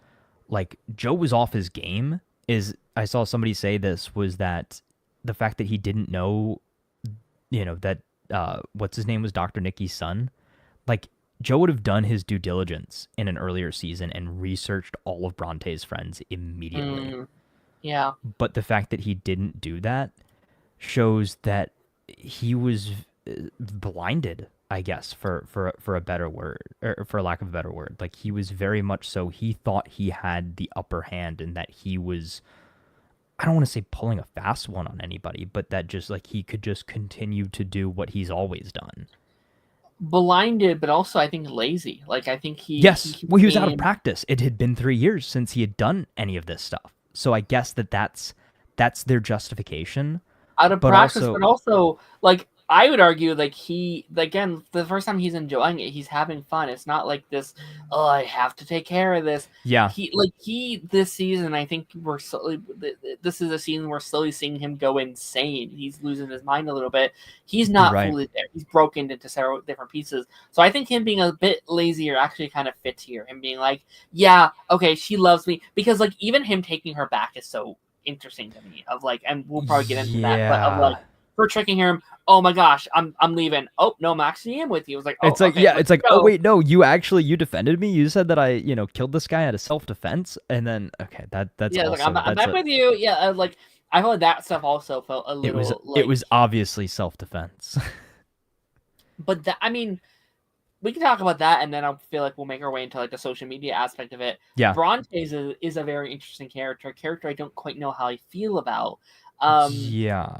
like, Joe was off his game is, I saw somebody say this, was that the fact that he didn't know, that what's his name was Dr. Nicky's son. Like, Joe would have done his due diligence in an earlier season and researched all of Bronte's friends immediately. But the fact that he didn't do that shows that he was blinded, I guess, for a better word, or for lack of a better word. Like, he was very much so, he thought he had the upper hand, and that he was, I don't want to say pulling a fast one on anybody, but that just, like, he could just continue to do what he's always done. Blinded, but also I think lazy. Like, I think he was out of practice. It had been 3 years since he had done any of this stuff, so I guess that's their justification. Out of practice, but also, like, I would argue, like, again, the first time he's enjoying it, he's having fun. It's not like this, oh, I have to take care of this. This season, I think this is a season we're slowly seeing him go insane. He's losing his mind a little bit. He's not fully there. He's broken into several different pieces. So I think him being a bit lazier actually kind of fits here. Him being like, yeah, okay, she loves me. Because, like, even him taking her back is so interesting to me, of, like, and we'll probably get into that, but of, like, for tricking him. Oh my gosh, I'm leaving. Oh no, I'm actually in with you. It's like, oh, It's like, okay, yeah, it's like, go. oh wait, no, you defended me. You said that I, killed this guy out of self-defense, and then okay, that's yeah, also like I'm back with you. Yeah, like I thought that stuff also felt a little it was obviously self-defense. But that, I mean, we can talk about that, and then I feel like we'll make our way into like the social media aspect of it. Yeah, Bronte is a very interesting character. A character I don't quite know how I feel about. Yeah.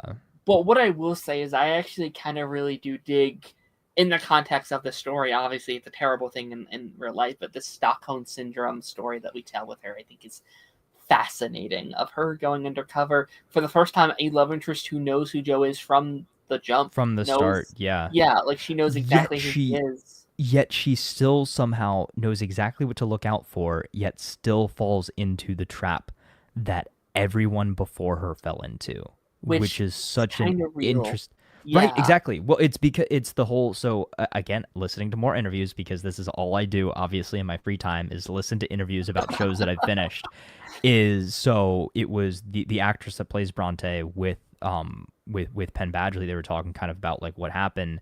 But what I will say is I actually kind of really do dig, in the context of the story. Obviously, it's a terrible thing in real life, but the Stockholm syndrome story that we tell with her, I think, is fascinating. Of her going undercover for the first time, a love interest who knows who Joe is from the jump, from the start. Yeah, like she knows exactly who he is. Yet she still somehow knows exactly what to look out for, yet still falls into the trap that everyone before her fell into, which is such an interest. Yeah. Right, exactly. Well, it's because it's the whole. So again, listening to more interviews, because this is all I do, obviously, in my free time, is listen to interviews about shows that I've finished. So it was the actress that plays Bronte with Penn Badgley. They were talking kind of about like what happened,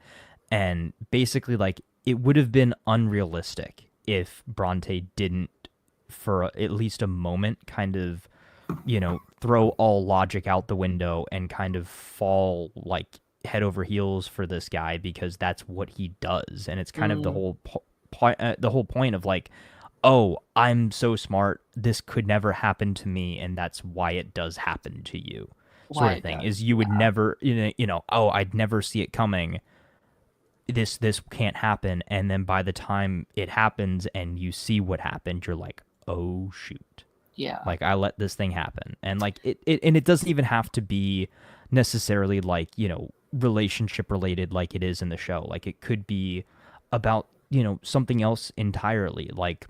and basically like it would have been unrealistic if Bronte didn't, for at least a moment, kind of, throw all logic out the window and kind of fall like head over heels for this guy, because that's what he does. And it's kind of the whole point of like, oh, I'm so smart, this could never happen to me, and that's why it does happen to you, sort of thing. Is you would never, oh, I'd never see it coming, this can't happen, and then by the time it happens and you see what happened, you're like, oh shoot, like I let this thing happen. And like it doesn't even have to be necessarily like, relationship related like it is in the show. Like it could be about, something else entirely, like,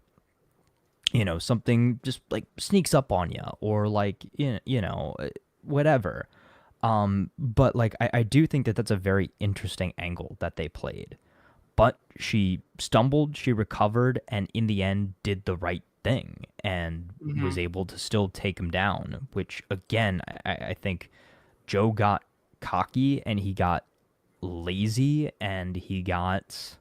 something just like sneaks up on you, or like, whatever. But like I do think that that's a very interesting angle that they played. But she stumbled, she recovered, and in the end did the right thing, and was able to still take him down, which again, I think Joe got cocky, and he got lazy, and he got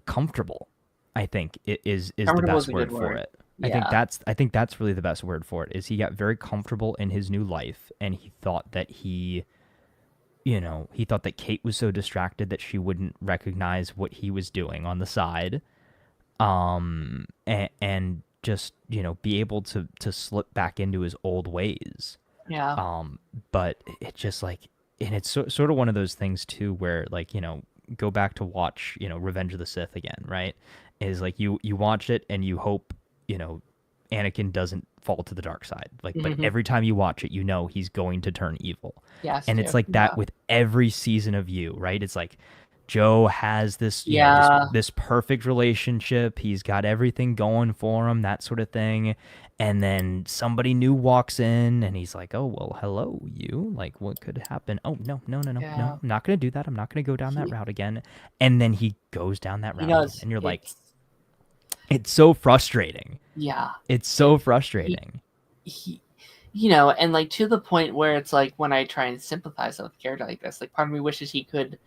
comfortable. I think it is the best word for it. Yeah. I think that's really the best word for it, is he got very comfortable in his new life, and he thought that he thought that Kate was so distracted that she wouldn't recognize what he was doing on the side. And just, be able to slip back into his old ways. Yeah. But it just like, and it's sort of one of those things too, where like, go back to watch, Revenge of the Sith again, right? Is like you watch it and you hope, Anakin doesn't fall to the dark side. Like, but every time you watch it, he's going to turn evil. Yes. And it's like that with every season of You, right? It's like Joe has this, this perfect relationship. He's got everything going for him, that sort of thing. And then somebody new walks in, and he's like, "Oh, well, hello, you. Like, what could happen? Oh, no, I'm not going to do that. I'm not going to go down that route again." And then he goes down that route, and you're like, it's so frustrating. Yeah. It's so frustrating. He and like to the point where it's like, when I try and sympathize with a character like this, like part of me wishes he could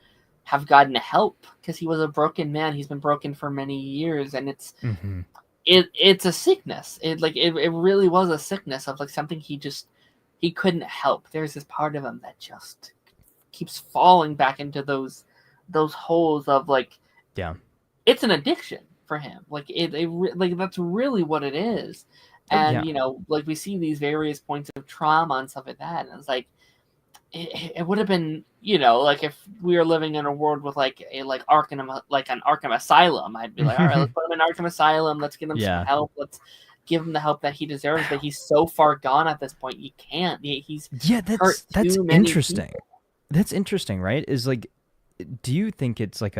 have gotten help, because he was a broken man. He's been broken for many years, and it's it's a sickness. It really was a sickness of like something he couldn't help. There's this part of him that just keeps falling back into those holes of like, it's an addiction for him. Like like that's really what it is. And like we see these various points of trauma and stuff like that, and it's like it would have been, like if we were living in a world with like an Arkham Asylum, I'd be like, all right, let's put him in Arkham Asylum, let's give him some help, let's give him the help that he deserves. But he's so far gone at this point, you can't. He's that's interesting. People. That's interesting, right? Is like, do you think it's like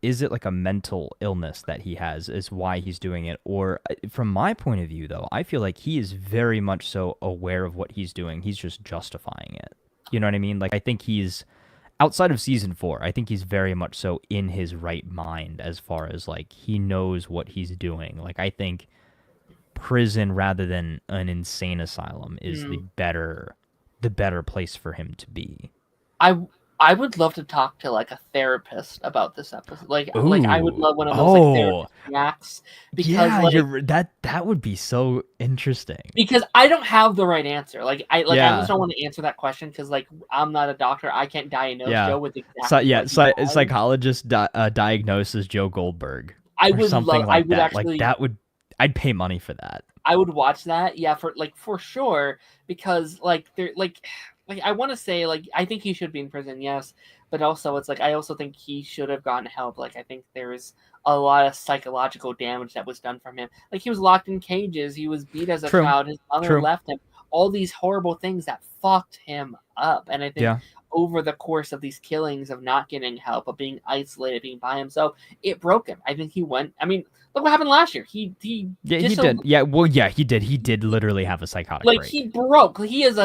is it like a mental illness that he has, is why he's doing it? Or from my point of view, though, I feel like he is very much so aware of what he's doing. He's just justifying it. You know what I mean? Like, I think he's, outside of season 4, I think he's very much so in his right mind, as far as like, he knows what he's doing. Like, I think prison rather than an insane asylum is the the better place for him to be. I would love to talk to like a therapist about this episode. Like I would love one of those like therapist reacts, because that would be so interesting. Because I don't have the right answer. I just don't want to answer that question because like I'm not a doctor. I can't diagnose Joe with exactly psychologist diagnoses Joe Goldberg. I'd pay money for that. I would watch that, for sure, because they're I want to say I think he should be in prison, yes, but also it's I also think he should have gotten help. I think there's a lot of psychological damage that was done from him. He was locked in cages, he was beat as a child, his mother left him, all these horrible things that fucked him up. And I think over the course of these killings, of not getting help, of being isolated, being by himself, it broke him. I think he went. I mean, look what happened last year. He did. He did. He did literally have a psychotic break. He broke. He's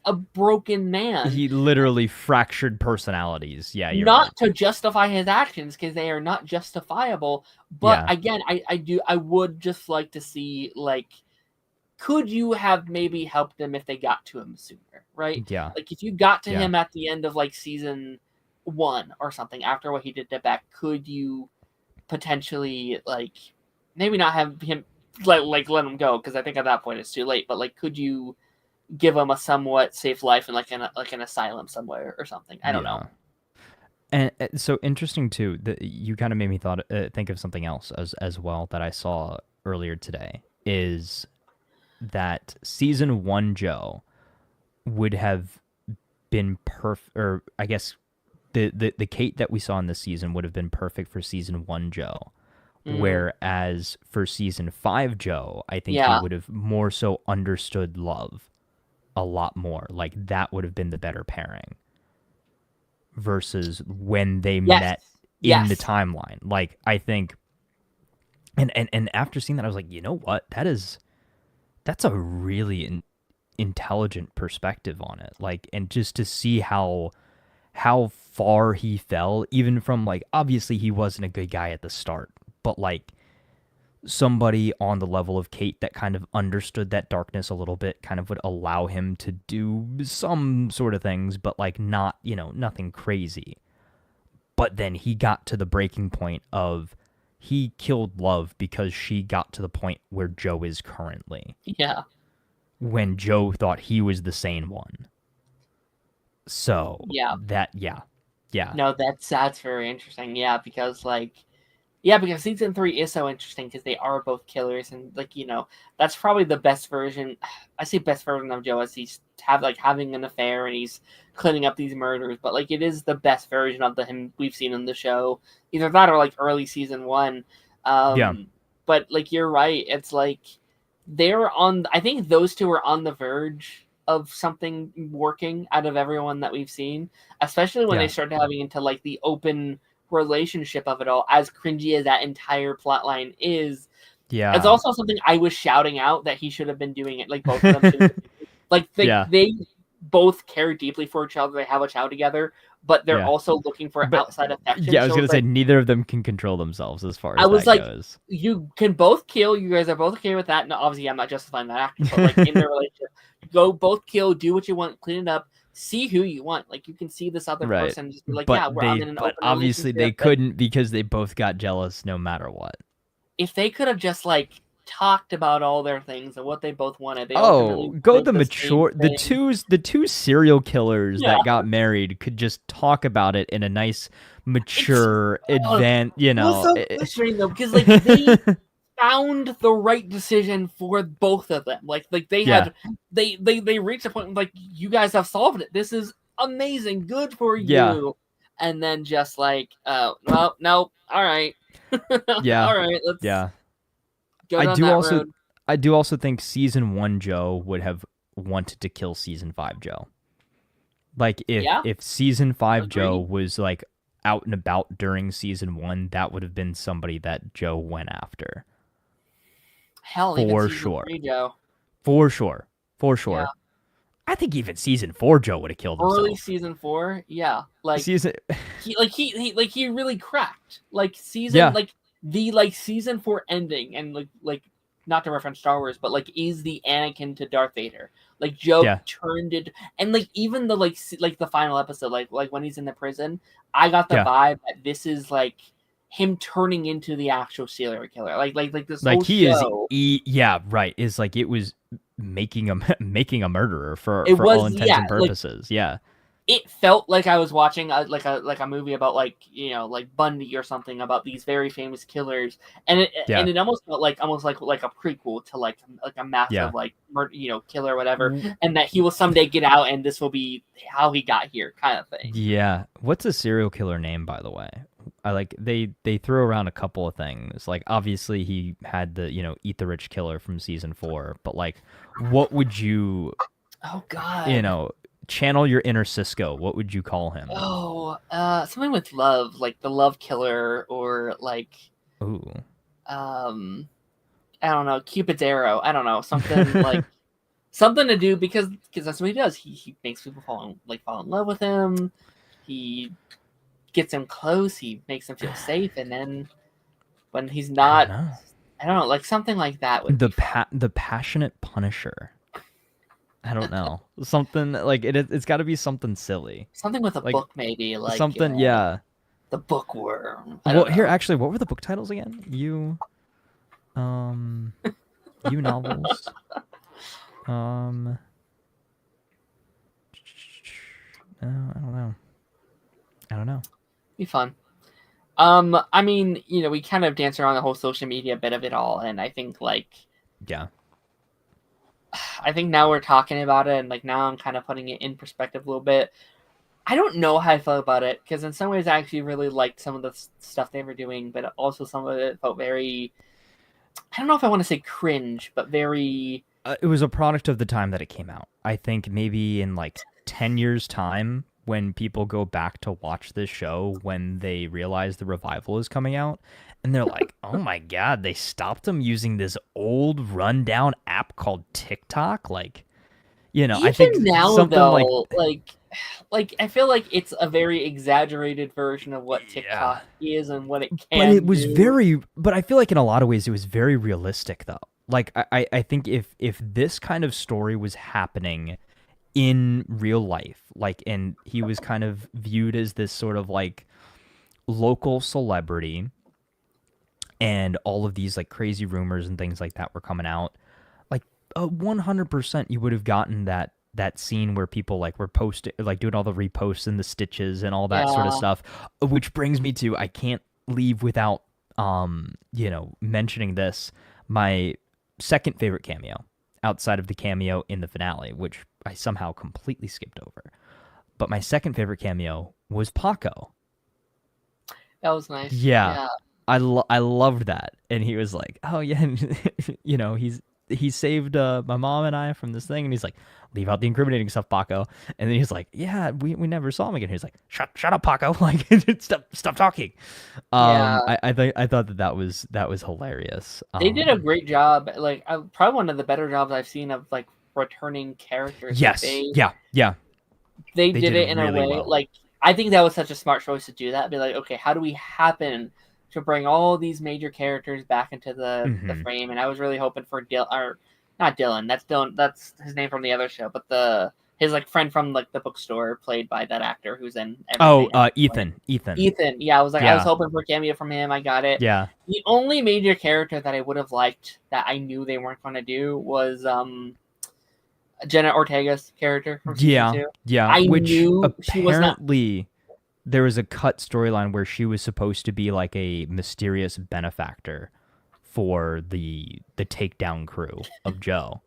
a broken man. He literally fractured personalities. Yeah, you're not right. To justify his actions, because they are not justifiable. But again, I would just like to see could you have maybe helped him if they got to him sooner, right? Yeah. If you got to him at the end of season 1 or something, after what he did to Beck, could you potentially maybe not have him let him go, because I think at that point it's too late, but could you give him a somewhat safe life in an asylum somewhere or something? I don't know. And so interesting too that you kind of made me think of something else as well that I saw earlier today, is that season 1 Joe would have been perfect, or I guess the Kate that we saw in this season would have been perfect for season 1 Joe. Whereas for season 5 Joe, I think he would have more so understood love a lot more. That would have been the better pairing versus when they met in the timeline. I think, and after seeing that, I was like, you know what? That's a really intelligent perspective on it. And just to see how far he fell, even from obviously he wasn't a good guy at the start, but somebody on the level of Kate that kind of understood that darkness a little bit, kind of would allow him to do some sort of things, but not, nothing crazy. But then he got to the breaking point of he killed love because she got to the point where Joe is currently. Yeah. When Joe thought he was the sane one. So No, that's very interesting. Yeah, because because season 3 is so interesting because they are both killers, and that's probably the best version. I say best version of Joe as he's having an affair and he's cleaning up these murders, but it is the best version of him we've seen in the show. Either that or early season 1. But you're right. It's they're on. I think those two are on the verge of something working out of everyone that we've seen, especially when they start having into the open relationship of it all, as cringy as that entire plotline is. It's also something I was shouting out that he should have been doing it. Both of them should they both care deeply for each other, they have a child together, but they're also looking for outside affection. I was gonna say neither of them can control themselves as far as that goes. You can both kill, you guys are both okay with that. No, obviously I'm not justifying that action, but in their relationship, go both kill, do what you want, clean it up, see who you want. You can see this other person, just be I'm in an open obviously they couldn't, because they both got jealous no matter what. If they could have just talked about all their things and what they both wanted, the two serial killers that got married could just talk about it in a nice mature because they found the right decision for both of them. They reached a point you guys have solved it. This is amazing. Good for you. And then just well, no, all right. All right, let's go down that road. I do also think season 1 Joe would have wanted to kill season 5 Joe. If season 5 Joe was out and about during season 1, that would have been somebody that Joe went after. Hell, for even sure. 3 Joe. For sure. Yeah. I think even season 4 Joe would have killed himself. Early season 4, yeah. He really cracked. The season 4 ending, and not to reference Star Wars, but is the Anakin to Darth Vader. Like Joe Yeah. turned it, and like even the like the final episode, like when he's in the prison, I got the Yeah. vibe that this is like him turning into the actual serial killer. Like this Like whole he show. yeah, right. Is like it was making a murderer for It all was, intents yeah, and like purposes. Yeah. it felt like I was watching a movie about like like Bundy or something, about these very famous killers, and Yeah. it almost felt like a prequel to like a Yeah. massive like murder, killer or whatever, Mm. and that he will someday get out and this will be how he got here, kind of thing. Yeah. What's a serial killer name, by the way? I like they throw around a couple of things. Like obviously he had the, Eat the Rich Killer from season 4, but like what would you Oh God. Channel your inner Cisco. What would you call him? Oh, something with love, like the Love Killer, or like Ooh. I don't know, Cupid's arrow. I don't know, something like something to do because that's what he does. He makes people fall in love with him. He gets them close. He makes them feel safe, and then when he's not, I don't know, like something like that would the passionate Punisher. I don't know. Something like it's got to be something silly. Something with a like, book, maybe like something. Yeah. The Bookworm. Well, here actually, what were the book titles again? You novels. No, I don't know. Be fun. I mean, we kind of dance around the whole social media bit of it all, and I think yeah. I think now we're talking about it, and like now I'm kind of putting it in perspective a little bit. I don't know how I felt about it, because in some ways I actually really liked some of the stuff they were doing, but also some of it felt very, I don't know if I want to say cringe, but very... It was a product of the time that it came out. I think maybe in like 10 years' time, when people go back to watch this show, when they realize the revival is coming out, and they're like, oh my God, they stopped them using this old rundown app called TikTok? Like, Even I think now, something though, like I feel like it's a very exaggerated version of what TikTok is and what it can But it was do. but I feel like in a lot of ways it was very realistic though. Like I think if this kind of story was happening in real life, like, and he was kind of viewed as this sort of like local celebrity, and all of these like crazy rumors and things like that were coming out, like 100% you would have gotten that scene where people like were posting, like doing all the reposts and the stitches and all that sort of stuff, which brings me to, I can't leave without mentioning this, my second favorite cameo outside of the cameo in the finale, which I somehow completely skipped over. But my second favorite cameo was Paco. That was nice. Yeah. I loved that. And he was like, oh yeah, he saved my mom and I from this thing, and he's like, leave out the incriminating stuff, Paco. And then he's like, yeah, we never saw him again. He's like, shut up, Paco. Like, stop talking. I thought that was hilarious. They did a great job. Like, probably one of the better jobs I've seen of like returning characters. Yes. Yeah. They did it in really a way well. like, I think that was such a smart choice to do that. Be like, okay, how do we happen to bring all these major characters back into the frame? And I was really hoping for not Dylan. That's Dylan. That's his name from the other show. But his like friend from like the bookstore, played by that actor who's in everything. Ethan. Yeah, I was hoping for a cameo from him. I got it. Yeah. The only major character that I would have liked that I knew they weren't going to do was Jenna Ortega's character from season 2. Yeah. I which knew apparently there was a cut storyline where she was supposed to be like a mysterious benefactor for the takedown crew of Joe.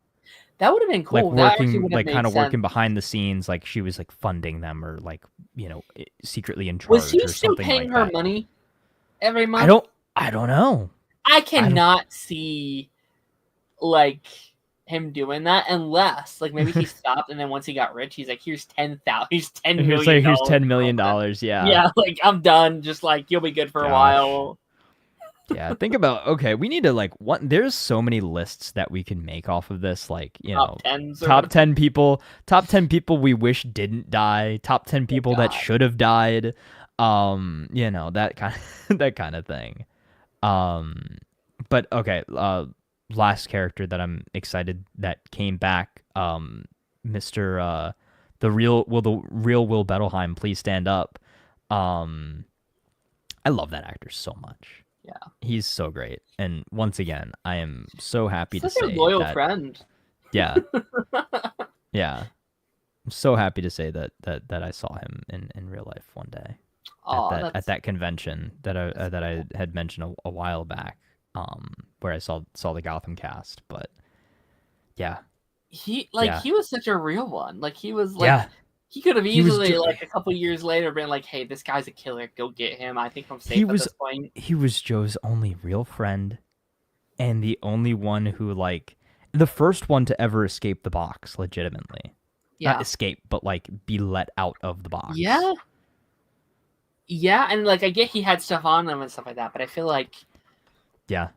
That would have been cool. Like working behind the scenes, like she was like funding them, or like secretly in charge. Was he or still something paying like her that. money every month? I don't know. I cannot see like him doing that unless like maybe he stopped, and then once he got rich, he's like, here's $10 million. Here's $10 million. Yeah, like, I'm done. Just like, you'll be good for a while. Yeah, think about, okay, we need to like there's so many lists that we can make off of this, like, top 10 people we wish didn't die, top 10 people that should have died, that kind of thing. But okay, last character that I'm excited that came back, Mr. The real Will Bettelheim, please stand up. I love that actor so much. Yeah, he's so great. And once again, I am so happy to such say a loyal that, friend. Yeah, yeah. I'm so happy to say that I saw him in real life one day at that convention that I had mentioned a while back, where I saw the Gotham cast. But yeah, he was such a real one. Like he was like. Yeah. He could have easily, like, a couple years later been like, hey, this guy's a killer. Go get him. I think I'm safe at this point. He was Joe's only real friend and the only one who, like, the first one to ever escape the box legitimately. Yeah. Not escape, but, like, be let out of the box. Yeah. Yeah, and, like, I get he had stuff on him and stuff like that, but I feel like... Yeah.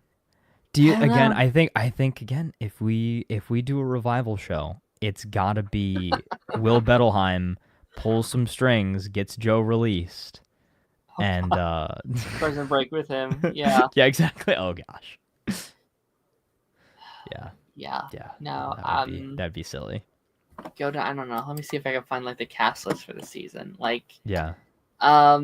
I think, again, if we do a revival show... It's gotta be Will Bettelheim pulls some strings, gets Joe released, and prison break with him. Yeah. Yeah, exactly. Oh gosh. Yeah. Yeah. Yeah. No. That'd be silly. Go to I don't know. Let me see if I can find like the cast list for the season. Like. Yeah. I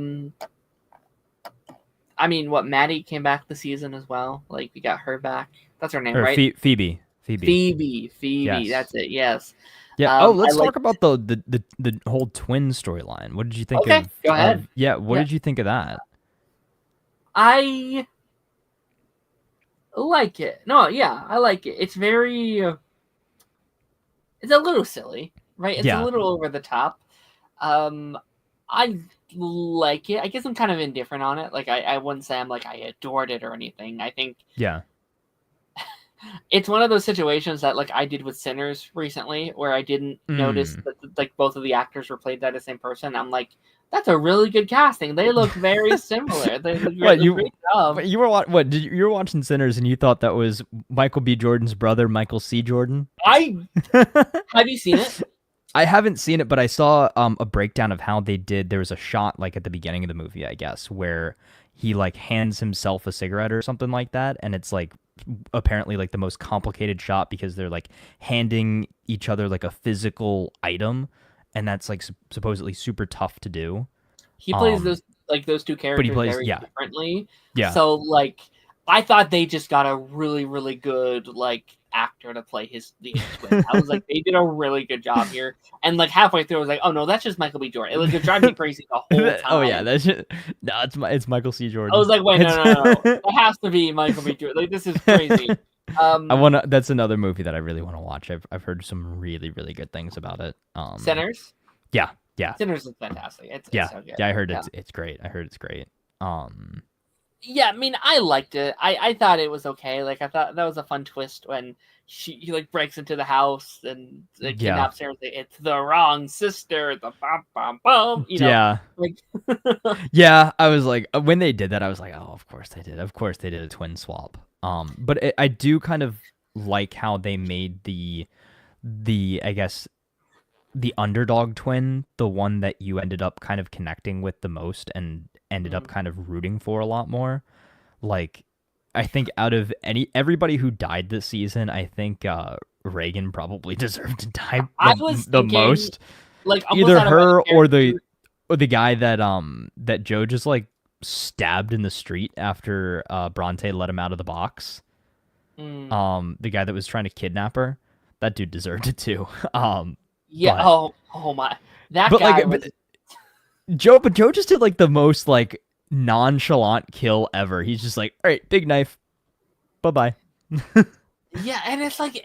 mean, Maddie came back the season as well. Like we got her back. That's her name, right? Phoebe. Yes. That's it. Yes. Yeah. Let's talk about the whole twin storyline. What did you think of? Go ahead. What did you think of that? I like it. No, yeah, I like it. It's very. It's a little silly, right? It's a little over the top. I like it. I guess I'm kind of indifferent on it. Like I wouldn't say I'm like I adored it or anything. I think. Yeah. It's one of those situations that like I did with Sinners recently where I didn't notice that like both of the actors were played by the same person. I'm like, that's a really good casting. They look very similar. They look great job. You were you were watching Sinners and you thought that was Michael B. Jordan's brother, Michael C. Jordan? Have you seen it? I haven't seen it, but I saw a breakdown of how they did. There was a shot like at the beginning of the movie, I guess, where he like hands himself a cigarette or something like that, and it's like apparently like the most complicated shot because they're like handing each other like a physical item, and that's like supposedly super tough to do. He plays those two characters very differently. Yeah. So like I thought they just got a really, really good like actor to play the twin. I was like, they did a really good job here. And like halfway through, I was like, oh no, that's just Michael B. Jordan. It was driving me crazy the whole time. Oh yeah, that's just, no, it's Michael C. Jordan. I was like, wait, no. It has to be Michael B. Jordan. Like this is crazy. That's another movie that I really want to watch. I've heard some really, really good things about it. Sinners? Yeah. Sinners is fantastic. It's so good. Yeah, I heard it's great. I heard it's great. Yeah, I mean, I liked it. I thought it was okay. Like, I thought that was a fun twist when he like breaks into the house and kidnaps her. It's the wrong sister. The bum bum bum. You know, yeah. Like, yeah. I was like, when they did that, I was like, oh, of course they did. Of course they did a twin swap. But I do kind of like how they made the I guess the underdog twin, the one that you ended up kind of connecting with the most and ended up kind of rooting for a lot more. Like, I think out of everybody who died this season, I think Reagan probably deserved to die the most. Like either her or the guy that Joe just like stabbed in the street after Bronte let him out of the box. The guy that was trying to kidnap her, that dude deserved it too. Yeah. Oh my. That guy. Joe just did like the most like nonchalant kill ever. He's just like, all right, big knife, bye. Yeah, and it's like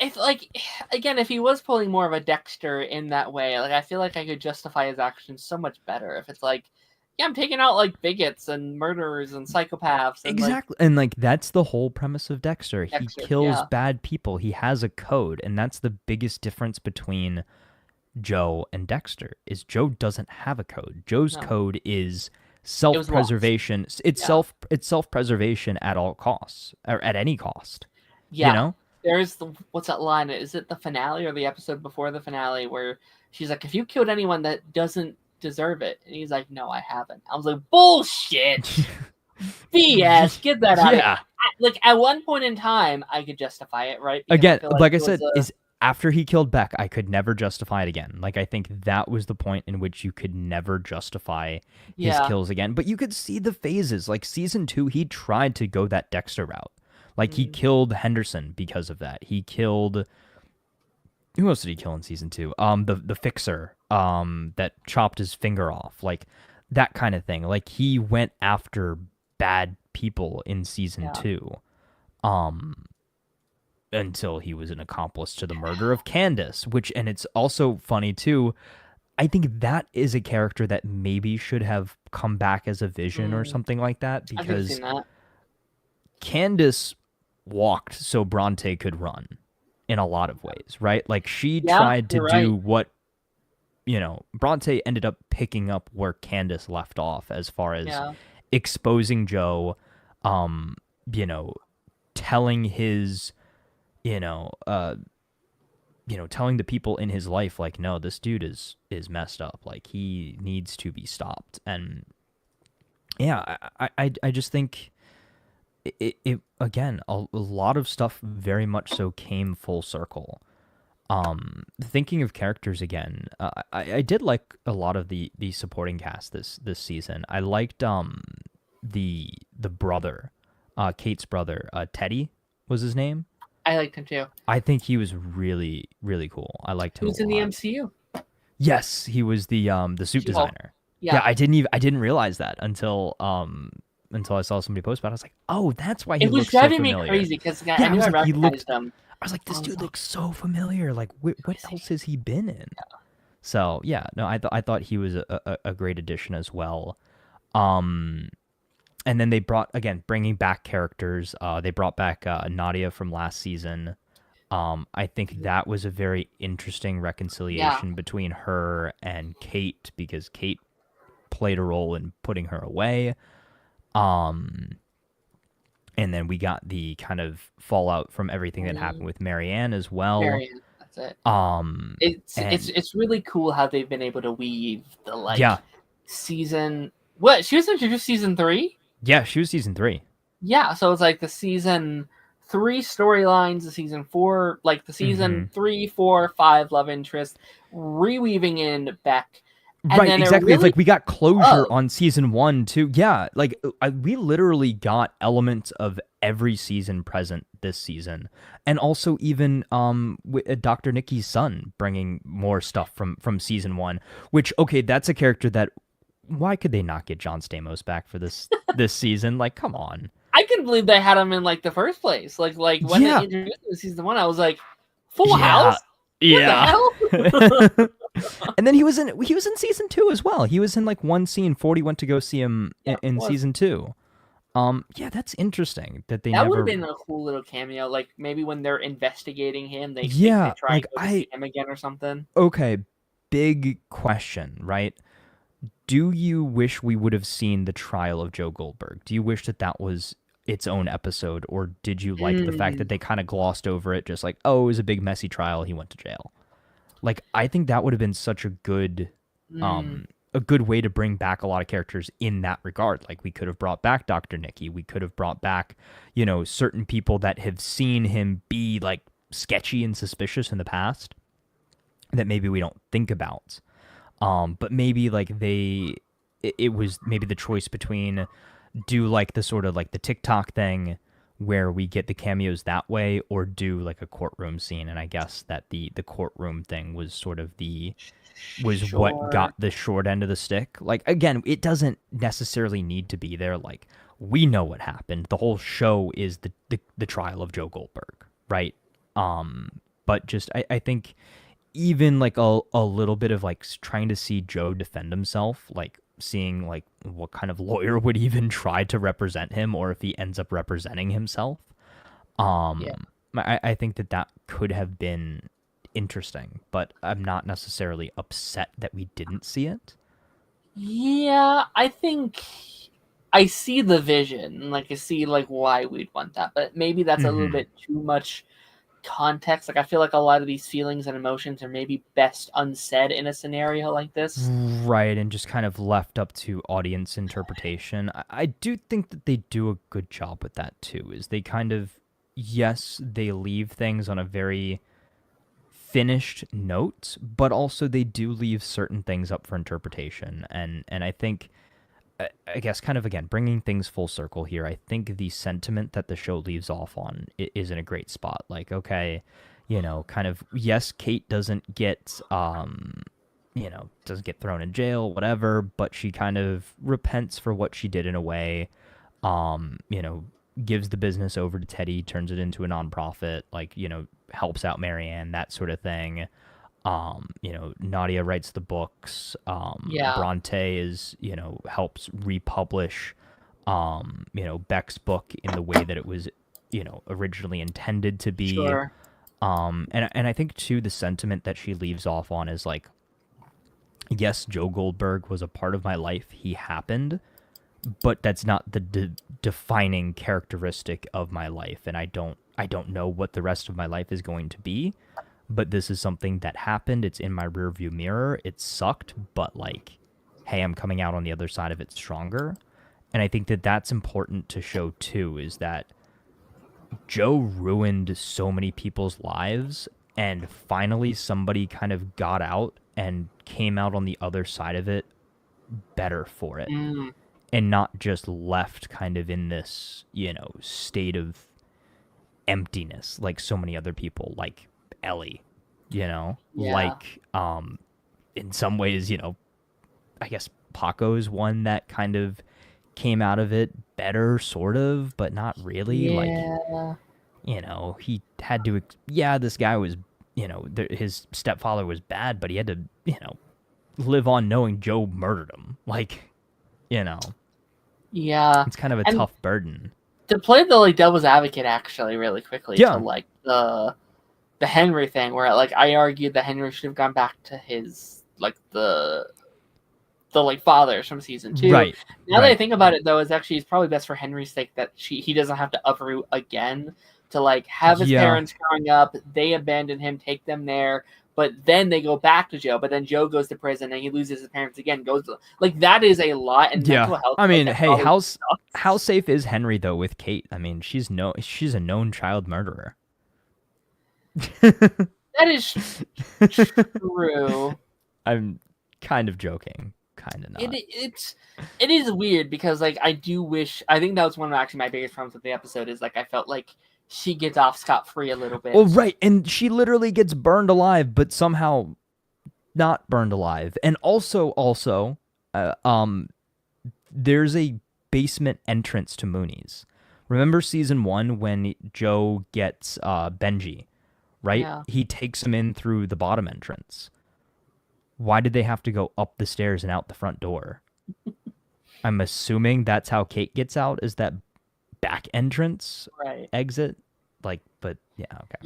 again, if he was pulling more of a Dexter in that way, like I feel like I could justify his actions so much better if it's like, yeah, I'm taking out like bigots and murderers and psychopaths. And, exactly, and like that's the whole premise of Dexter. He kills bad people. He has a code, and that's the biggest difference between Joe and Dexter. Is Joe doesn't have a code. Joe's code is self-preservation. It's self-preservation at all costs, or at any cost. Yeah. You know? There's what's that line? Is it the finale or the episode before the finale where she's like, "If you killed anyone that doesn't deserve it," and he's like, "No, I haven't." I was like, "Bullshit, BS, get that out." Yeah. Like at one point in time, I could justify it, right? Because again, like I said, after he killed Beck, I could never justify it again. Like, I think that was the point in which you could never justify his kills again. But you could see the phases. Like, season 2, he tried to go that Dexter route. Like, he killed Henderson because of that. He killed... Who else did he kill in season 2? The fixer that chopped his finger off. Like, that kind of thing. Like, he went after bad people in season 2. Until he was an accomplice to the murder of Candace, and it's also funny too. I think that is a character that maybe should have come back as a Vision or something like that, because Candace walked so Bronte could run in a lot of ways, right? Like, she tried to do what, Bronte ended up picking up where Candace left off as far as exposing Joe, telling his, telling the people in his life, like, no, this dude is messed up. Like, he needs to be stopped. And yeah, I just think it again, a lot of stuff very much so came full circle. Thinking of characters again, I did like a lot of the supporting cast this season. I liked the brother, Kate's brother, Teddy was his name. I liked him too. I think he was really, really cool. I liked him. He was in the MCU. Yes, he was the suit designer. Yeah, I didn't realize that until I saw somebody post about it. I was like, oh, that's why he looks so familiar. It was driving me crazy because I knew I recognized him. I was like, this dude looks so familiar. Like, what else has he been in? Yeah. So yeah, no, I thought he was a great addition as well. And then they bringing back characters. They brought back Nadia from last season. I think that was a very interesting reconciliation between her and Kate, because Kate played a role in putting her away. And then we got the kind of fallout from everything that happened with Marianne as well. Marianne, that's it. It's really cool how they've been able to weave the season. What, she was introduced season 3? Yeah, she was season 3. Yeah, so it's like the season 3 storylines, the season 4, like the season 3, 4, 5 love interest, reweaving in Beck. And right, exactly. It's like we got closure on season 1 too. Yeah, like we literally got elements of every season present this season, and also even with Dr. Nikki's son bringing more stuff from season 1. Which, okay, that's a character that. Why could they not get John Stamos back for this season? Like, come on. I couldn't believe they had him in the first place. Like when they introduced him in season 1, I was like, Full House? Yeah. What the hell? And then he was in season 2 as well. He was in one scene. 40 went to go see him in season 2. Yeah, that's interesting that that would have been a cool little cameo. Like maybe when they're investigating him, they try to see him again or something. Okay, big question, right? Do you wish we would have seen the trial of Joe Goldberg? Do you wish that was its own episode, or did you like the fact that they kind of glossed over it, just like, oh, it was a big messy trial, he went to jail? Like, I think that would have been such a good way to bring back a lot of characters in that regard. Like, we could have brought back Dr. Nikki. We could have brought back, certain people that have seen him be sketchy and suspicious in the past that maybe we don't think about. But maybe it was maybe the choice between do the sort of the TikTok thing where we get the cameos that way, or do a courtroom scene. And I guess that the courtroom thing was sort of what got the short end of the stick. Like, again, it doesn't necessarily need to be there. Like, we know what happened. The whole show is the trial of Joe Goldberg, right? But just I think even a little bit of trying to see Joe defend himself, seeing what kind of lawyer would even try to represent him, or if he ends up representing himself. I think that could have been interesting, but I'm not necessarily upset that we didn't see it. Yeah, I think I see the vision. I see why we'd want that, but maybe that's a little bit too much context. I feel like a lot of these feelings and emotions are maybe best unsaid in a scenario like this. Right, and just kind of left up to audience interpretation. I do think that they do a good job with that too, is they kind of, yes, they leave things on a very finished notes, but also they do leave certain things up for interpretation. And I think, I guess, kind of again bringing things full circle here, I think the sentiment that the show leaves off on is in a great spot. Like, okay, kind of, yes, Kate doesn't get doesn't get thrown in jail, whatever, but she kind of repents for what she did in a way. Gives the business over to Teddy, turns it into a nonprofit, like, helps out Marianne, that sort of thing. Nadia writes the books. Bronte is, helps republish, Beck's book in the way that it was, originally intended to be. Sure. And I think too, the sentiment that she leaves off on is like, yes, Joe Goldberg was a part of my life. He happened, but that's not the defining characteristic of my life. And I don't know what the rest of my life is going to be, but this is something that happened. It's in my rearview mirror. It sucked, but like, hey, I'm coming out on the other side of it stronger. And I think that that's important to show too, is that Joe ruined so many people's lives, and finally somebody kind of got out and came out on the other side of it better for it. And not just left kind of in this, state of emptiness like so many other people, like Ellie, like, in some ways, I guess Paco's one that kind of came out of it better, sort of, but not really. Like, he had to, this guy was, his stepfather was bad, but he had to, live on knowing Joe murdered him. Like, Yeah. It's kind of a tough burden. To play the like devil's advocate actually really quickly to like the Henry thing, where like I argued that Henry should have gone back to his like the like fathers from season 2. Right. Now that I think about it though, it's probably best for Henry's sake that he doesn't have to uproot again to like have his parents growing up, they abandon him, take them there. But then they go back to Joe. But then Joe goes to prison and he loses his parents again. Like that is a lot. And mental health. I mean, hey, how safe is Henry though with Kate? I mean, she's a known child murderer. That is true. I'm kind of joking, kind of not. It is weird because like I think that was one of actually my biggest problems with the episode is like I felt like she gets off scot-free a little bit. Oh, right. And she literally gets burned alive, but somehow not burned alive. And also, there's a basement entrance to Mooney's. Remember season 1 when Joe gets Benji, right? Yeah. He takes him in through the bottom entrance. Why did they have to go up the stairs and out the front door? I'm assuming that's how Kate gets out, is that back entrance exit, like, but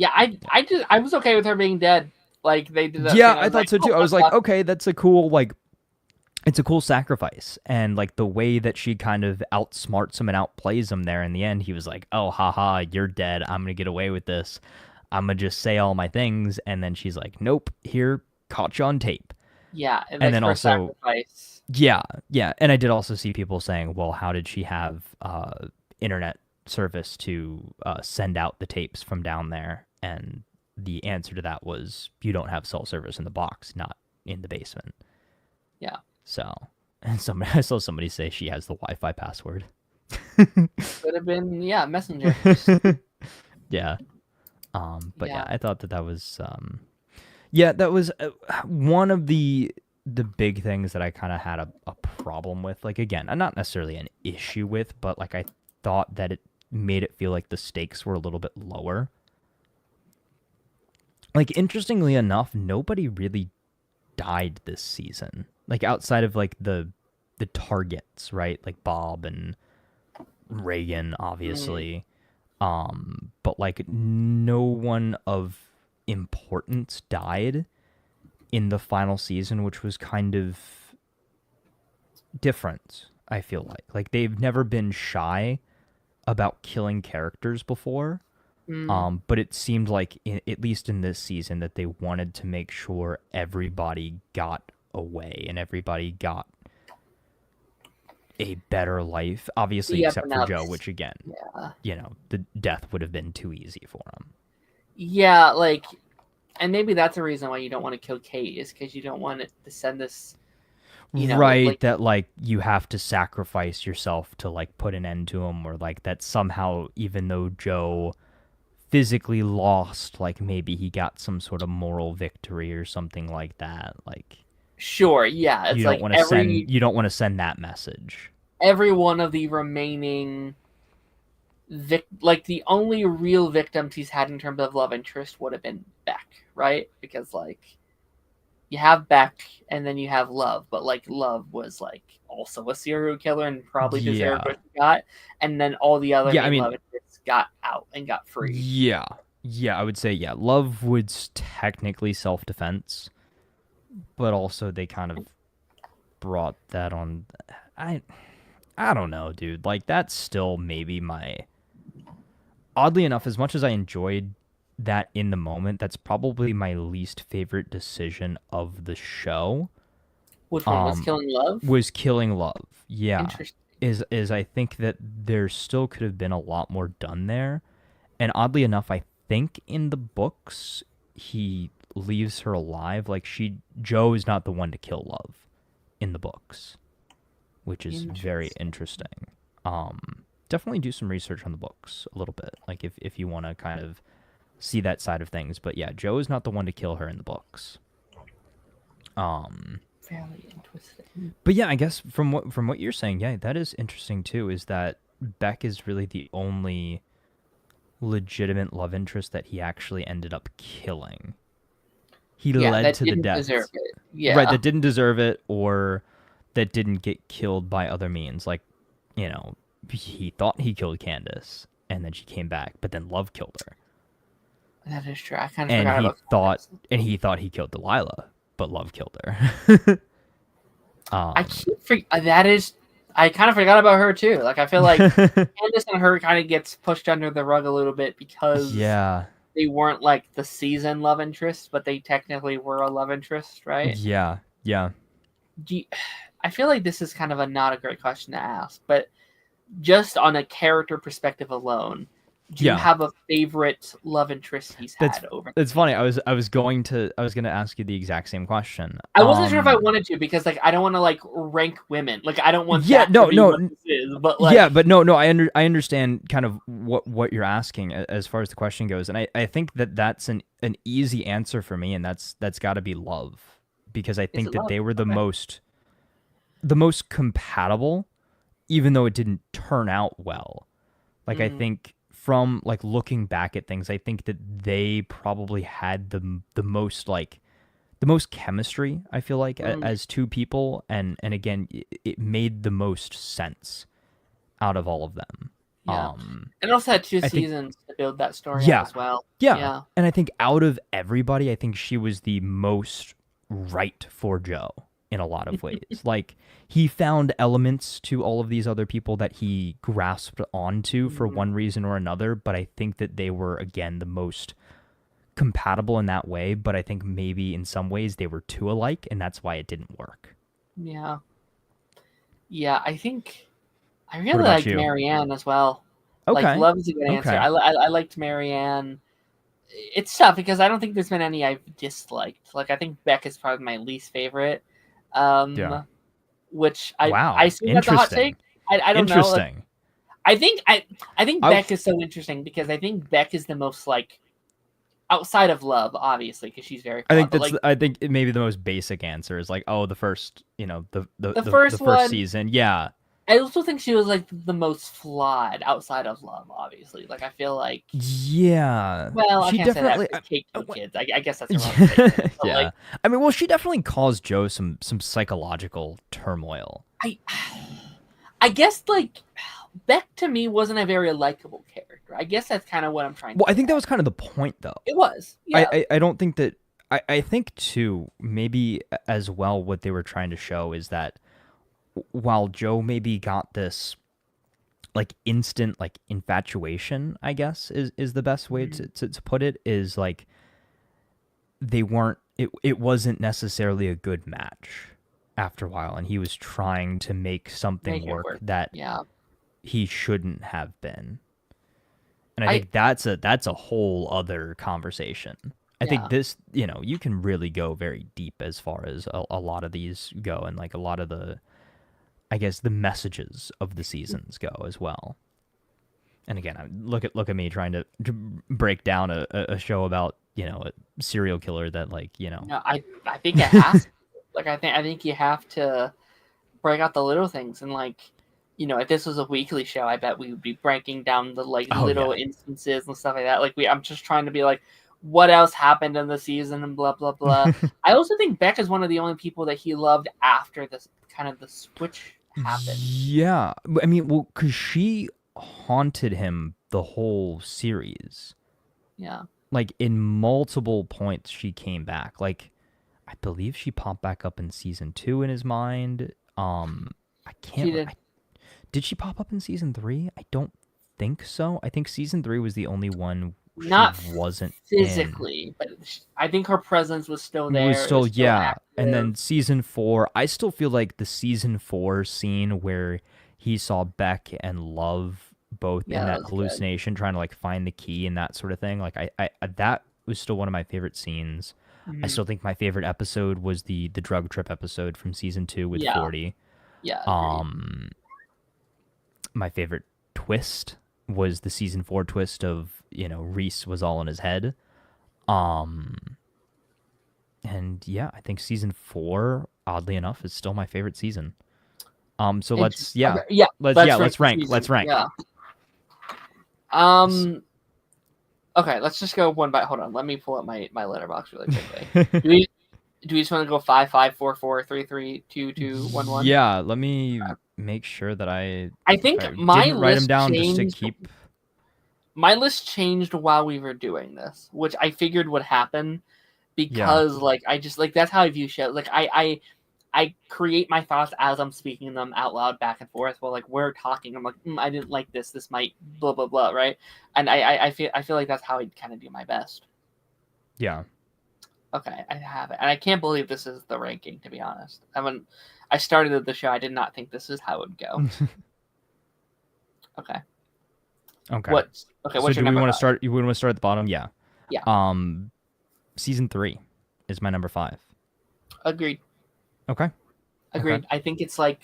I was okay with her being dead, like they did that I thought so too. I was like, okay, that's a cool, like, it's a cool sacrifice. And like the way that she kind of outsmarts him and outplays him there in the end, he was like, oh, haha, you're dead, I'm gonna get away with this, I'm gonna just say all my things. And then she's like, nope, here, caught you on tape. And then also sacrifice. And I did also see people saying, well, how did she have internet service to send out the tapes from down there? And the answer to that was, you don't have cell service in the box, not in the basement. So, and I saw somebody say she has the Wi-Fi password. Could have been Messenger. But I thought that was that was one of the big things that I kind of had a problem with. Like, again, not necessarily an issue with, but like I thought that it made it feel like the stakes were a little bit lower. Like, interestingly enough, nobody really died this season. Like, outside of like the targets, right? Like Bob and Reagan, obviously. But like no one of importance died in the final season, which was kind of different, I feel like they've never been shy about killing characters before. But it seemed like, at least in this season, that they wanted to make sure everybody got away and everybody got a better life, obviously, except for Joe, which again, the death would have been too easy for him. Yeah, like And maybe that's a reason why you don't want to kill Kate, is because you don't want it to send this, right, like, that like you have to sacrifice yourself to like put an end to him, or like that somehow, even though Joe physically lost, like maybe he got some sort of moral victory or something like that. Like, sure, yeah, it's like you don't want to send that message. Every one of the remaining like the only real victims he's had in terms of love interest would have been Beck, right? Because like you have Beck and then you have Love, but like Love was like also a serial killer and probably deserved what he got, and then all the other love interests got out and got free. Yeah, I would say Love was technically self-defense, but also they kind of brought that on. I don't know, dude. Like that's still maybe my. Oddly enough, as much as I enjoyed that in the moment, that's probably my least favorite decision of the show. Which one was killing Love? Was killing Love. Yeah. Interesting. Is I think that there still could have been a lot more done there. And oddly enough, I think in the books he leaves her alive. Like Joe is not the one to kill Love in the books, which is very interesting. Definitely do some research on the books a little bit, like if you want to kind of see that side of things. But yeah, Joe is not the one to kill her in the books. Very interesting. But yeah, I guess from what you're saying, yeah, that is interesting too. Is that Beck is really the only legitimate love interest that he actually ended up killing. He led to the death. Yeah, right, that didn't deserve it, or that didn't get killed by other means, like he thought he killed Candace, and then she came back, but then Love killed her. That is true. I kind of forgot about that. And he thought he killed Delilah, but Love killed her. I kind of forgot about her too. Like I feel like Candace and her kind of gets pushed under the rug a little bit because they weren't like the season love interest, but they technically were a love interest, right? Yeah. I feel like this is kind of not a great question to ask, but just on a character perspective alone, do you have a favorite love interest he's had over? It's funny. I was going to ask you the exact same question. I wasn't sure if I wanted to, because like I don't want to like rank women. Like I don't want what this is, but like I understand kind of what you're asking as far as the question goes, and I think that's an easy answer for me, and that's got to be Love, because I think that they were the most compatible, even though it didn't turn out well. Like I think from like looking back at things, I think that they probably had the most chemistry, I feel like, as two people, and again, it made the most sense out of all of them. Yeah. And also had two seasons to build that story out as well. Yeah. And I think out of everybody, I think she was the most right for Joe in a lot of ways. Like he found elements to all of these other people that he grasped onto for one reason or another, but I think that they were, again, the most compatible in that way, but I think maybe in some ways they were too alike, and that's why it didn't work. Yeah, I think I really liked Marianne as well. Okay. Like, Love is a good answer. I liked Marianne. It's tough because I don't think there's been any I've disliked. Like I think Beck is probably my least favorite. Which I see that's a hot take. I don't know. Like, I think Beck is so interesting because I think Beck is the most like outside of Love, obviously, because she's very. I think maybe the most basic answer is like, the first, the first season, yeah. I also think she was like the most flawed outside of Love, obviously. Like I feel like Well, I can't say that. Kate killed kids. I guess that's a wrong statement. Yeah. Like, I mean, well, she definitely caused Joe some psychological turmoil. I guess like Beck to me wasn't a very likable character. I guess that's kind of what I'm trying to I think that was kind of the point, though. It was. Yeah. I don't think that. I think too, maybe as well, what they were trying to show is that while Joe maybe got this like instant like infatuation, I guess is the best way to put it, is like they weren't, it wasn't necessarily a good match after a while, and he was trying to make something work that he shouldn't have been. And I think that's a whole other conversation. I think this, you can really go very deep as far as a lot of these go, and like a lot of the, I guess, the messages of the seasons go as well. And again, look at me trying to break down a show about a serial killer that No, I think it has to. Like I think you have to break out the little things, and if this was a weekly show, I bet we would be breaking down the little instances and stuff like that. I'm just trying to be like, what else happened in the season and blah blah blah. I also think Beck is one of the only people that he loved after this kind of the switch happened. Yeah, I mean, well, because she haunted him the whole series. Yeah. Like in multiple points, she came back. Like, I believe she popped back up in season 2 in his mind. I can't. Did she pop up in season 3? I don't think so. I think season 3 was the only one she wasn't physically, but I think her presence was still there. It was still active. And then season 4, I still feel like the season 4 scene where he saw Beck and Love both in that hallucination, trying to find the key and that sort of thing. Like I that was still one of my favorite scenes. Mm-hmm. I still think my favorite episode was the drug trip episode from season 2 with 40. Yeah. My favorite twist was the season 4 twist of, Reese was all in his head. And yeah, I think season 4, oddly enough, is still my favorite season. So let's rank. Let's rank. Yeah. Okay, let's just go one by. Hold on, let me pull up my letterbox really quickly. Do we just want to go 5, 5, 4, 4, 3, 3, 2, 2, 1, 1? Yeah, let me make sure that I think my list write them down changed, just to keep. My list changed while we were doing this, which I figured would happen because I just that's how I view shit. I create my thoughts as I'm speaking them out loud back and forth while we're talking. I'm like, I didn't like this. This might blah blah blah, right? And I feel like that's how I kind of do my best. Yeah. Okay, I have it, and I can't believe this is the ranking. To be honest, I started the show. I did not think this is how it would go. Okay. What's so your do number? We want to start? You want to start at the bottom? Yeah. Yeah. Season 3 is my number 5. Agreed. Okay. Agreed. Okay. I think it's I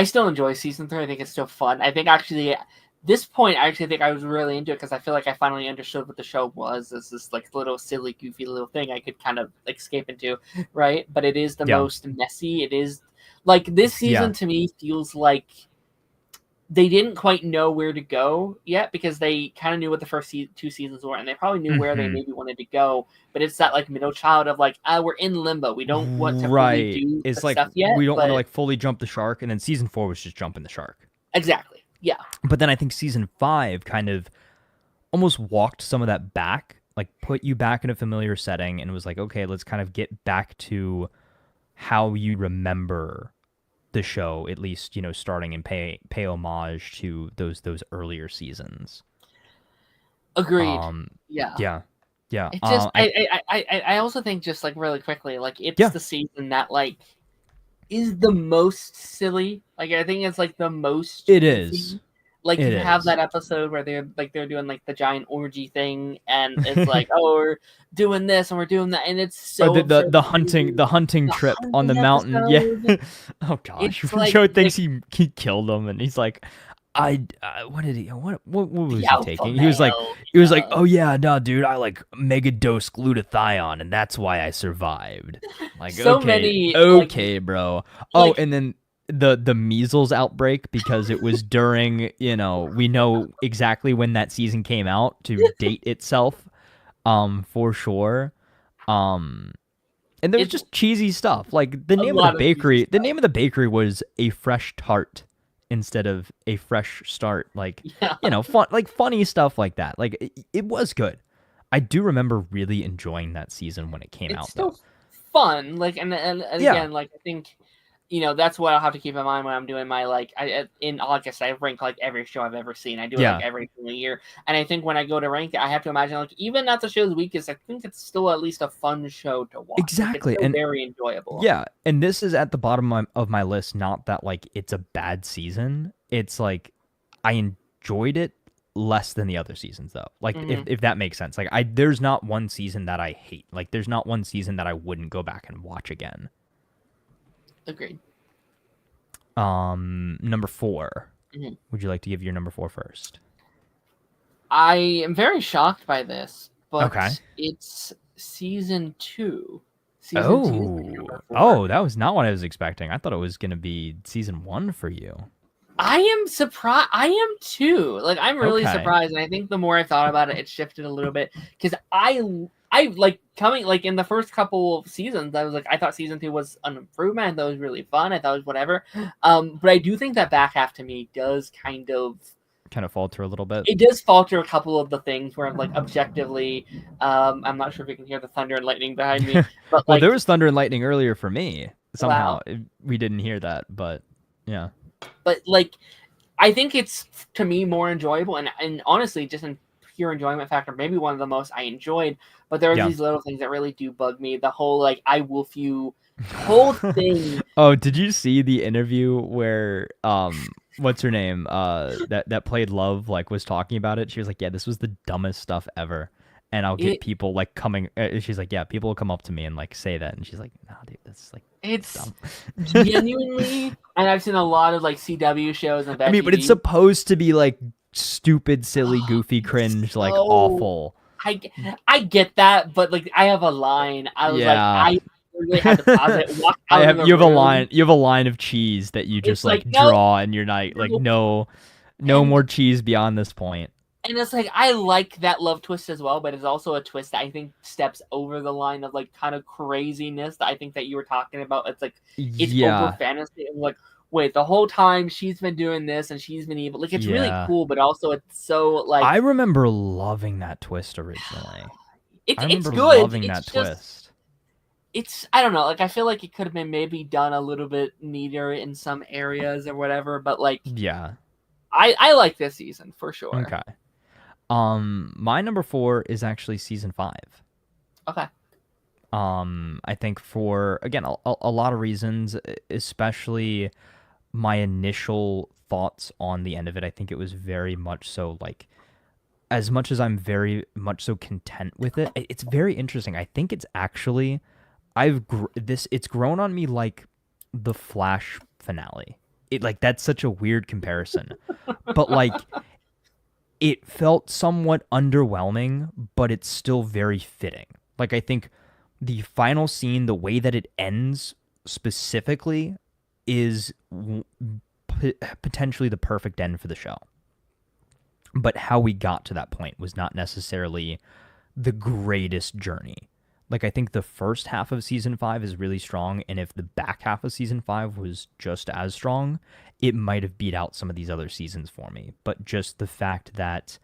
still enjoy season 3. I think it's still fun. I think actually, at this point, I actually think I was really into it because I feel like I finally understood what the show was. It's this little silly, goofy little thing I could kind of escape into, right? But it is the most messy. It is this season to me feels like they didn't quite know where to go yet because they kind of knew what the first 2 seasons were, and they probably knew where they maybe wanted to go. But it's that middle child of we're in limbo. We don't want to really do it's stuff yet. We don't want to fully jump the shark, and then season 4 was just jumping the shark. Exactly. Yeah. But then I think season 5 kind of almost walked some of that back, put you back in a familiar setting, and was okay, let's kind of get back to how you remember the show, at least, starting and pay homage to those earlier seasons. Agreed. Yeah. It just I also think just really quickly, it's the season that is the most silly. I think it's the most it is. You have that episode where they're doing the giant orgy thing, and it's oh, we're doing this and we're doing that, and it's so the hunting trip on the mountain. Episode. Yeah. Oh gosh, Joe thinks he killed him, and he's what did he? What was he taking? He was oh yeah, no, dude, I mega dose glutathione, and that's why I survived. Okay, bro. Oh, and then the measles outbreak, because it was during, we know exactly when that season came out to date itself, for sure. And there was just cheesy stuff. The name of the bakery was A Fresh Tart instead of A Fresh Start. Fun, funny stuff like that. It was good. I do remember really enjoying that season when it came out. It's still fun. Again, I think, that's what I'll have to keep in mind when I'm doing my, in August, I rank, every show I've ever seen. I do it, every single year. And I think when I go to rank it, I have to imagine, even at the show's weakest, I think it's still at least a fun show to watch. Exactly. It's very enjoyable. Yeah. And this is at the bottom of my list, not that, it's a bad season. It's, I enjoyed it less than the other seasons though. Like Mhm. if that makes sense. Like there's not one season that I hate. Like there's not one season that I wouldn't go back and watch again. Agreed. Number 4. Mhm. Would you like to give your number 4 first? I am very shocked by this, but Okay. it's season 2. Oh. Season 2 is my number 4. Oh, that was not what I was expecting. I thought it was going to be season 1 for you. I am surprised. I am too. Like, I'm really Okay. surprised, and I think the more I thought about it, it shifted a little bit because I like coming like in the first couple of seasons. I was like, I thought season 2 was an improvement. I thought it was really fun. I thought it was whatever. But I do think that back half to me does kind of falter a little bit. It does falter a couple of the things where I'm like objectively. I'm not sure if you can hear the thunder and lightning behind me, but well, like, there was thunder and lightning earlier for me. Somehow wow. we didn't hear that, but yeah. But like, I think it's to me more enjoyable, and honestly, just in pure enjoyment factor, maybe one of the most I enjoyed. But there are these little things that really do bug me. The whole like I wolf you whole thing. Oh, did you see the interview where what's her name that played Love like was talking about it? She was like, yeah, this was the dumbest stuff ever. And I'll get people like coming. She's like, yeah, people will come up to me and like say that, and she's like, no, dude, that's like it's dumb. Genuinely, and I've seen a lot of like CW shows and. I mean, but it's supposed to be like stupid, silly, goofy, cringe, like awful. I get that, but like I have a line. I was like, I really had to pause it. Walk out of the you have room. a line. You have a line of cheese that you just like draw, and you're not like no more cheese beyond this point. And it's like, I like that love twist as well, but it's also a twist that I think steps over the line of like kind of craziness that I think that you were talking about. It's like, it's over fantasy. And like, wait, the whole time she's been doing this and she's been evil. Like, it's really cool, but also it's so like. I remember loving that twist originally. It's good. Loving that twist. It's, I don't know, like I feel like it could have been maybe done a little bit neater in some areas or whatever, but like. Yeah. I like this season for sure. Okay. My number 4 is actually season 5. Okay. I think for, again, a lot of reasons, especially my initial thoughts on the end of it. I think it was very much so like, as much as I'm very much so content with it, it's very interesting. I think it's actually, it's grown on me like the Flash finale. It like, that's such a weird comparison, but like, it felt somewhat underwhelming, but it's still very fitting. Like, I think the final scene, the way that it ends specifically, is potentially the perfect end for the show. But how we got to that point was not necessarily the greatest journey. Like, I think the first half of season 5 is really strong, and if the back half of season 5 was just as strong, it might have beat out some of these other seasons for me. But just the fact that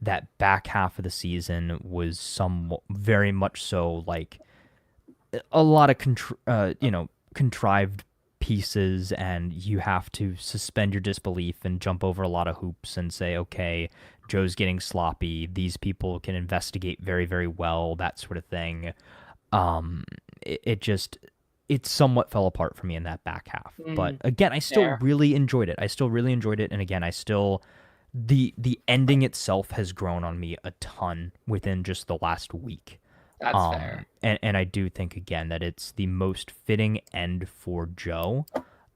that back half of the season was very much so like a lot of contrived pieces, and you have to suspend your disbelief and jump over a lot of hoops and say, okay, Joe's getting sloppy, these people can investigate very, very well, that sort of thing. It somewhat fell apart for me in that back half. But again, I still really enjoyed it. And again, the ending itself has grown on me a ton within just the last week. That's fair. And I do think, again, that it's the most fitting end for Joe.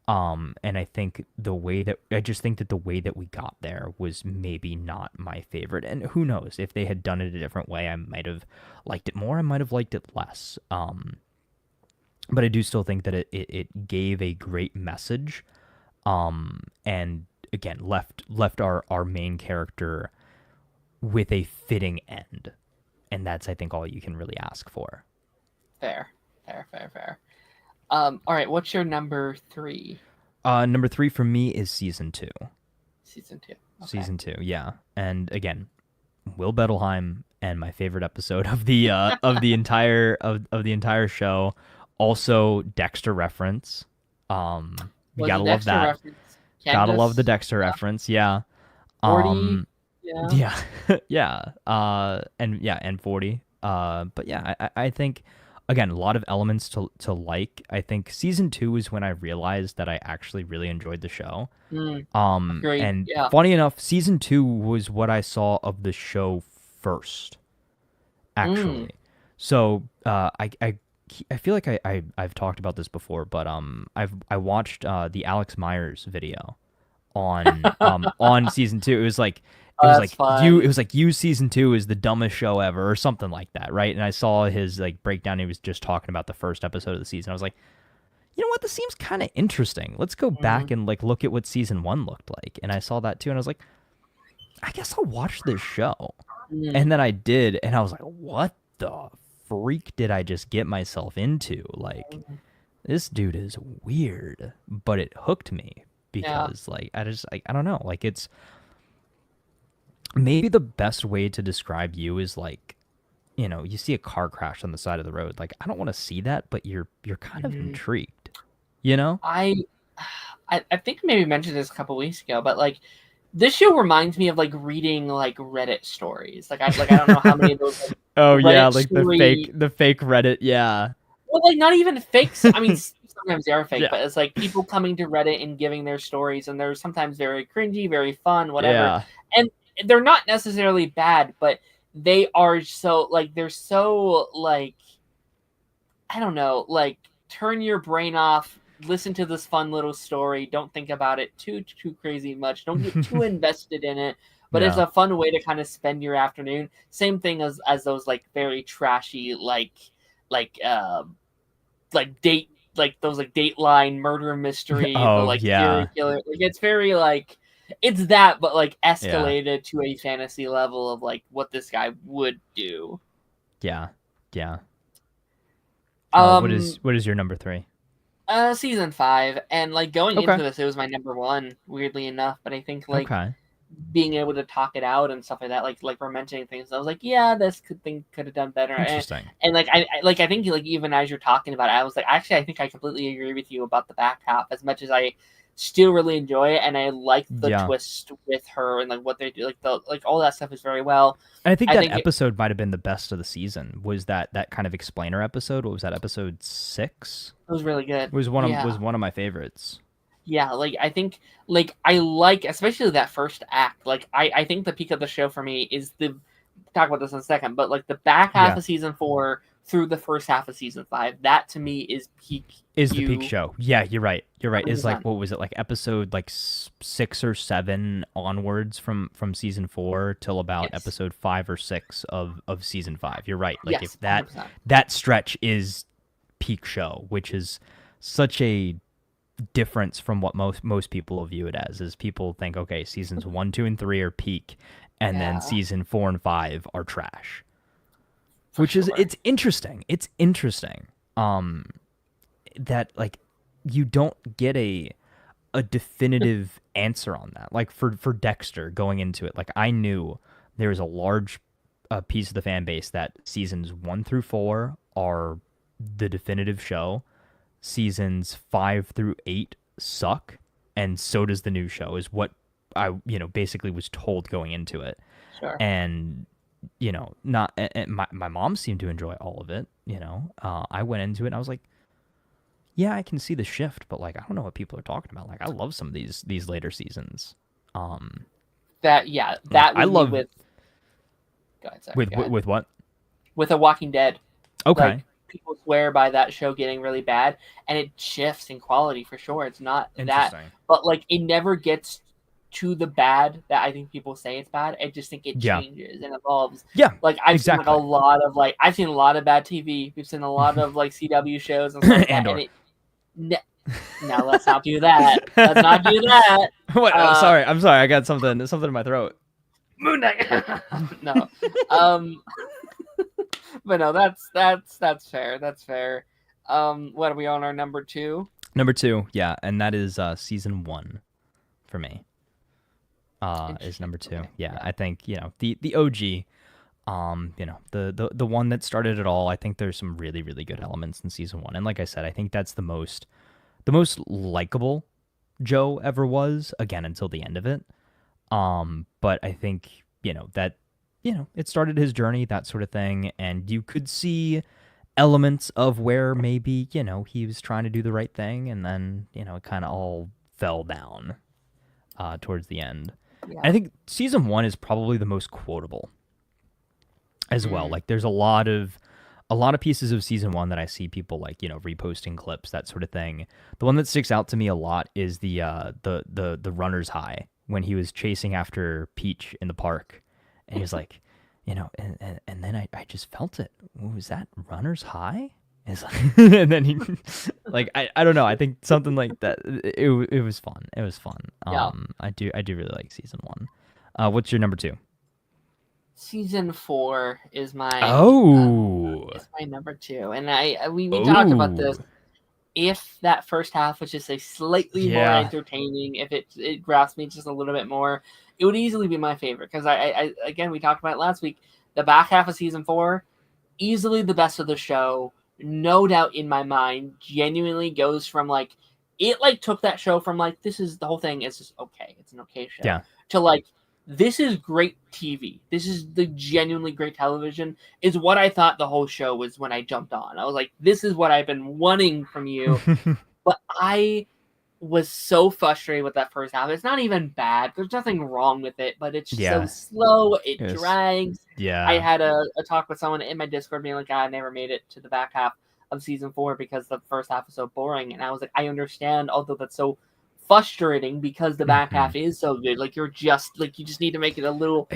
And I think the way that we got there was maybe not my favorite. And who knows, if they had done it a different way, I might have liked it more. I might have liked it less. But I do still think that it gave a great message. And again, left our main character with a fitting end. And that's, I think, all you can really ask for. Fair. All right, what's your number 3? Number 3 for me is season 2. Season 2. Okay. Season 2, yeah. And again, Will Bettelheim, and my favorite episode of the entire show. Also, Dexter reference. You gotta love that. Gotta love the Dexter reference. Yeah. 40. Yeah. Yeah. And 40. But yeah, I think again, a lot of elements to like. I think season 2 is when I realized that I actually really enjoyed the show. Agreed. And Yeah. funny enough, season 2 was what I saw of the show first, actually. So I feel like I've talked about this before, but I watched the Alex Myers video on season 2. It was like That's fun. it was like you season 2 is the dumbest show ever or something like that, right? And I saw his like breakdown. He was just talking about the first episode of the season. I was like, you know what? This seems kind of interesting. Let's go back and like look at what season 1 looked like. And I saw that too, and I was like, I guess I'll watch this show. And then I did, and I was like, what the freak did I just get myself into? Like, this dude is weird, but it hooked me because like I don't know, like it's maybe the best way to describe you is like, you see a car crash on the side of the road. Like, I don't want to see that, but you're kind of intrigued, I think maybe mentioned this a couple weeks ago, but like this show reminds me of like reading like Reddit stories. Like I don't know how many of those. Like, oh Reddit yeah, like story... the fake Reddit, yeah. Well, like not even fakes. I mean, sometimes they are fake, Yeah. but it's like people coming to Reddit and giving their stories, and they're sometimes very cringy, very fun, whatever. Yeah. And they're not necessarily bad, but they are so like they're so like I don't know, like turn your brain off, listen to this fun little story, don't think about it too crazy much, don't get too invested in it, but it's Yeah. a fun way to kind of spend your afternoon. Same thing as those like very trashy like date like those like Dateline murder mystery, the Oh like yeah. serial killer. Like it's very like it's that, but like Yeah. escalated to a fantasy level of like what this guy would do. Yeah. Um, what is your number 3? Season 5, and like going Okay. into this, it was my number 1, weirdly enough. But I think like Okay. being able to talk it out and stuff like that, like we're mentioning things, I was like, yeah, this could have done better. Interesting. And like I think like even as you're talking about it, I was like, actually, I think I completely agree with you about the back half. As much as I still really enjoy it, and I like the twist with her and like what they do, like all that stuff is very well. And I think that episode might have been the best of the season. Was that kind of explainer episode? What was that, episode 6? It was really good. It was one of my favorites. Yeah, like I think like I like especially that first act. Like I think the peak of the show for me is talk about this in a second, but like the back half of season 4 through the first half of season 5, that to me is peak. Is the peak show. Yeah, you're right. 100%. Is like, what was it, like episode like 6 or 7 onwards from season 4 till about episode 5 or 6 of season 5. You're right. Like if 100%. that stretch is peak show, which is such a difference from what most people view it as. Is people think, okay, seasons 1, 2, and 3 are peak, and then season 4 and 5 are trash. It's interesting. It's interesting. That like you don't get a definitive answer on that. Like for Dexter going into it, like I knew there was a large piece of the fan base that seasons 1 through 4 are the definitive show. Seasons 5 through 8 suck, and so does the new show, is what I basically was told going into it. Sure. And not and my mom seemed to enjoy all of it. I went into it and I was like, yeah, I can see the shift, but like I don't know what people are talking about. Like I love some of these later seasons. I love with. Go ahead, sorry, with what? With The Walking Dead. Okay. Like, people swear by that show getting really bad, and it shifts in quality for sure. It's not that, but like it never gets to the bad that I think people say it's bad. I just think it changes and evolves. Yeah, like I've seen like a lot of I've seen a lot of bad TV. We've seen a lot of like CW shows and stuff like that. No, let's not do that. Let's not do that. What? I'm sorry. I got something in my throat. Moon Knight. No. But no, that's fair. That's fair. What are we on our number 2? Number 2, yeah, and that is season 1 for me. Is number 2. Yeah, I think the OG, the one that started it all. I think there's some really really good elements in season 1, and like I said, I think that's the most likable Joe ever was. Again, until the end of it. But I think that it started his journey, that sort of thing, and you could see elements of where maybe, he was trying to do the right thing, and then, it kind of all fell down towards the end. Yeah. And I think season 1 is probably the most quotable as well. Like, there's a lot of pieces of season 1 that I see people like, reposting clips, that sort of thing. The one that sticks out to me a lot is the runner's high, when he was chasing after Peach in the park, and he was like, and then I just felt it. What was that? Runner's high? It's like, and then he, like, I don't know. I think something like that. It was fun. It was fun. Yeah. I do really like season 1. What's your number 2? Season 4 is my it's my number 2, and we talked about this. If that first half was just a slightly more entertaining, if it grasped me just a little bit more, it would easily be my favorite. Because I again, we talked about it last week. The back half of season 4, easily the best of the show, no doubt in my mind. Genuinely goes from like, it like took that show from like, this is the whole thing is just okay, it's an okay show, to like, this is great TV. This is the genuinely great television, is what I thought the whole show was when I jumped on. I was like, this is what I've been wanting from you. But I was so frustrated with that first half. It's not even bad. There's nothing wrong with it, but it's so slow. It drags. Yeah. I had a talk with someone in my Discord being like, I never made it to the back half of season 4 because the first half was so boring. And I was like, I understand, although that's so frustrating because the back half is so good. Like, you just need to make it a little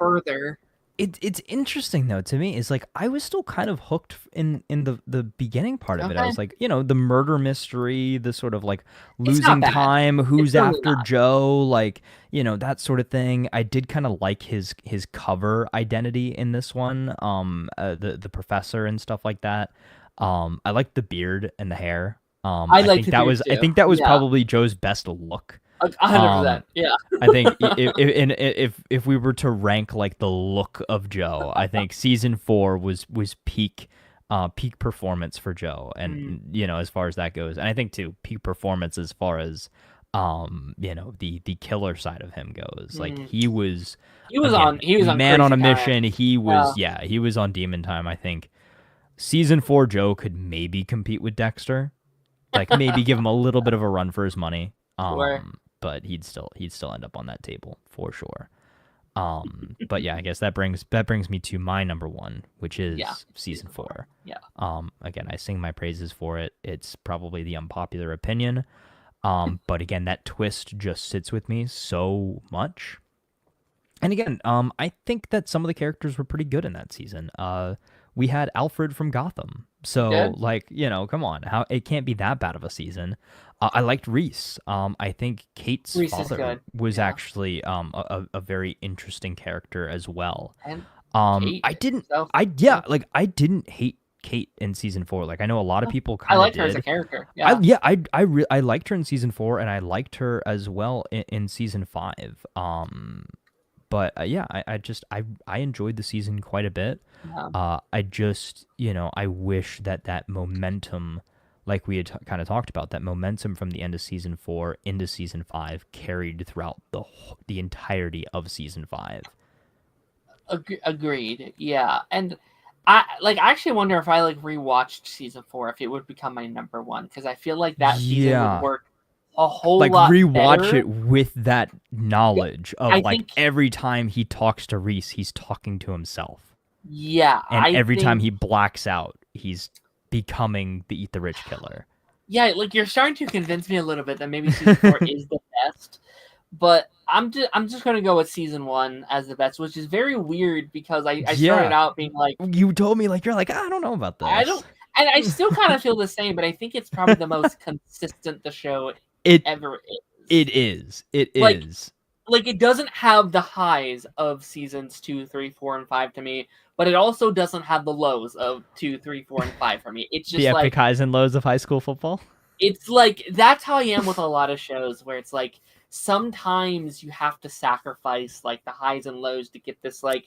further. It's interesting though to me. Is like, I was still kind of hooked in the beginning part of it. I was like, the murder mystery, the sort of like losing time, who's after Joe, like, that sort of thing. I did kind of like his cover identity in this one, the professor and stuff like that. I liked the beard and the hair. I think that was probably Joe's best look. 100%. Yeah. I think if we were to rank like the look of Joe, I think season 4 was peak performance for Joe, and as far as that goes, and I think too peak performance as far as the killer side of him goes. Like, he was on man on a mission. He was on demon time. I think season 4 Joe could maybe compete with Dexter. Like, maybe give him a little bit of a run for his money. But he'd still end up on that table for sure. But yeah, I guess that brings me to my number 1, which is season 4. Yeah. Again, I sing my praises for it. It's probably the unpopular opinion. But again, that twist just sits with me so much. And again, I think that some of the characters were pretty good in that season. We had Alfred from Gotham. So, like, come on. How it can't be that bad of a season. I liked Reese. I think Kate's father was actually a very interesting character as well. And I didn't hate Kate in season 4. Like, I know a lot of people kind of I liked her as a character. Yeah. I liked her in season 4, and I liked her as well in season 5. But I enjoyed the season quite a bit. Yeah. I just, I wish that momentum, like we had kind of talked about, that momentum from the end of season 4 into season 5 carried throughout the entirety of season 5. Agreed. Yeah. And I actually wonder if I rewatched season 4, if it would become my number 1, because I feel like that season would work a whole lot rewatch better. It with that knowledge of every time he talks to Reese, he's talking to himself. Yeah. And every time he blacks out, he's becoming the Eat the Rich killer. Yeah, you're starting to convince me a little bit that maybe season 4 is the best. But I'm just gonna go with season 1 as the best, which is very weird because I started out being like, you told me you're like, I don't know about this. I don't, and I still kind of feel the same, but I think it's probably the most consistent the show ever is. It is. It is. Like, it doesn't have the highs of seasons 2, 3, 4, and 5 to me, but it also doesn't have the lows of 2, 3, 4, and 5 for me. It's just the epic highs and lows of high school football. It's like, that's how I am with a lot of shows, where it's like, sometimes you have to sacrifice the highs and lows to get this it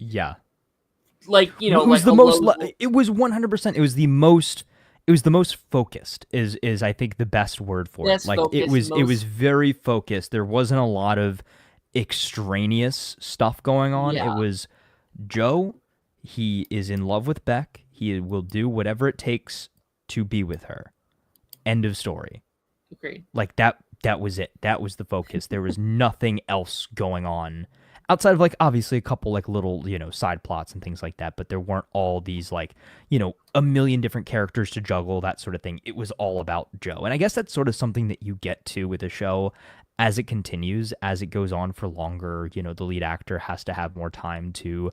was the most. It was 100%. It was the most. It was the most focused. Is I think the best word for it. It was very focused. There wasn't a lot of extraneous stuff going on. It was Joe. He is in love with Beck. He will do whatever it takes to be with her. End of story. Agreed. Like that was it. That was the focus. There was nothing else going on outside of like obviously a couple like little, side plots and things like that, but there weren't all these like, a million different characters to juggle, that sort of thing. It was all about Joe. And I guess that's sort of something that you get to with a show as it continues, as it goes on for longer. The lead actor has to have more time to,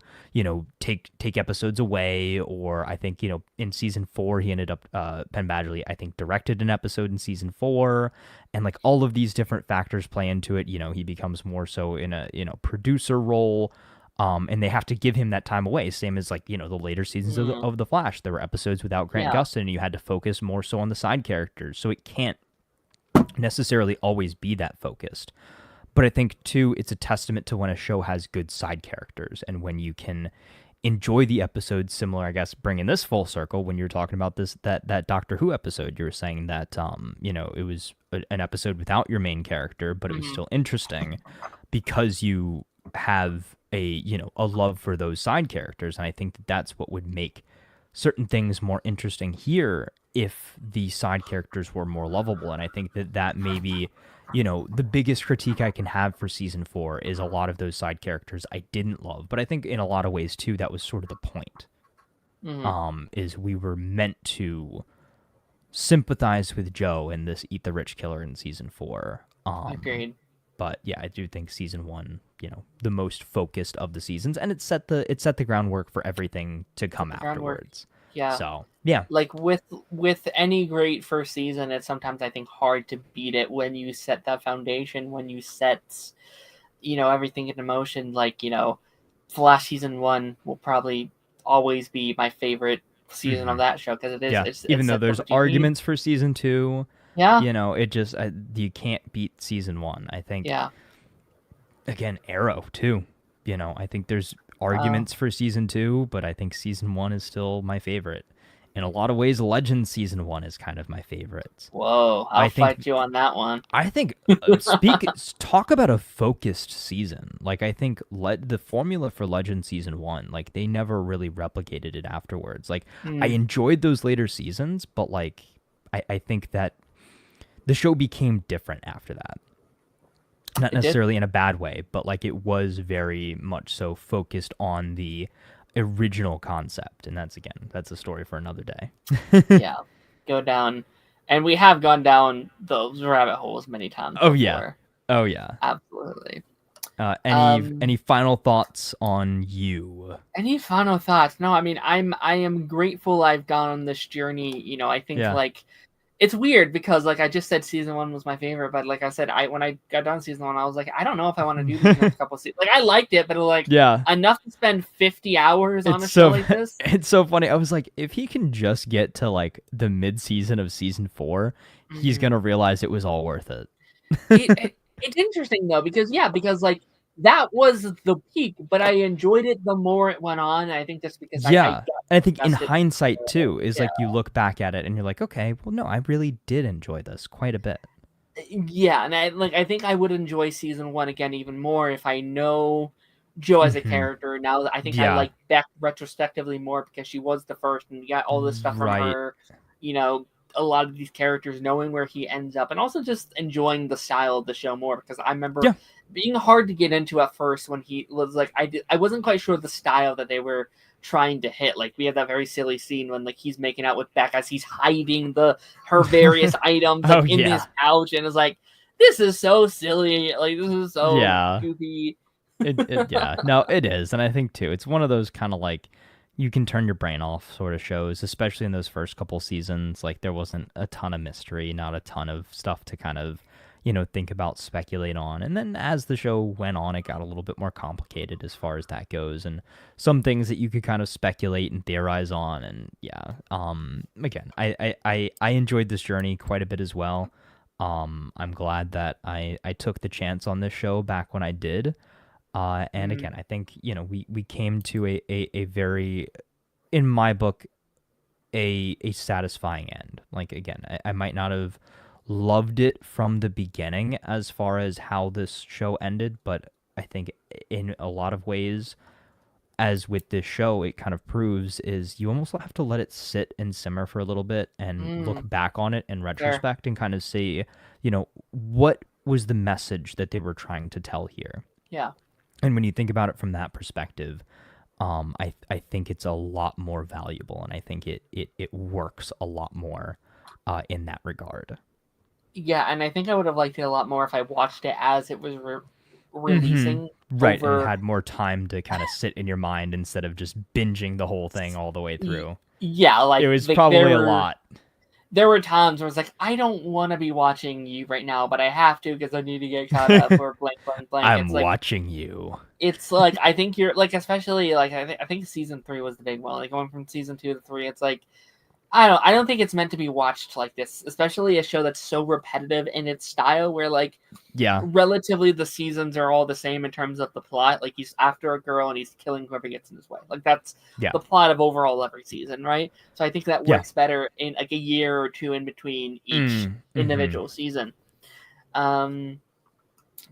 take episodes away. Or I think, in season 4, he ended up, Penn Badgley, I think, directed an episode in season 4. And like all of these different factors play into it. He becomes more so in a, producer role. And they have to give him that time away. Same as like, the later seasons of The Flash. There were episodes without Grant Gustin, and you had to focus more so on the side characters. So it can't necessarily always be that focused. But I think too, it's a testament to when a show has good side characters and when you can enjoy the episode. Similar, I guess, bringing this full circle when you're talking about that Doctor Who episode, you were saying that it was an episode without your main character, but it was still interesting because you have a love for those side characters. And I think that's what would make certain things more interesting here if the side characters were more lovable. And I think that maybe, the biggest critique I can have for season 4 is a lot of those side characters I didn't love. But I think in a lot of ways too, that was sort of the point. Is we were meant to sympathize with Joe and this Eat the Rich Killer in season 4. Agreed. But yeah, I do think season 1, the most focused of the seasons, and it set the groundwork for everything to come afterwards. Yeah. So yeah, like with any great first season, it's sometimes I think hard to beat it when you set that foundation, when you set, everything into motion. Like Flash season 1 will probably always be my favorite season of that show because it is. Yeah. It's even though there's arguments for season 2. Yeah. It just you can't beat season 1. I think. Yeah. Again, Arrow too. I think there's arguments for season 2, but I think season 1 is still my favorite. In a lot of ways, Legends season 1 is kind of my favorite. Whoa, I'll fight you on that one. I think talk about a focused season. Like I think the formula for Legends season 1, like they never really replicated it afterwards. Like I enjoyed those later seasons, but like I think that the show became different after that. Not necessarily in a bad way, but like it was very much so focused on the original concept. And that's a story for another day. Yeah. Go down. And we have gone down those rabbit holes many times before. Oh yeah. Absolutely. Any final thoughts on you? Any final thoughts? No, I mean I am grateful I've gone on this journey. I think like it's weird because like I just said season 1 was my favorite, but like I said, when I got done season 1, I was like, I don't know if I want to do these next couple seasons. Like I liked it, but like enough to spend 50 hours on a show like this. It's so funny. I was like, if he can just get to like the mid-season of season 4, he's gonna realize it was all worth it. It's interesting though because like that was the peak, but I enjoyed it the more it went on. I think that's because I think in hindsight too is like you look back at it and you're like, okay, well no, I really did enjoy this quite a bit. Yeah, and I think I would enjoy season 1 again even more if I know Joe as a character. Now I think I like Beck retrospectively more because she was the first and you got all this stuff from her. A lot of these characters, knowing where he ends up, and also just enjoying the style of the show more because I remember being hard to get into at first when he was like I wasn't quite sure the style that they were trying to hit. Like we have that very silly scene when like he's making out with Beck as he's hiding her various items in his pouch, and it's like this is so silly. Like this is so goofy. No, it is, and I think too it's one of those kind of like you can turn your brain off sort of shows, especially in those first couple seasons. Like there wasn't a ton of mystery, not a ton of stuff to kind of, think about, speculate on. And then as the show went on, it got a little bit more complicated as far as that goes. And some things that you could kind of speculate and theorize on. And again, I enjoyed this journey quite a bit as well. I'm glad that I took the chance on this show back when I did. And again, I think, we came to a very, in my book, a satisfying end. Like, again, I might not have loved it from the beginning as far as how this show ended, but I think in a lot of ways, as with this show, it kind of proves is you almost have to let it sit and simmer for a little bit and look back on it in retrospect and kind of see, what was the message that they were trying to tell here. Yeah. And when you think about it from that perspective, I think it's a lot more valuable, and I think it works a lot more in that regard. Yeah, and I think I would have liked it a lot more if I watched it as it was releasing. Right, and had more time to kind of sit in your mind instead of just binging the whole thing all the way through. Yeah, like it was probably a lot. There were times where it's like, I don't want to be watching you right now, but I have to because I need to get caught up for blank, blank, blank. I'm watching you. It's like, I think you're like, especially like, I think season 3 was the big one. Like going from season 2 to 3, it's like, I don't think it's meant to be watched like this, especially a show that's so repetitive in its style where like, relatively the seasons are all the same in terms of the plot. Like he's after a girl and he's killing whoever gets in his way. Like that's the plot of overall every season, right? So I think that works better in like a year or two in between each individual season.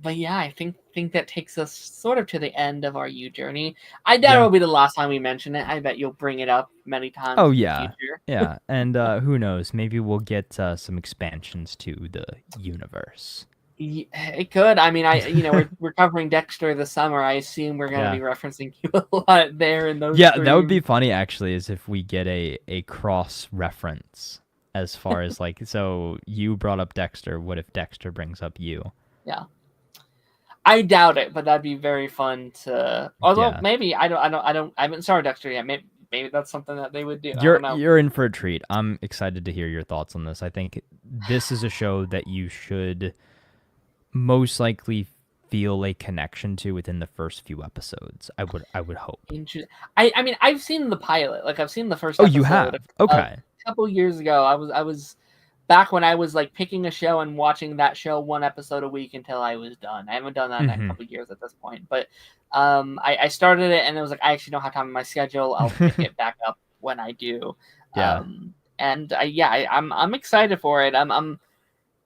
But yeah, I think that takes us sort of to the end of our U journey. I doubt it will be the last time we mention it. I bet you'll bring it up many times. Oh in yeah, the future. Yeah, and who knows? Maybe we'll get some expansions to the universe. It could. I mean, we're covering Dexter this summer. I assume we're going to be referencing you a lot there in those. Yeah, that would be funny actually, is if we get a cross reference as far as like, so you brought up Dexter. What if Dexter brings up you? Yeah. I doubt it, but that'd be very fun to. Although maybe I haven't started Dexter yet. Maybe that's something that they would do. You're in for a treat. I'm excited to hear your thoughts on this. I think this is a show that you should most likely feel a connection to within the first few episodes. I would hope. I mean, I've seen the pilot. Like I've seen the first. Oh, you have? Okay. A couple years ago, I was. Back when I was like picking a show and watching that show one episode a week until I was done. I haven't done that in a couple years at this point, but I started it and it was like, I actually don't have time in my schedule. I'll pick it back up when I do. I'm excited for it. I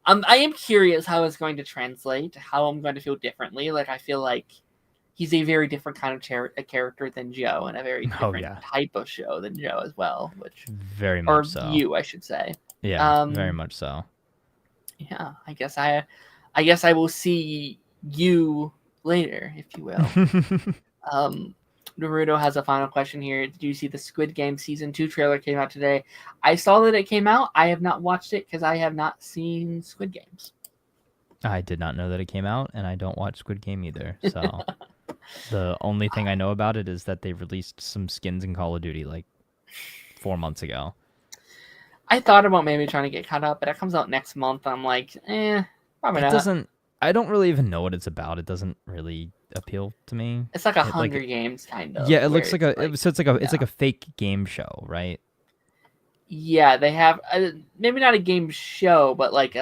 am curious how it's going to translate, how I'm going to feel differently. Like I feel like he's a very different kind of character than Joe, and a very different type of show than Joe as well. Which very much so. You, I should say. Yeah, very much so. Yeah, I guess I will see you later, if you will. Naruto has a final question here. Did you see the Squid Game Season 2 trailer came out today? I saw that it came out. I have not watched it because I have not seen Squid Games. I did not know that it came out, and I don't watch Squid Game either. So the only thing I know about it is that they released some skins in Call of Duty like 4 months ago. I thought about maybe trying to get caught up, but it comes out next month. I'm like, probably not. I don't really even know what it's about. It doesn't really appeal to me. It's like a Hunger Games kind of. Yeah, it looks like it's like a fake game show, right? Yeah, they have maybe not a game show, but like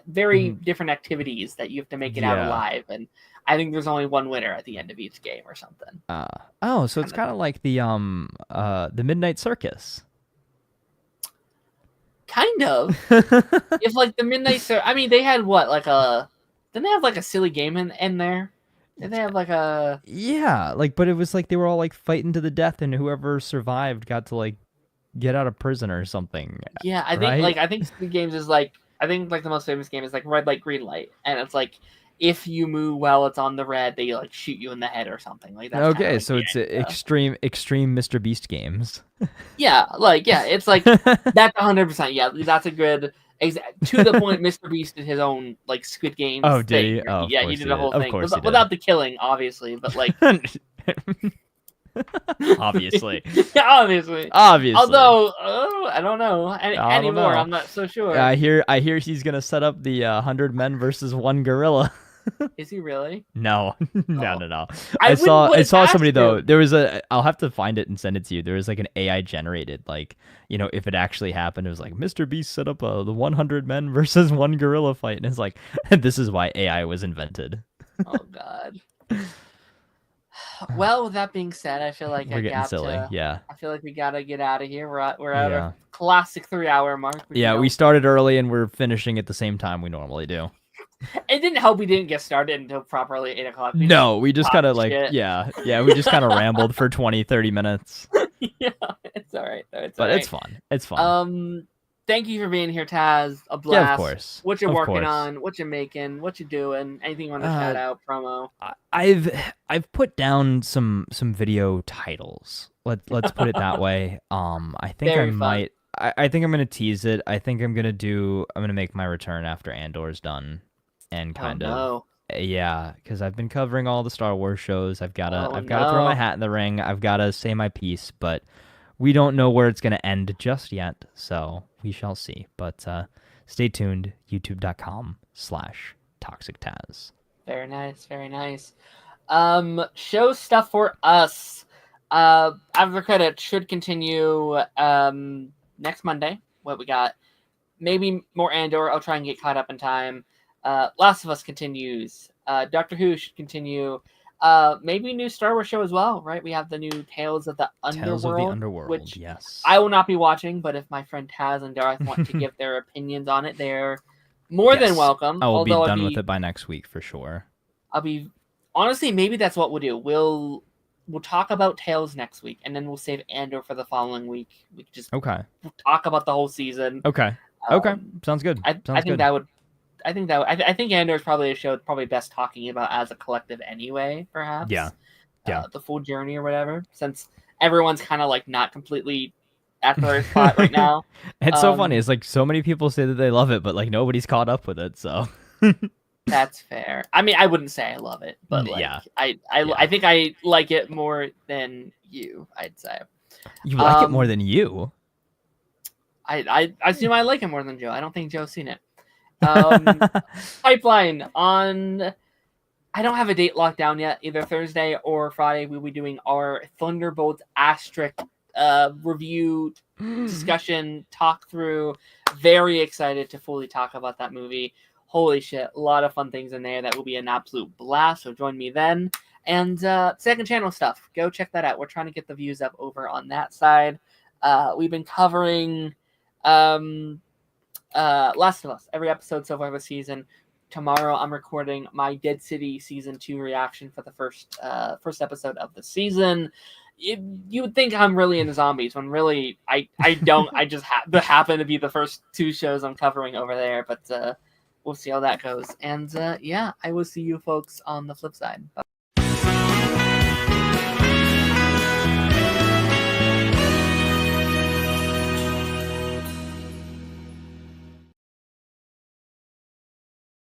very different activities that you have to make it out alive, and I think there's only one winner at the end of each game or something. So it's kind of like the Midnight Circus. Kind of. If like the Midnight Circus, I mean, they had what, like didn't they have like a silly game in there? Did they have like a? Yeah, like, but it was like they were all like fighting to the death, and whoever survived got to like get out of prison or something. Yeah, I think Squid Games is like, I think like the most famous game is like red light, green light, and it's like if you move while it's on the red, they like shoot you in the head or something like that. Okay, like so it's extreme Mr. Beast games. Yeah, it's like that's 100%. Yeah, that's a good to the point. Mr. Beast did his own like Squid Games. Oh, did he? Oh, yeah, he did a whole thing without the killing, obviously, but like. Obviously. Yeah, obviously. Although, I don't know anymore. I'm not so sure. I hear he's gonna set up the 100 men versus 1 gorilla. Is he really? No. No. I saw somebody though. There was I'll have to find it and send it to you. There was like an AI generated, like, if it actually happened, it was like Mr. Beast set up the 100 men versus 1 gorilla fight, and it's like this is why AI was invented. Oh God. Well, with that being said, I feel like we're getting silly. Yeah. I feel like we gotta get out of here. We're at a classic 3-hour mark. We started early and we're finishing at the same time we normally do. It didn't help we didn't get started until properly 8 o'clock. No, we just kind of like, shit. we just kind of rambled for 20, 30 minutes. Yeah, it's all right. It's but all right. it's fun. It's fun. Thank you for being here, Taz. A blast. Yeah, of course. What you're working on, what you're making, what you're doing, anything you want to shout out, promo? I've put down some video titles. Let's put it that way. I think Very I might. I think I'm gonna tease it. I think I'm gonna make my return after Andor's done, and kind of because I've been covering all the Star Wars shows. I've gotta throw my hat in the ring. I've gotta say my piece, but we don't know where it's gonna end just yet, so we shall see. But stay tuned. YouTube.com/ToxicTaz. Very nice, very nice. Show stuff for us. After Credit should continue next Monday. What we got? Maybe more Andor. I'll try and get caught up in time. Last of Us continues. Doctor Who should continue. Maybe new Star Wars show as well, right? We have the new Tales of the Underworld. Which yes. I will not be watching, but if my friend Taz and Darth want to give their opinions on it, they're more than welcome. I will be done with it by next week for sure. Honestly, maybe that's what we'll do. We'll talk about Tales next week, and then we'll save Andor for the following week. We can just talk about the whole season. Okay. Sounds good. I think Andor is probably a show probably best talking about as a collective anyway, perhaps. Yeah. The full journey or whatever, since everyone's kind of like not completely at their spot right now. It's so funny. It's like so many people say that they love it, but like nobody's caught up with it. So that's fair. I mean, I wouldn't say I love it, but like, I think I like it more than you. I'd say you like it more than you. I assume I like it more than Joe. I don't think Joe's seen it. Pipeline on. I don't have a date locked down yet. Either Thursday or Friday, we'll be doing our Thunderbolts asterisk review, discussion, talk through. Very excited to fully talk about that movie. Holy shit, a lot of fun things in there. That will be an absolute blast. So join me then. And second channel stuff. Go check that out. We're trying to get the views up over on that side. We've been covering Last of Us every episode so far this season. Tomorrow I'm recording my Dead City season 2 reaction for the first episode of the season. You would think I'm really into zombies when really I don't. I just happen to be the first 2 shows I'm covering over there, but we'll see how that goes. And I will see you folks on the flip side. Bye.